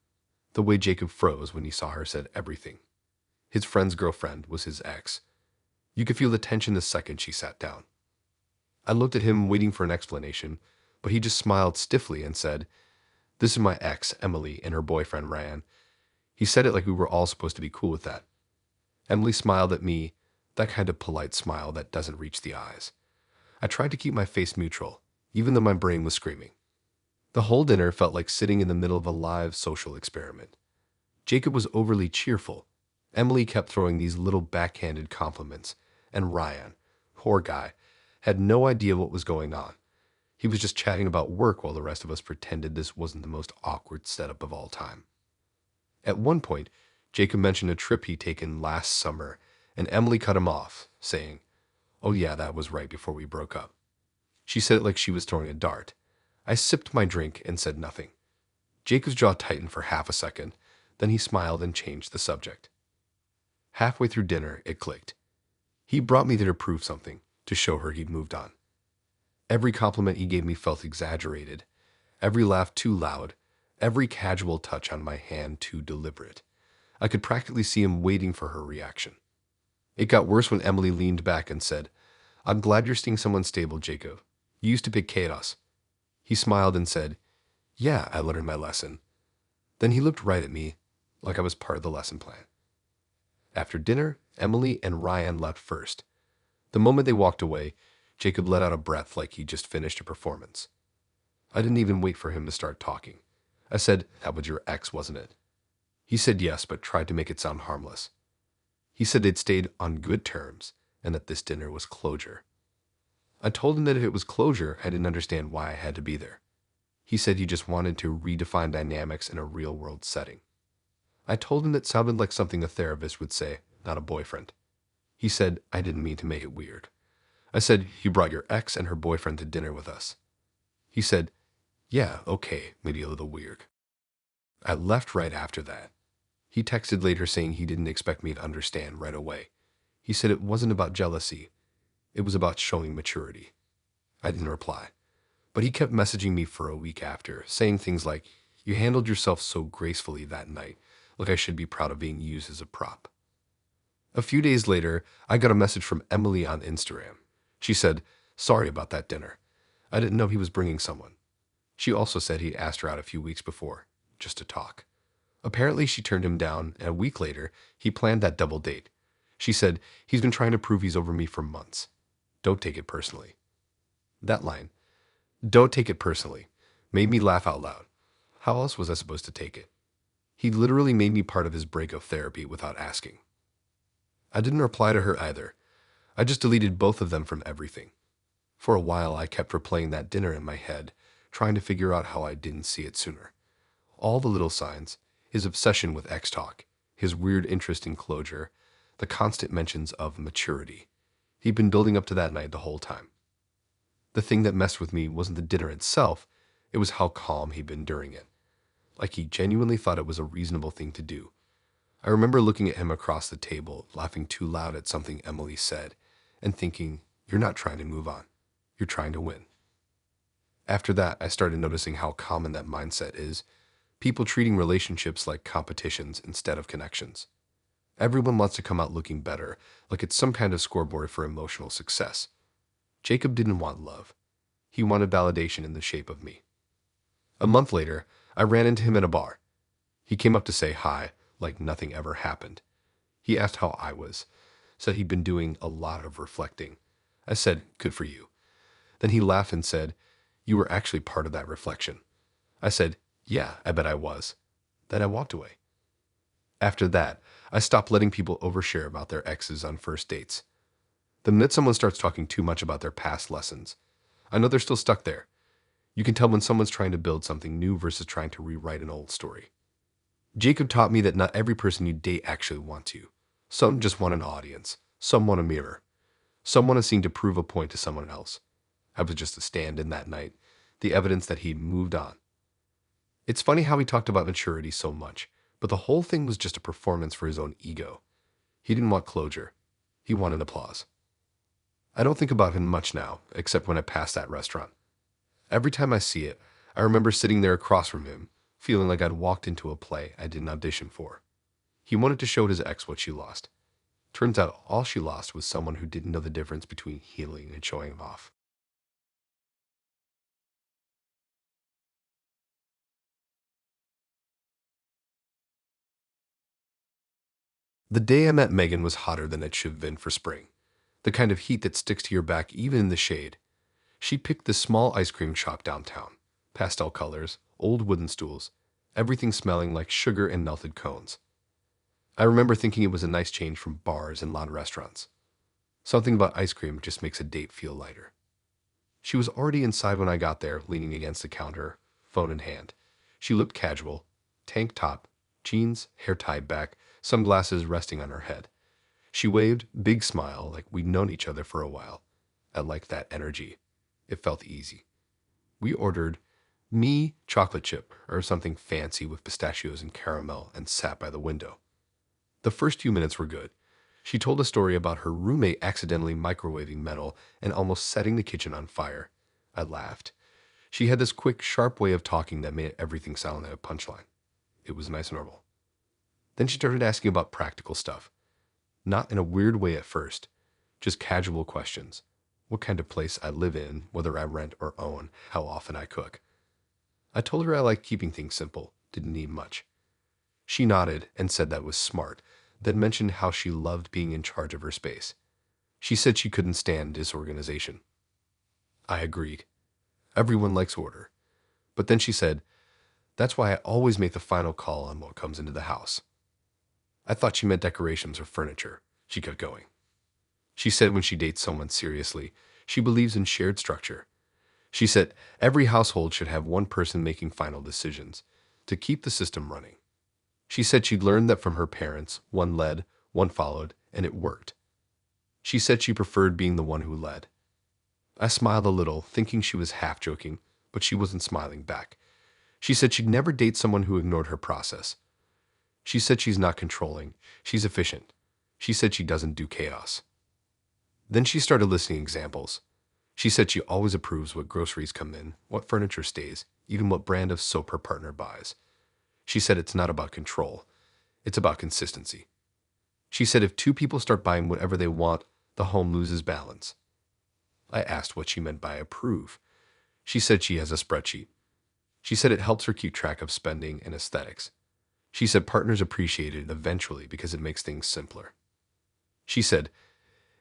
[SPEAKER 1] The way Jacob froze when he saw her said everything. His friend's girlfriend was his ex. You could feel the tension the second she sat down. I looked at him, waiting for an explanation, but he just smiled stiffly and said, "This is my ex, Emily, and her boyfriend, Ryan." He said it like we were all supposed to be cool with that. Emily smiled at me, that kind of polite smile that doesn't reach the eyes. I tried to keep my face neutral, even though my brain was screaming. The whole dinner felt like sitting in the middle of a live social experiment. Jacob was overly cheerful. Emily kept throwing these little backhanded compliments, and Ryan, poor guy, had no idea what was going on. He was just chatting about work while the rest of us pretended this wasn't the most awkward setup of all time. At one point, Jacob mentioned a trip he'd taken last summer, and Emily cut him off, saying, "Oh yeah, that was right before we broke up." She said it like she was throwing a dart. I sipped my drink and said nothing. Jacob's jaw tightened for half a second, then he smiled and changed the subject. Halfway through dinner, it clicked. He brought me there to prove something, to show her he'd moved on. Every compliment he gave me felt exaggerated, every laugh too loud, every casual touch on my hand too deliberate. I could practically see him waiting for her reaction. It got worse when Emily leaned back and said, "I'm glad you're seeing someone stable, Jacob. You used to pick chaos." He smiled and said, "Yeah, I learned my lesson." Then he looked right at me, like I was part of the lesson plan. After dinner, Emily and Ryan left first. The moment they walked away, Jacob let out a breath like he'd just finished a performance. I didn't even wait for him to start talking. I said, "That was your ex, wasn't it?" He said yes, but tried to make it sound harmless. He said they'd stayed on good terms and that this dinner was closure. I told him that if it was closure, I didn't understand why I had to be there. He said he just wanted to redefine dynamics in a real-world setting. I told him that sounded like something a therapist would say, not a boyfriend. He said I didn't mean to make it weird. I said, "You brought your ex and her boyfriend to dinner with us." He said, "Yeah, okay, maybe a little weird." I left right after that. He texted later saying he didn't expect me to understand right away. He said it wasn't about jealousy. It was about showing maturity. I didn't reply. But he kept messaging me for a week after, saying things like, "You handled yourself so gracefully that night, like I should be proud of being used as a prop." A few days later, I got a message from Emily on Instagram. She said, "Sorry about that dinner. I didn't know he was bringing someone." She also said he'd asked her out a few weeks before, just to talk. Apparently, she turned him down, and a week later, he planned that double date. She said, "He's been trying to prove he's over me for months. Don't take it personally." That line, "Don't take it personally," made me laugh out loud. How else was I supposed to take it? He literally made me part of his breakup therapy without asking. I didn't reply to her either. I just deleted both of them from everything. For a while, I kept replaying that dinner in my head, trying to figure out how I didn't see it sooner. All the little signs, his obsession with ex-talk, his weird interest in closure, the constant mentions of maturity. He'd been building up to that night the whole time. The thing that messed with me wasn't the dinner itself, it was how calm he'd been during it. Like he genuinely thought it was a reasonable thing to do. I remember looking at him across the table, laughing too loud at something Emily said, and thinking, you're not trying to move on. You're trying to win. After that, I started noticing how common that mindset is. People treating relationships like competitions instead of connections. Everyone wants to come out looking better, like it's some kind of scoreboard for emotional success. Jacob didn't want love. He wanted validation in the shape of me. A month later, I ran into him at a bar. He came up to say hi, like nothing ever happened. He asked how I was, said he'd been doing a lot of reflecting. I said, good for you. Then he laughed and said, you were actually part of that reflection. I said, yeah, I bet I was. Then I walked away. After that, I stopped letting people overshare about their exes on first dates. The minute someone starts talking too much about their past lessons, I know they're still stuck there. You can tell when someone's trying to build something new versus trying to rewrite an old story. Jacob taught me that not every person you date actually wants you. Some just want an audience. Some want a mirror. Some want to seem to prove a point to someone else. I was just a stand-in that night, the evidence that he'd moved on. It's funny how he talked about maturity so much, but the whole thing was just a performance for his own ego. He didn't want closure. He wanted applause. I don't think about him much now, except when I pass that restaurant. Every time I see it, I remember sitting there across from him, feeling like I'd walked into a play I didn't audition for. He wanted to show his ex what she lost. Turns out all she lost was someone who didn't know the difference between healing and showing off. The day I met Megan was hotter than it should have been for spring. The kind of heat that sticks to your back even in the shade. She picked this small ice cream shop downtown. Pastel colors, old wooden stools, everything smelling like sugar and melted cones. I remember thinking it was a nice change from bars and loud restaurants. Something about ice cream just makes a date feel lighter. She was already inside when I got there, leaning against the counter, phone in hand. She looked casual, tank top, jeans, hair tied back, sunglasses resting on her head. She waved, big smile, like we'd known each other for a while. I liked that energy. It felt easy. We ordered me chocolate chip or something fancy with pistachios and caramel and sat by the window. The first few minutes were good. She told a story about her roommate accidentally microwaving metal and almost setting the kitchen on fire. I laughed. She had this quick, sharp way of talking that made everything sound like a punchline. It was nice and normal. Then she started asking about practical stuff. Not in a weird way at first, just casual questions. What kind of place I live in, whether I rent or own, how often I cook. I told her I liked keeping things simple, didn't need much. She nodded and said that was smart, then mentioned how she loved being in charge of her space. She said she couldn't stand disorganization. I agreed. Everyone likes order. But then she said, that's why I always make the final call on what comes into the house. I thought she meant decorations or furniture. She kept going. She said when she dates someone seriously, she believes in shared structure. She said every household should have one person making final decisions to keep the system running. She said she'd learned that from her parents, one led, one followed, and it worked. She said she preferred being the one who led. I smiled a little, thinking she was half joking, but she wasn't smiling back. She said she'd never date someone who ignored her process. She said she's not controlling, she's efficient. She said she doesn't do chaos. Then she started listing examples. She said she always approves what groceries come in, what furniture stays, even what brand of soap her partner buys. She said it's not about control, it's about consistency. She said if two people start buying whatever they want, the home loses balance. I asked what she meant by approve. She said she has a spreadsheet. She said it helps her keep track of spending and aesthetics. She said partners appreciate it eventually because it makes things simpler. She said,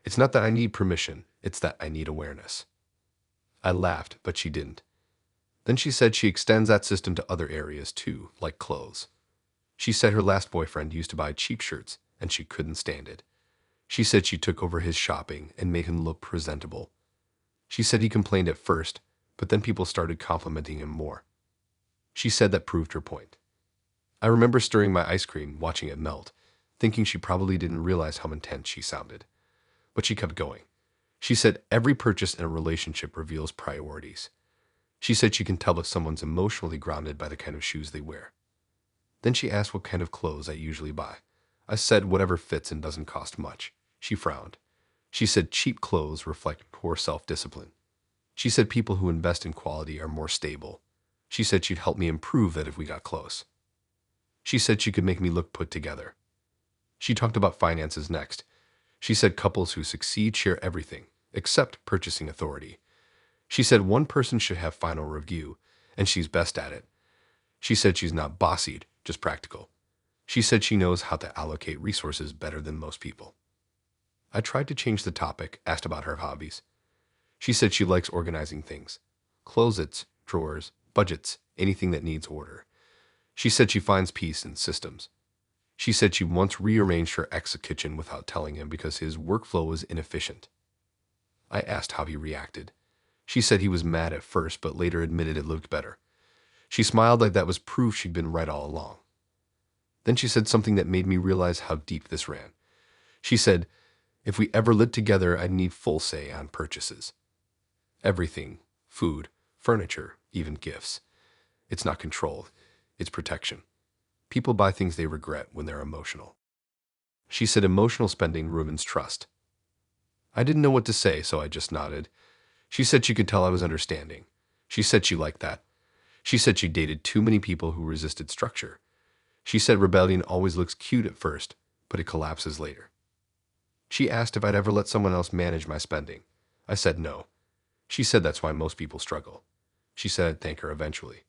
[SPEAKER 1] it's not that I need permission, it's that I need awareness. I laughed, but she didn't. Then she said she extends that system to other areas too, like clothes. She said her last boyfriend used to buy cheap shirts, and she couldn't stand it. She said she took over his shopping and made him look presentable. She said he complained at first, but then people started complimenting him more. She said that proved her point. I remember stirring my ice cream, watching it melt, thinking she probably didn't realize how intense she sounded. But she kept going. She said every purchase in a relationship reveals priorities. She said she can tell if someone's emotionally grounded by the kind of shoes they wear. Then she asked what kind of clothes I usually buy. I said whatever fits and doesn't cost much. She frowned. She said cheap clothes reflect poor self-discipline. She said people who invest in quality are more stable. She said she'd help me improve that if we got close. She said she could make me look put together. She talked about finances next. She said couples who succeed share everything, except purchasing authority. She said one person should have final review, and she's best at it. She said she's not bossied, just practical. She said she knows how to allocate resources better than most people. I tried to change the topic, asked about her hobbies. She said she likes organizing things. Closets, drawers, budgets, anything that needs order. She said she finds peace in systems. She said she once rearranged her ex's kitchen without telling him because his workflow was inefficient. I asked how he reacted. She said he was mad at first, but later admitted it looked better. She smiled like that was proof she'd been right all along. Then she said something that made me realize how deep this ran. She said, if we ever lived together, I'd need full say on purchases. Everything, food, furniture, even gifts. It's not control, it's protection. People buy things they regret when they're emotional. She said emotional spending ruins trust. I didn't know what to say, so I just nodded. She said she could tell I was understanding. She said she liked that. She said she dated too many people who resisted structure. She said rebellion always looks cute at first, but it collapses later. She asked if I'd ever let someone else manage my spending. I said no. She said that's why most people struggle. She said I'd thank her eventually.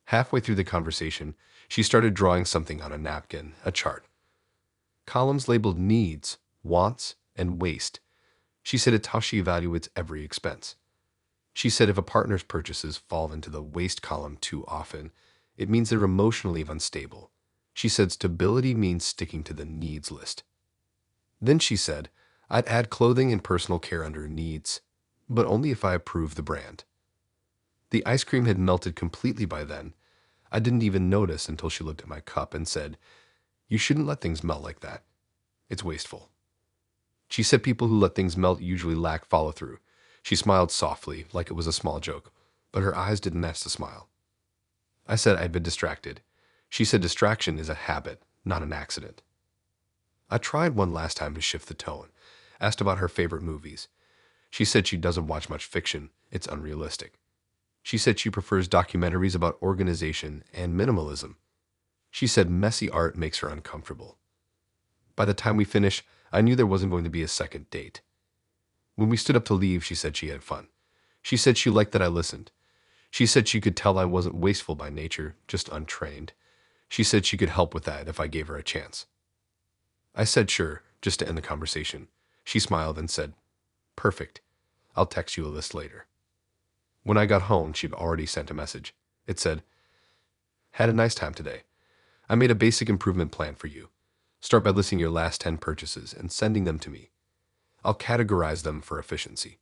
[SPEAKER 1] Halfway through the conversation, she started drawing something on a napkin, a chart. Columns labeled needs, wants, and waste. She said it's how she evaluates every expense. She said if a partner's purchases fall into the waste column too often, it means they're emotionally unstable. She said stability means sticking to the needs list. Then she said, I'd add clothing and personal care under needs, but only if I approve the brand. The ice cream had melted completely by then. I didn't even notice until she looked at my cup and said, you shouldn't let things melt like that. It's wasteful. She said people who let things melt usually lack follow-through. She smiled softly, like it was a small joke, but her eyes didn't match the smile. I said I'd been distracted. She said distraction is a habit, not an accident. I tried one last time to shift the tone, asked about her favorite movies. She said she doesn't watch much fiction, it's unrealistic. She said she prefers documentaries about organization and minimalism. She said messy art makes her uncomfortable. By the time we finished, I knew there wasn't going to be a second date. When we stood up to leave, she said she had fun. She said she liked that I listened. She said she could tell I wasn't wasteful by nature, just untrained. She said she could help with that if I gave her a chance. I said sure, just to end the conversation. She smiled and said, perfect. I'll text you a list later. When I got home, she'd already sent a message. It said, had a nice time today. I made a basic improvement plan for you. Start by listing your last 10 purchases and sending them to me. I'll categorize them for efficiency.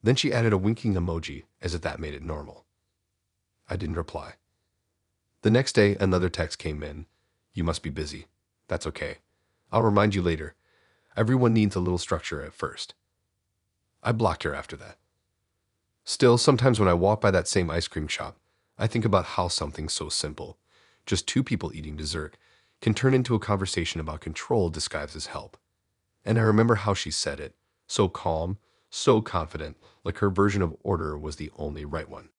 [SPEAKER 1] Then she added a winking emoji as if that made it normal. I didn't reply. The next day, another text came in. You must be busy. That's okay. I'll remind you later. Everyone needs a little structure at first. I blocked her after that. Still, sometimes when I walk by that same ice cream shop, I think about how something so simple, just two people eating dessert, can turn into a conversation about control disguised as help. And I remember how she said it, so calm, so confident, like her version of order was the only right one.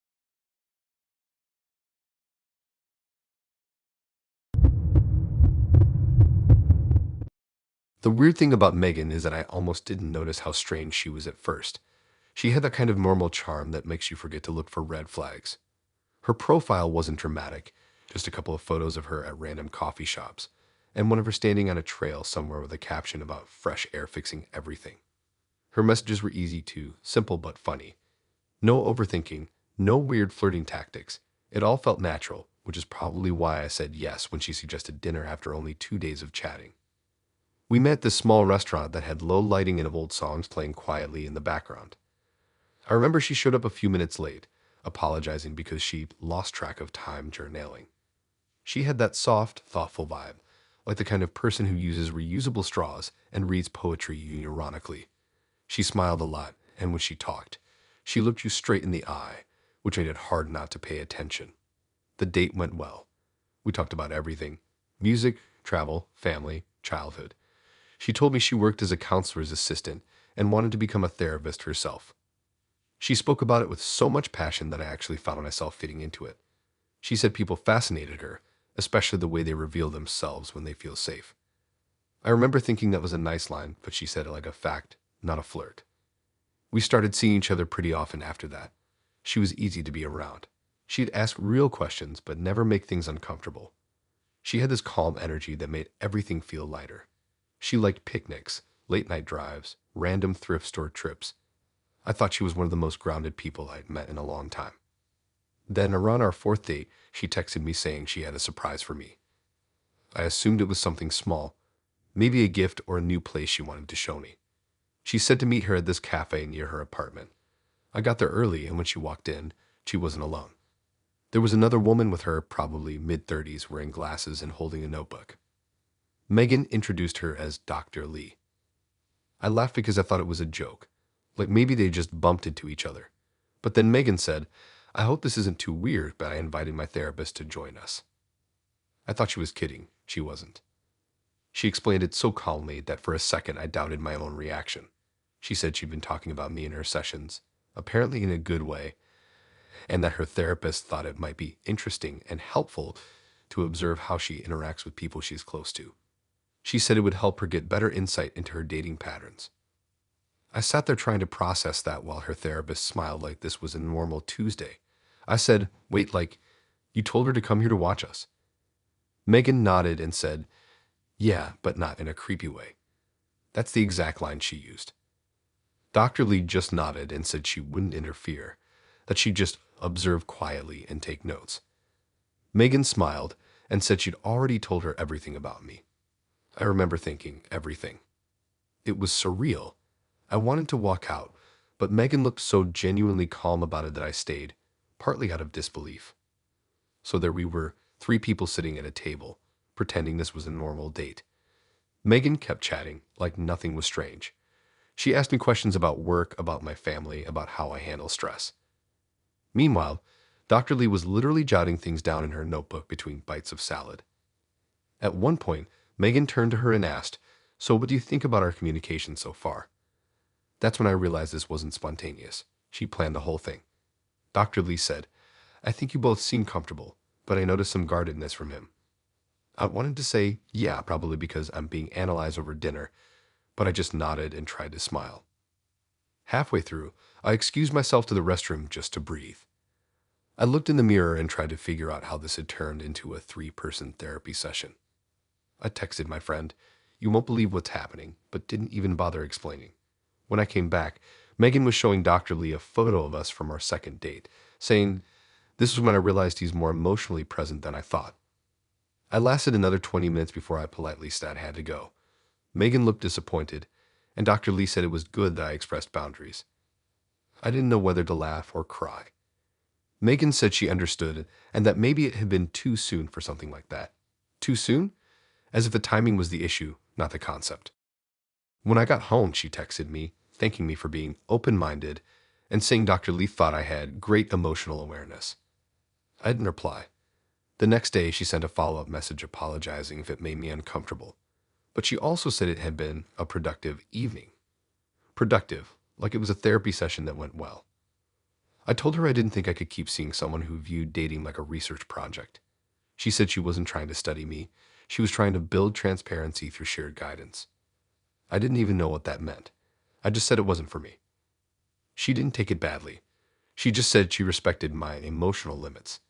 [SPEAKER 1] The weird thing about Megan is that I almost didn't notice how strange she was at first. She had that kind of normal charm that makes you forget to look for red flags. Her profile wasn't dramatic, just a couple of photos of her at random coffee shops, and one of her standing on a trail somewhere with a caption about fresh air fixing everything. Her messages were easy too, simple but funny. No overthinking, no weird flirting tactics. It all felt natural, which is probably why I said yes when she suggested dinner after only 2 days of chatting. We met at this small restaurant that had low lighting and of old songs playing quietly in the background. I remember she showed up a few minutes late, apologizing because she lost track of time journaling. She had that soft, thoughtful vibe, like the kind of person who uses reusable straws and reads poetry ironically. She smiled a lot, and when she talked, she looked you straight in the eye, which made it hard not to pay attention. The date went well. We talked about everything: music, travel, family, childhood. She told me she worked as a counselor's assistant and wanted to become a therapist herself. She spoke about it with so much passion that I actually found myself fitting into it. She said people fascinated her, especially the way they reveal themselves when they feel safe. I remember thinking that was a nice line, but she said it like a fact, not a flirt. We started seeing each other pretty often after that. She was easy to be around. She'd ask real questions, but never make things uncomfortable. She had this calm energy that made everything feel lighter. She liked picnics, late-night drives, random thrift store trips. I thought she was one of the most grounded people I'd met in a long time. Then, around our fourth date, she texted me saying she had a surprise for me. I assumed it was something small, maybe a gift or a new place she wanted to show me. She said to meet her at this cafe near her apartment. I got there early, and when she walked in, she wasn't alone. There was another woman with her, probably mid-30s, wearing glasses and holding a notebook. Megan introduced her as Dr. Lee. I laughed because I thought it was a joke, like maybe they just bumped into each other. But then Megan said, "I hope this isn't too weird, but I invited my therapist to join us." I thought she was kidding. She wasn't. She explained it so calmly that for a second I doubted my own reaction. She said she'd been talking about me in her sessions, apparently in a good way, and that her therapist thought it might be interesting and helpful to observe how she interacts with people she's close to. She said it would help her get better insight into her dating patterns. I sat there trying to process that while her therapist smiled like this was a normal Tuesday. I said, "Wait, like, you told her to come here to watch us?" Megan nodded and said, "Yeah, but not in a creepy way." That's the exact line she used. Dr. Lee just nodded and said she wouldn't interfere, that she'd just observe quietly and take notes. Megan smiled and said she'd already told her everything about me. I remember thinking, everything. It was surreal. I wanted to walk out, but Megan looked so genuinely calm about it that I stayed, partly out of disbelief. So there we were, 3 people sitting at a table, pretending this was a normal date. Megan kept chatting like nothing was strange. She asked me questions about work, about my family, about how I handle stress. Meanwhile, Dr. Lee was literally jotting things down in her notebook between bites of salad. At one point, Megan turned to her and asked, "So what do you think about our communication so far?" That's when I realized this wasn't spontaneous. She planned the whole thing. Dr. Lee said, "I think you both seem comfortable, but I noticed some guardedness from him." I wanted to say, yeah, probably because I'm being analyzed over dinner, but I just nodded and tried to smile. Halfway through, I excused myself to the restroom just to breathe. I looked in the mirror and tried to figure out how this had turned into a 3-person therapy session. I texted my friend, "You won't believe what's happening," but didn't even bother explaining. When I came back, Megan was showing Dr. Lee a photo of us from our second date, saying, "This was when I realized he's more emotionally present than I thought." I lasted another 20 minutes before I politely said I had to go. Megan looked disappointed, and Dr. Lee said it was good that I expressed boundaries. I didn't know whether to laugh or cry. Megan said she understood and that maybe it had been too soon for something like that. Too soon? As if the timing was the issue, not the concept. When I got home, she texted me, thanking me for being open-minded and saying Dr. Lee thought I had great emotional awareness. I didn't reply. The next day, she sent a follow-up message apologizing if it made me uncomfortable. But she also said it had been a productive evening. Productive, like it was a therapy session that went well. I told her I didn't think I could keep seeing someone who viewed dating like a research project. She said she wasn't trying to study me. She was trying to build transparency through shared guidance. I didn't even know what that meant. I just said it wasn't for me. She didn't take it badly. She just said she respected my emotional limits.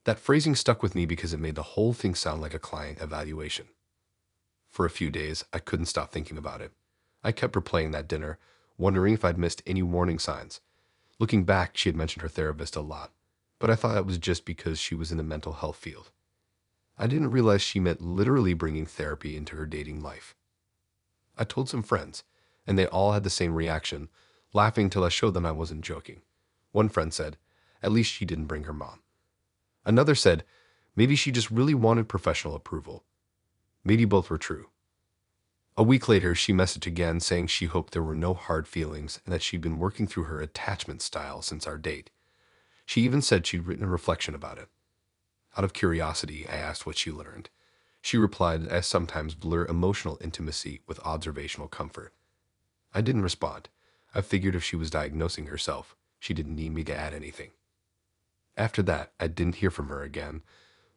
[SPEAKER 1] That phrasing stuck with me because it made the whole thing sound like a client evaluation. For a few days, I couldn't stop thinking about it. I kept replaying that dinner, wondering if I'd missed any warning signs. Looking back, she had mentioned her therapist a lot, but I thought that was just because she was in the mental health field. I didn't realize she meant literally bringing therapy into her dating life. I told some friends, and they all had the same reaction, laughing till I showed them I wasn't joking. One friend said, "At least she didn't bring her mom." Another said, "Maybe she just really wanted professional approval." Maybe both were true. A week later, she messaged again saying she hoped there were no hard feelings and that she'd been working through her attachment style since our date. She even said she'd written a reflection about it. Out of curiosity, I asked what she learned. She replied, I sometimes blur emotional intimacy with observational comfort. I didn't respond. I figured if she was diagnosing herself, she didn't need me to add anything. After that, I didn't hear from her again,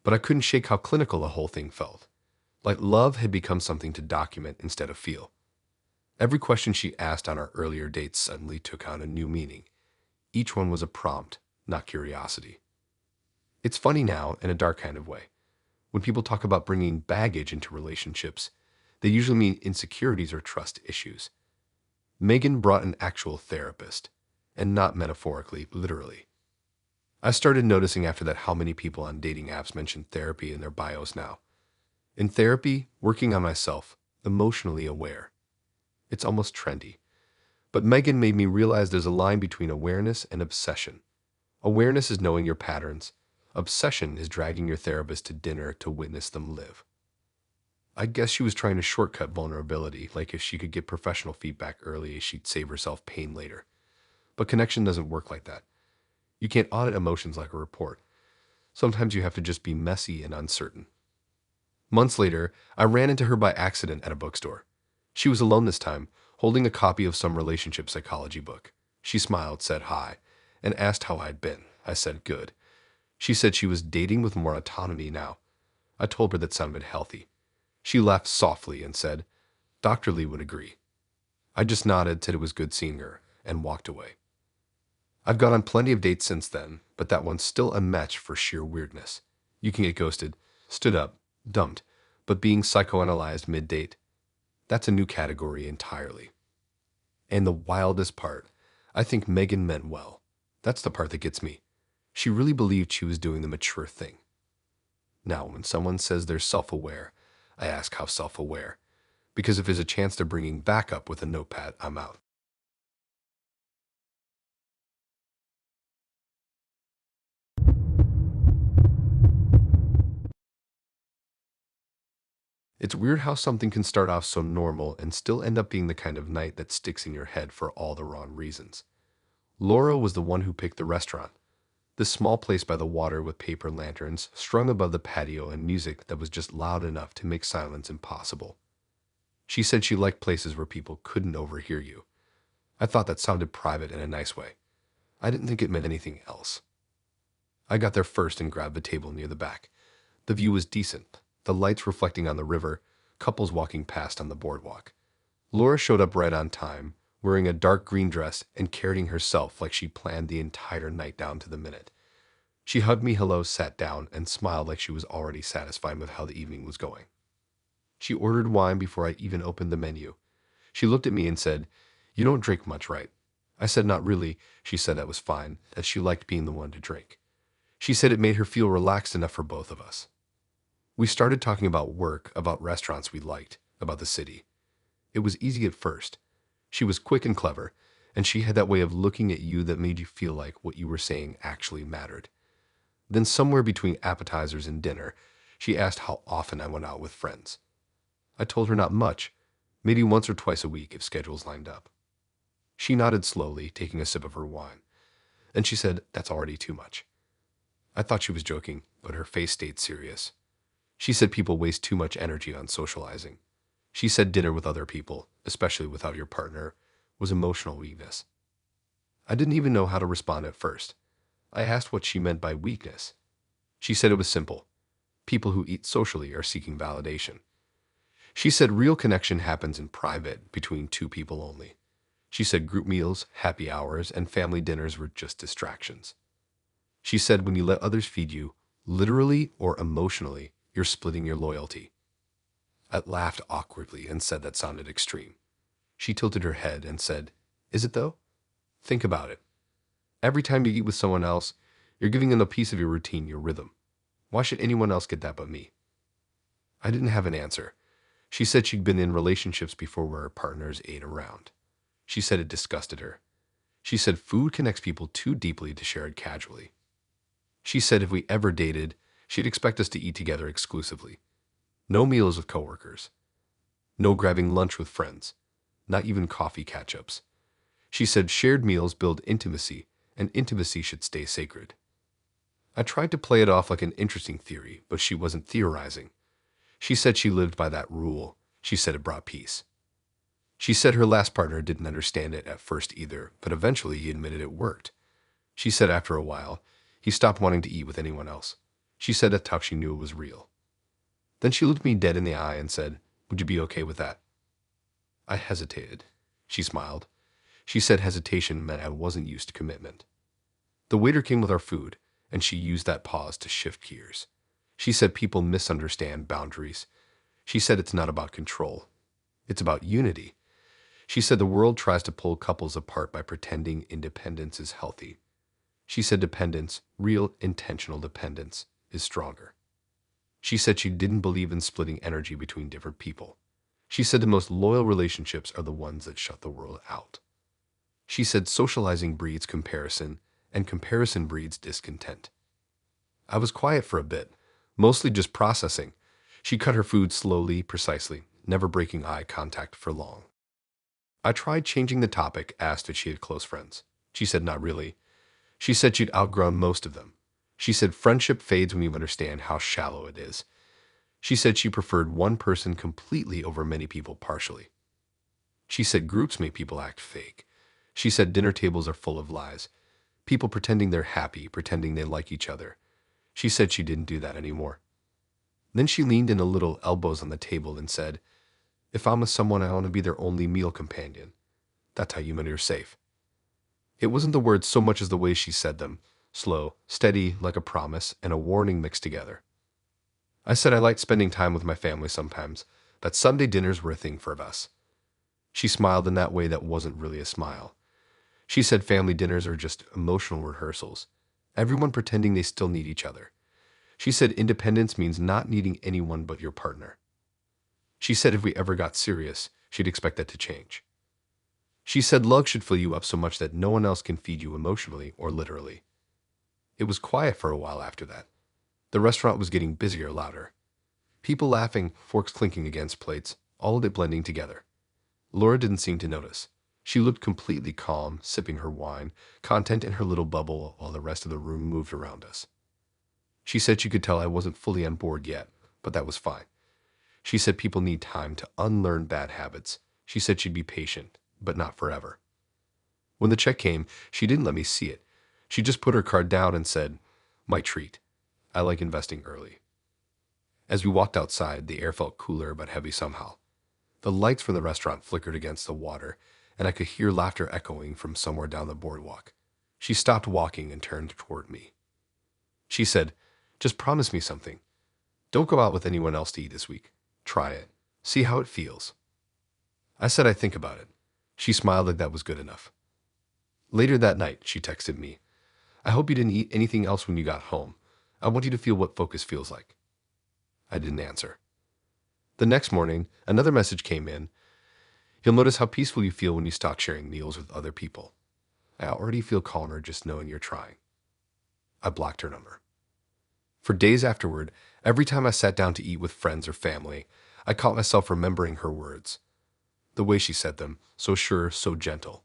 [SPEAKER 1] but I couldn't shake how clinical the whole thing felt. Like love had become something to document instead of feel. Every question she asked on our earlier dates suddenly took on a new meaning. Each one was a prompt, not curiosity. It's funny now in a dark kind of way. When people talk about bringing baggage into relationships, they usually mean insecurities or trust issues. Megan brought an actual therapist, and not metaphorically, literally. I started noticing after that how many people on dating apps mention therapy in their bios now. In therapy, working on myself, emotionally aware. It's almost trendy. But Megan made me realize there's a line between awareness and obsession. Awareness is knowing your patterns. Obsession is dragging your therapist to dinner to witness them live. I guess she was trying to shortcut vulnerability, like if she could get professional feedback early, she'd save herself pain later. But connection doesn't work like that. You can't audit emotions like a report. Sometimes you have to just be messy and uncertain. Months later, I ran into her by accident at a bookstore. She was alone this time, holding a copy of some relationship psychology book. She smiled, said hi, and asked how I'd been. I said good. She said she was dating with more autonomy now. I told her that sounded healthy. She laughed softly and said, Dr. Lee would agree. I just nodded, said it was good seeing her, and walked away. I've gone on plenty of dates since then, but that one's still a match for sheer weirdness. You can get ghosted, stood up, dumped, but being psychoanalyzed mid-date, that's a new category entirely. And the wildest part, I think Megan meant well. That's the part that gets me. She really believed she was doing the mature thing. Now, when someone says they're self-aware, I ask how self-aware, because if there's a chance they're bringing back up with a notepad, I'm out. It's weird how something can start off so normal and still end up being the kind of night that sticks in your head for all the wrong reasons. Laura was the one who picked the restaurant. This small place by the water with paper lanterns strung above the patio and music that was just loud enough to make silence impossible. She said she liked places where people couldn't overhear you. I thought that sounded private in a nice way. I didn't think it meant anything else. I got there first and grabbed the table near the back. The view was decent, the lights reflecting on the river, couples walking past on the boardwalk. Laura showed up right on time, wearing a dark green dress and carrying herself like she planned the entire night down to the minute. She hugged me hello, sat down, and smiled like she was already satisfied with how the evening was going. She ordered wine before I even opened the menu. She looked at me and said, You don't drink much, right? I said not really. She said that was fine, that she liked being the one to drink. She said it made her feel relaxed enough for both of us. We started talking about work, about restaurants we liked, about the city. It was easy at first. She was quick and clever, and she had that way of looking at you that made you feel like what you were saying actually mattered. Then somewhere between appetizers and dinner, she asked how often I went out with friends. I told her not much, maybe once or twice a week if schedules lined up. She nodded slowly, taking a sip of her wine, and she said, That's already too much. I thought she was joking, but her face stayed serious. She said people waste too much energy on socializing. She said dinner with other people, especially without your partner, was emotional weakness. I didn't even know how to respond at first. I asked what she meant by weakness. She said it was simple. People who eat socially are seeking validation. She said real connection happens in private, between two people only. She said group meals, happy hours, and family dinners were just distractions. She said when you let others feed you, literally or emotionally, you're splitting your loyalty. I laughed awkwardly and said that sounded extreme. She tilted her head and said, Is it though? Think about it. Every time you eat with someone else, you're giving them a piece of your routine, your rhythm. Why should anyone else get that but me? I didn't have an answer. She said she'd been in relationships before where her partners ate around. She said it disgusted her. She said food connects people too deeply to share it casually. She said if we ever dated, she'd expect us to eat together exclusively. No meals with coworkers. No grabbing lunch with friends, not even coffee catch-ups. She said shared meals build intimacy, and intimacy should stay sacred. I tried to play it off like an interesting theory, but she wasn't theorizing. She said she lived by that rule. She said it brought peace. She said her last partner didn't understand it at first either, but eventually he admitted it worked. She said after a while, he stopped wanting to eat with anyone else. She said that's how she knew it was real. Then she looked me dead in the eye and said, "Would you be okay with that?" I hesitated. She smiled. She said hesitation meant I wasn't used to commitment. The waiter came with our food, and she used that pause to shift gears. She said people misunderstand boundaries. She said it's not about control. It's about unity. She said the world tries to pull couples apart by pretending independence is healthy. She said dependence, real intentional dependence, is stronger. She said she didn't believe in splitting energy between different people. She said the most loyal relationships are the ones that shut the world out. She said socializing breeds comparison, and comparison breeds discontent. I was quiet for a bit, mostly just processing. She cut her food slowly, precisely, never breaking eye contact for long. I tried changing the topic, asked if she had close friends. She said not really. She said she'd outgrown most of them. She said friendship fades when you understand how shallow it is. She said she preferred one person completely over many people partially. She said groups make people act fake. She said dinner tables are full of lies. People pretending they're happy, pretending they like each other. She said she didn't do that anymore. Then she leaned in a little, elbows on the table, and said, "If I'm with someone, I want to be their only meal companion. That's how you know you're safe." It wasn't the words so much as the way she said them, slow, steady, like a promise and a warning mixed together. I said I liked spending time with my family sometimes, that Sunday dinners were a thing for us. She smiled in that way that wasn't really a smile. She said family dinners are just emotional rehearsals, everyone pretending they still need each other. She said independence means not needing anyone but your partner. She said if we ever got serious, she'd expect that to change. She said love should fill you up so much that no one else can feed you emotionally or literally. It was quiet for a while after that. The restaurant was getting busier, louder. People laughing, forks clinking against plates, all of it blending together. Laura didn't seem to notice. She looked completely calm, sipping her wine, content in her little bubble while the rest of the room moved around us. She said she could tell I wasn't fully on board yet, but that was fine. She said people need time to unlearn bad habits. She said she'd be patient, but not forever. When the check came, she didn't let me see it. She just put her card down and said, "My treat. I like investing early." As we walked outside, the air felt cooler but heavy somehow. The lights from the restaurant flickered against the water, and I could hear laughter echoing from somewhere down the boardwalk. She stopped walking and turned toward me. She said, "Just promise me something. Don't go out with anyone else to eat this week. Try it. See how it feels." I said I'd think about it. She smiled like that was good enough. Later that night, she texted me, "I hope you didn't eat anything else when you got home. I want you to feel what focus feels like." I didn't answer. The next morning, another message came in. "You'll notice how peaceful you feel when you stop sharing meals with other people. I already feel calmer just knowing you're trying." I blocked her number. For days afterward, every time I sat down to eat with friends or family, I caught myself remembering her words. The way she said them, so sure, so gentle,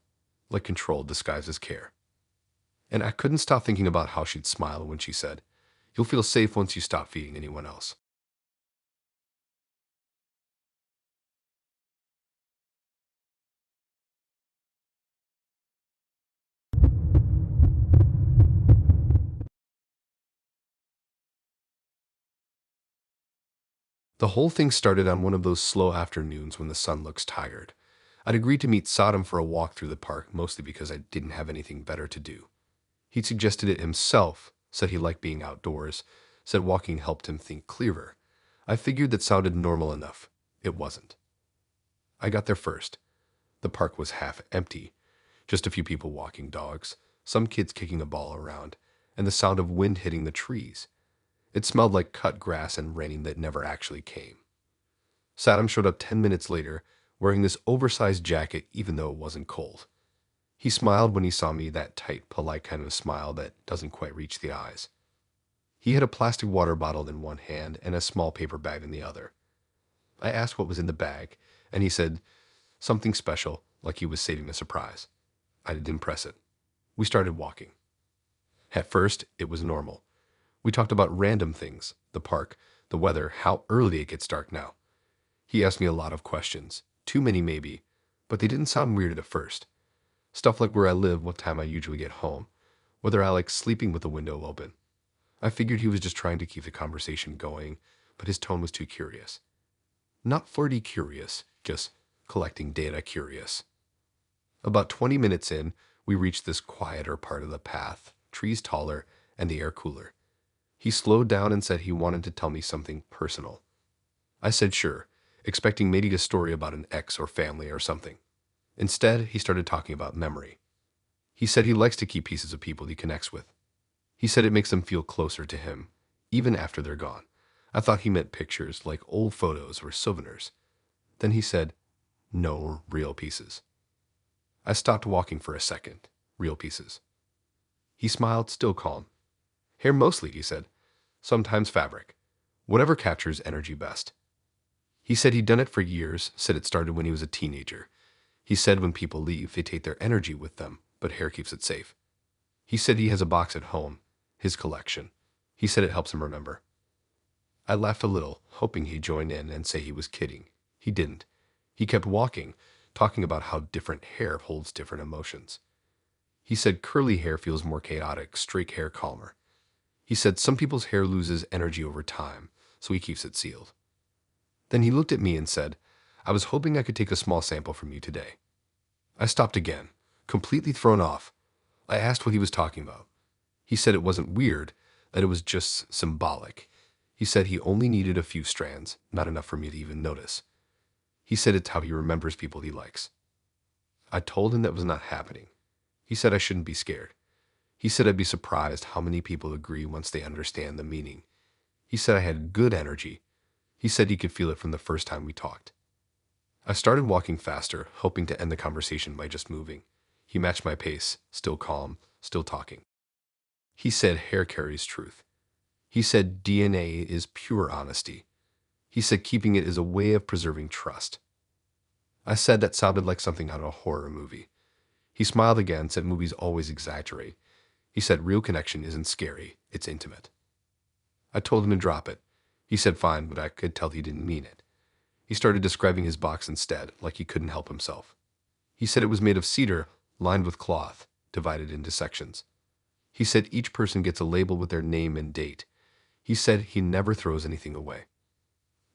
[SPEAKER 1] like control disguised as care. And I couldn't stop thinking about how she'd smile when she said, "You'll feel safe once you stop feeding anyone else." The whole thing started on one of those slow afternoons when the sun looks tired. I'd agreed to meet Sodom for a walk through the park, mostly because I didn't have anything better to do. He'd suggested it himself, said he liked being outdoors, said walking helped him think clearer. I figured that sounded normal enough. It wasn't. I got there first. The park was half empty, just a few people walking dogs, some kids kicking a ball around, and the sound of wind hitting the trees. It smelled like cut grass and rain that never actually came. Saddam showed up 10 minutes later, wearing this oversized jacket even though it wasn't cold. He smiled when he saw me, that tight, polite kind of smile that doesn't quite reach the eyes. He had a plastic water bottle in one hand and a small paper bag in the other. I asked what was in the bag, and he said something special, like he was saving a surprise. I didn't press it. We started walking. At first, it was normal. We talked about random things, the park, the weather, how early it gets dark now. He asked me a lot of questions, too many maybe, but they didn't sound weird at first. Stuff like where I live, what time I usually get home, whether I like sleeping with the window open. I figured he was just trying to keep the conversation going, but his tone was too curious. Not flirty curious, just collecting data curious. About 20 minutes in, we reached this quieter part of the path, trees taller and the air cooler. He slowed down and said he wanted to tell me something personal. I said sure, expecting maybe a story about an ex or family or something. Instead, he started talking about memory. He said he likes to keep pieces of people he connects with. He said it makes them feel closer to him, even after they're gone. I thought he meant pictures, like old photos or souvenirs. Then he said, no real pieces. I stopped walking for a second. Real pieces. He smiled, still calm. Hair mostly, he said. Sometimes fabric. Whatever captures energy best. He said he'd done it for years, said it started when he was a teenager. He said when people leave, they take their energy with them, but hair keeps it safe. He said he has a box at home, his collection. He said it helps him remember. I laughed a little, hoping he'd join in and say he was kidding. He didn't. He kept walking, talking about how different hair holds different emotions. He said curly hair feels more chaotic, straight hair calmer. He said some people's hair loses energy over time, so he keeps it sealed. Then he looked at me and said, I was hoping I could take a small sample from you today. I stopped again, completely thrown off. I asked what he was talking about. He said it wasn't weird, that it was just symbolic. He said he only needed a few strands, not enough for me to even notice. He said it's how he remembers people he likes. I told him that was not happening. He said I shouldn't be scared. He said I'd be surprised how many people agree once they understand the meaning. He said I had good energy. He said he could feel it from the first time we talked. I started walking faster, hoping to end the conversation by just moving. He matched my pace, still calm, still talking. He said hair carries truth. He said DNA is pure honesty. He said keeping it is a way of preserving trust. I said that sounded like something out of a horror movie. He smiled again, said movies always exaggerate. He said real connection isn't scary, it's intimate. I told him to drop it. He said fine, but I could tell he didn't mean it. He started describing his box instead, like he couldn't help himself. He said it was made of cedar, lined with cloth, divided into sections. He said each person gets a label with their name and date. He said he never throws anything away.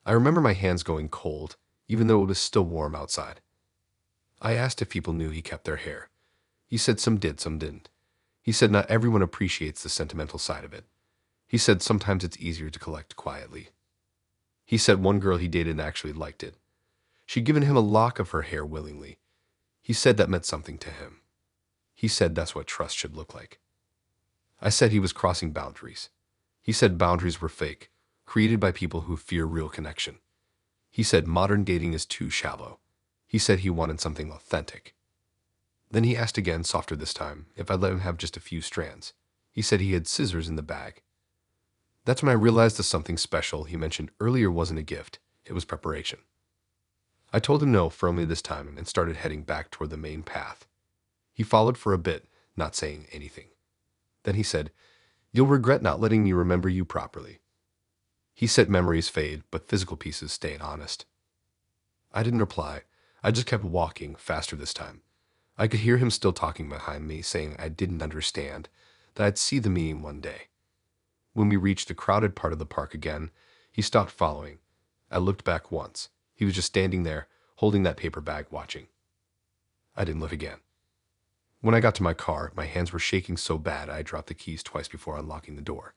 [SPEAKER 1] I remember my hands going cold, even though it was still warm outside. I asked if people knew he kept their hair. He said some did, some didn't. He said not everyone appreciates the sentimental side of it. He said sometimes it's easier to collect quietly. He said one girl he dated actually liked it. She'd given him a lock of her hair willingly. He said that meant something to him. He said that's what trust should look like. I said he was crossing boundaries. He said boundaries were fake, created by people who fear real connection. He said modern dating is too shallow. He said he wanted something authentic. Then he asked again, softer this time, if I'd let him have just a few strands. He said he had scissors in the bag. That's when I realized the something special he mentioned earlier wasn't a gift, it was preparation. I told him no firmly this time and started heading back toward the main path. He followed for a bit, not saying anything. Then he said, "You'll regret not letting me remember you properly." He said memories fade, but physical pieces stay honest. I didn't reply. I just kept walking, faster this time. I could hear him still talking behind me, saying I didn't understand, that I'd see the meaning one day. When we reached the crowded part of the park again, he stopped following. I looked back once. He was just standing there, holding that paper bag, watching. I didn't look again. When I got to my car, my hands were shaking so bad I dropped the keys twice before unlocking the door.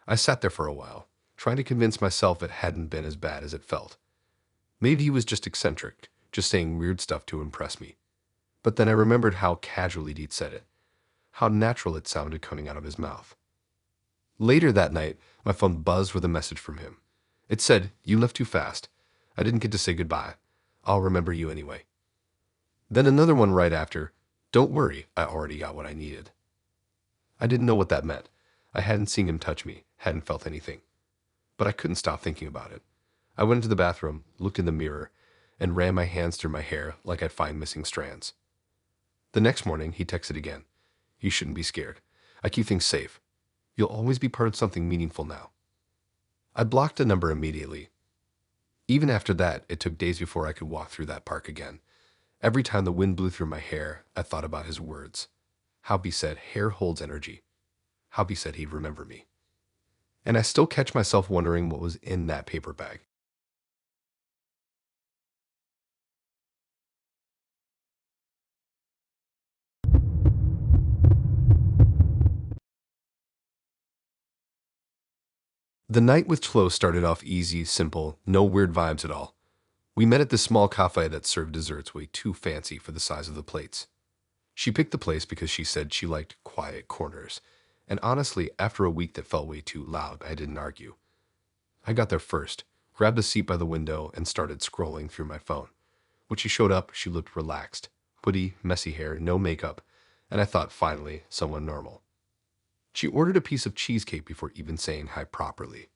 [SPEAKER 1] I sat there for a while, trying to convince myself it hadn't been as bad as it felt. Maybe he was just eccentric, just saying weird stuff to impress me. But then I remembered how casually he'd said it, how natural it sounded coming out of his mouth. Later that night, my phone buzzed with a message from him. It said, "You left too fast. I didn't get to say goodbye. I'll remember you anyway." Then another one right after, "Don't worry, I already got what I needed." I didn't know what that meant. I hadn't seen him touch me, hadn't felt anything. But I couldn't stop thinking about it. I went into the bathroom, looked in the mirror, and ran my hands through my hair like I'd find missing strands. The next morning, he texted again. You shouldn't be scared. I keep things safe. You'll always be part of something meaningful now. I blocked the number immediately. Even after that, it took days before I could walk through that park again. Every time the wind blew through my hair, I thought about his words. How he said, hair holds energy. How he said he'd remember me. And I still catch myself wondering what was in that paper bag. The night with Chloe started off easy, simple, no weird vibes at all. We met at this small cafe that served desserts way too fancy for the size of the plates. She picked the place because she said she liked quiet corners. And honestly, after a week that felt way too loud, I didn't argue. I got there first, grabbed a seat by the window, and started scrolling through my phone. When she showed up, she looked relaxed. Hoodie, messy hair, no makeup, and I thought, finally, someone normal. She ordered a piece of cheesecake before even saying hi properly.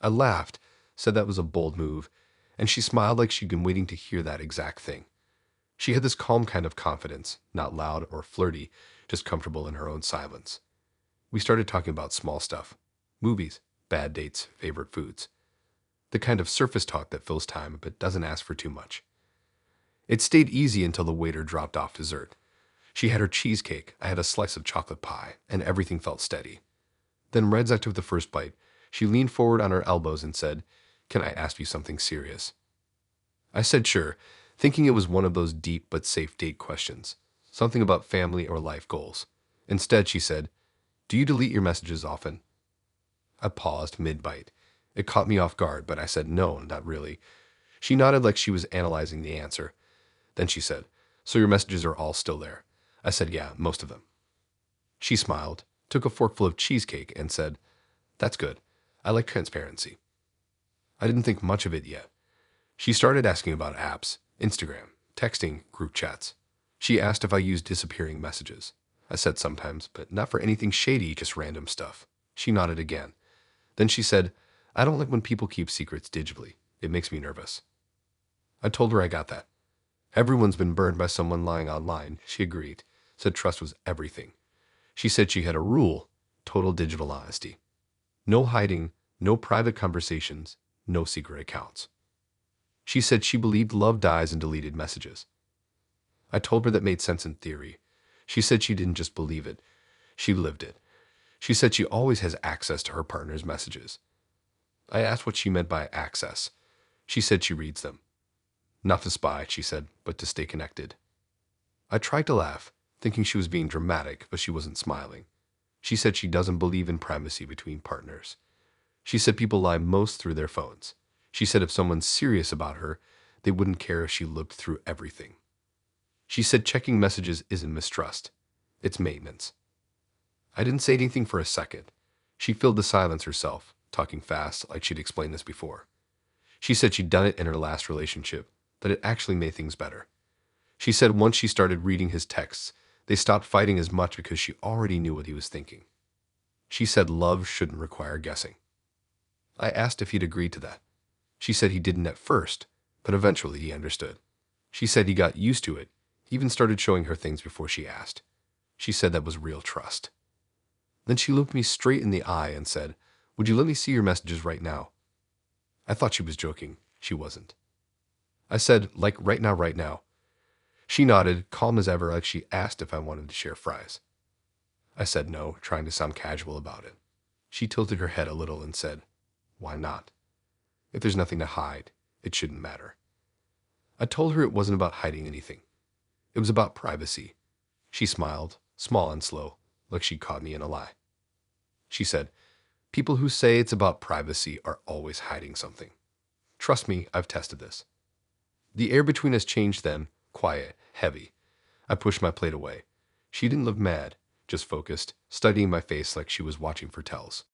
[SPEAKER 1] I laughed, said that was a bold move, and she smiled like she'd been waiting to hear that exact thing. She had this calm kind of confidence, not loud or flirty, just comfortable in her own silence. We started talking about small stuff. Movies, bad dates, favorite foods. The kind of surface talk that fills time but doesn't ask for too much. It stayed easy until the waiter dropped off dessert. She had her cheesecake, I had a slice of chocolate pie, and everything felt steady. Then right as I took the first bite, she leaned forward on her elbows and said, "Can I ask you something serious?" I said sure, thinking it was one of those deep but safe date questions, something about family or life goals. Instead, she said, "Do you delete your messages often?" I paused mid-bite. It caught me off guard, but I said no, not really. She nodded like she was analyzing the answer. Then she said, "So your messages are all still there?" I said, "Yeah, most of them." She smiled, took a forkful of cheesecake, and said, "That's good. I like transparency." I didn't think much of it yet. She started asking about apps, Instagram, texting, group chats. She asked if I used disappearing messages. I said sometimes, but not for anything shady, just random stuff. She nodded again. Then she said, "I don't like when people keep secrets digitally. It makes me nervous." I told her I got that. Everyone's been burned by someone lying online, she agreed, said trust was everything. She said she had a rule, total digital honesty. No hiding, no private conversations, no secret accounts. She said she believed love dies in deleted messages. I told her that made sense in theory. She said she didn't just believe it, she lived it. She said she always has access to her partner's messages. I asked what she meant by access. She said she reads them. Not to spy, she said, but to stay connected. I tried to laugh, thinking she was being dramatic, but she wasn't smiling. She said she doesn't believe in privacy between partners. She said people lie most through their phones. She said if someone's serious about her, they wouldn't care if she looked through everything. She said checking messages isn't mistrust. It's maintenance. I didn't say anything for a second. She filled the silence herself, talking fast like she'd explained this before. She said she'd done it in her last relationship, that it actually made things better. She said once she started reading his texts, they stopped fighting as much because she already knew what he was thinking. She said love shouldn't require guessing. I asked if he'd agreed to that. She said he didn't at first, but eventually he understood. She said he got used to it. He even started showing her things before she asked. She said that was real trust. Then she looked me straight in the eye and said, "Would you let me see your messages right now?" I thought she was joking. She wasn't. I said, "Like right now, right now." She nodded, calm as ever, like she asked if I wanted to share fries. I said no, trying to sound casual about it. She tilted her head a little and said, "Why not? If there's nothing to hide, it shouldn't matter." I told her it wasn't about hiding anything. It was about privacy. She smiled, small and slow, like she'd caught me in a lie. She said, "People who say it's about privacy are always hiding something. Trust me, I've tested this." The air between us changed then, quiet, heavy. I pushed my plate away. She didn't look mad, just focused, studying my face like she was watching for tells.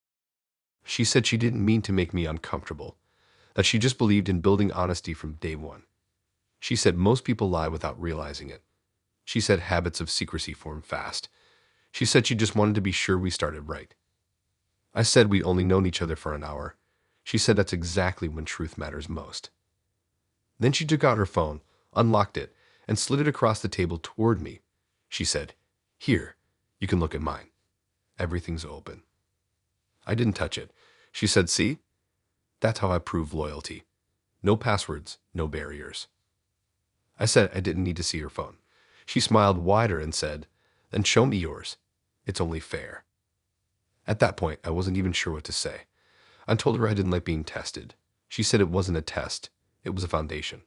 [SPEAKER 1] She said she didn't mean to make me uncomfortable, that she just believed in building honesty from day one. She said most people lie without realizing it. She said habits of secrecy form fast. She said she just wanted to be sure we started right. I said we'd only known each other for an hour. She said that's exactly when truth matters most. Then she took out her phone, unlocked it, and slid it across the table toward me. She said, "Here, you can look at mine. Everything's open." I didn't touch it. She said, "See? That's how I prove loyalty. No passwords, no barriers." I said I didn't need to see her phone. She smiled wider and said, "Then show me yours. It's only fair." At that point, I wasn't even sure what to say. I told her I didn't like being tested. She said it wasn't a test. It was a foundation.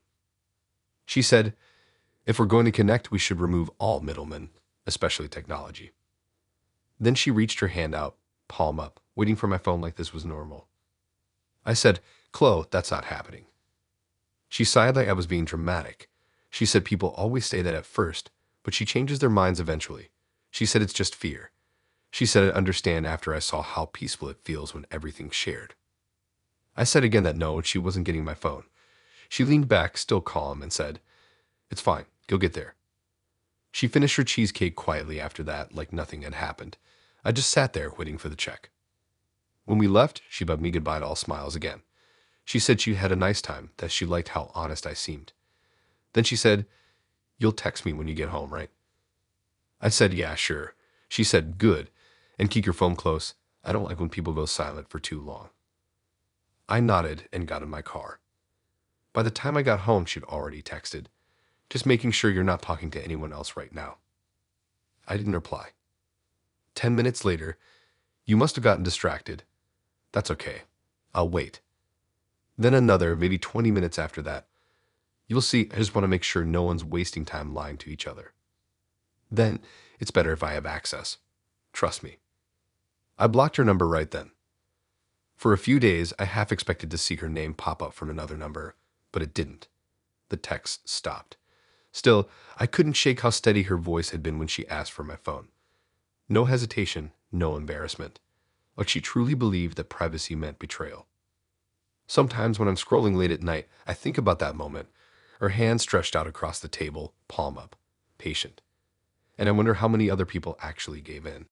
[SPEAKER 1] She said, "If we're going to connect, we should remove all middlemen, especially technology." Then she reached her hand out, palm up, waiting for my phone like this was normal. I said, "Chloe, that's not happening." She sighed like I was being dramatic. She said people always say that at first, but she changes their minds eventually. She said it's just fear. She said I'd understand after I saw how peaceful it feels when everything's shared. I said again that no, she wasn't getting my phone. She leaned back, still calm, and said, "It's fine. You'll get there." She finished her cheesecake quietly after that, like nothing had happened. I just sat there waiting for the check. When we left, she bade me goodbye to all smiles again. She said she had a nice time, that she liked how honest I seemed. Then she said, "You'll text me when you get home, right?" I said, "Yeah, sure." She said, "Good. And keep your phone close. I don't like when people go silent for too long." I nodded and got in my car. By the time I got home, she'd already texted, "Just making sure you're not talking to anyone else right now." I didn't reply. 10 minutes later, "You must have gotten distracted." "That's okay. I'll wait." Then another, maybe 20 minutes after that. "You'll see, I just want to make sure no one's wasting time lying to each other. Then, it's better if I have access. Trust me." I blocked her number right then. For a few days, I half expected to see her name pop up from another number, but it didn't. The text stopped. Still, I couldn't shake how steady her voice had been when she asked for my phone. No hesitation, no embarrassment. Like she truly believed that privacy meant betrayal. Sometimes when I'm scrolling late at night, I think about that moment, her hand stretched out across the table, palm up, patient. And I wonder how many other people actually gave in.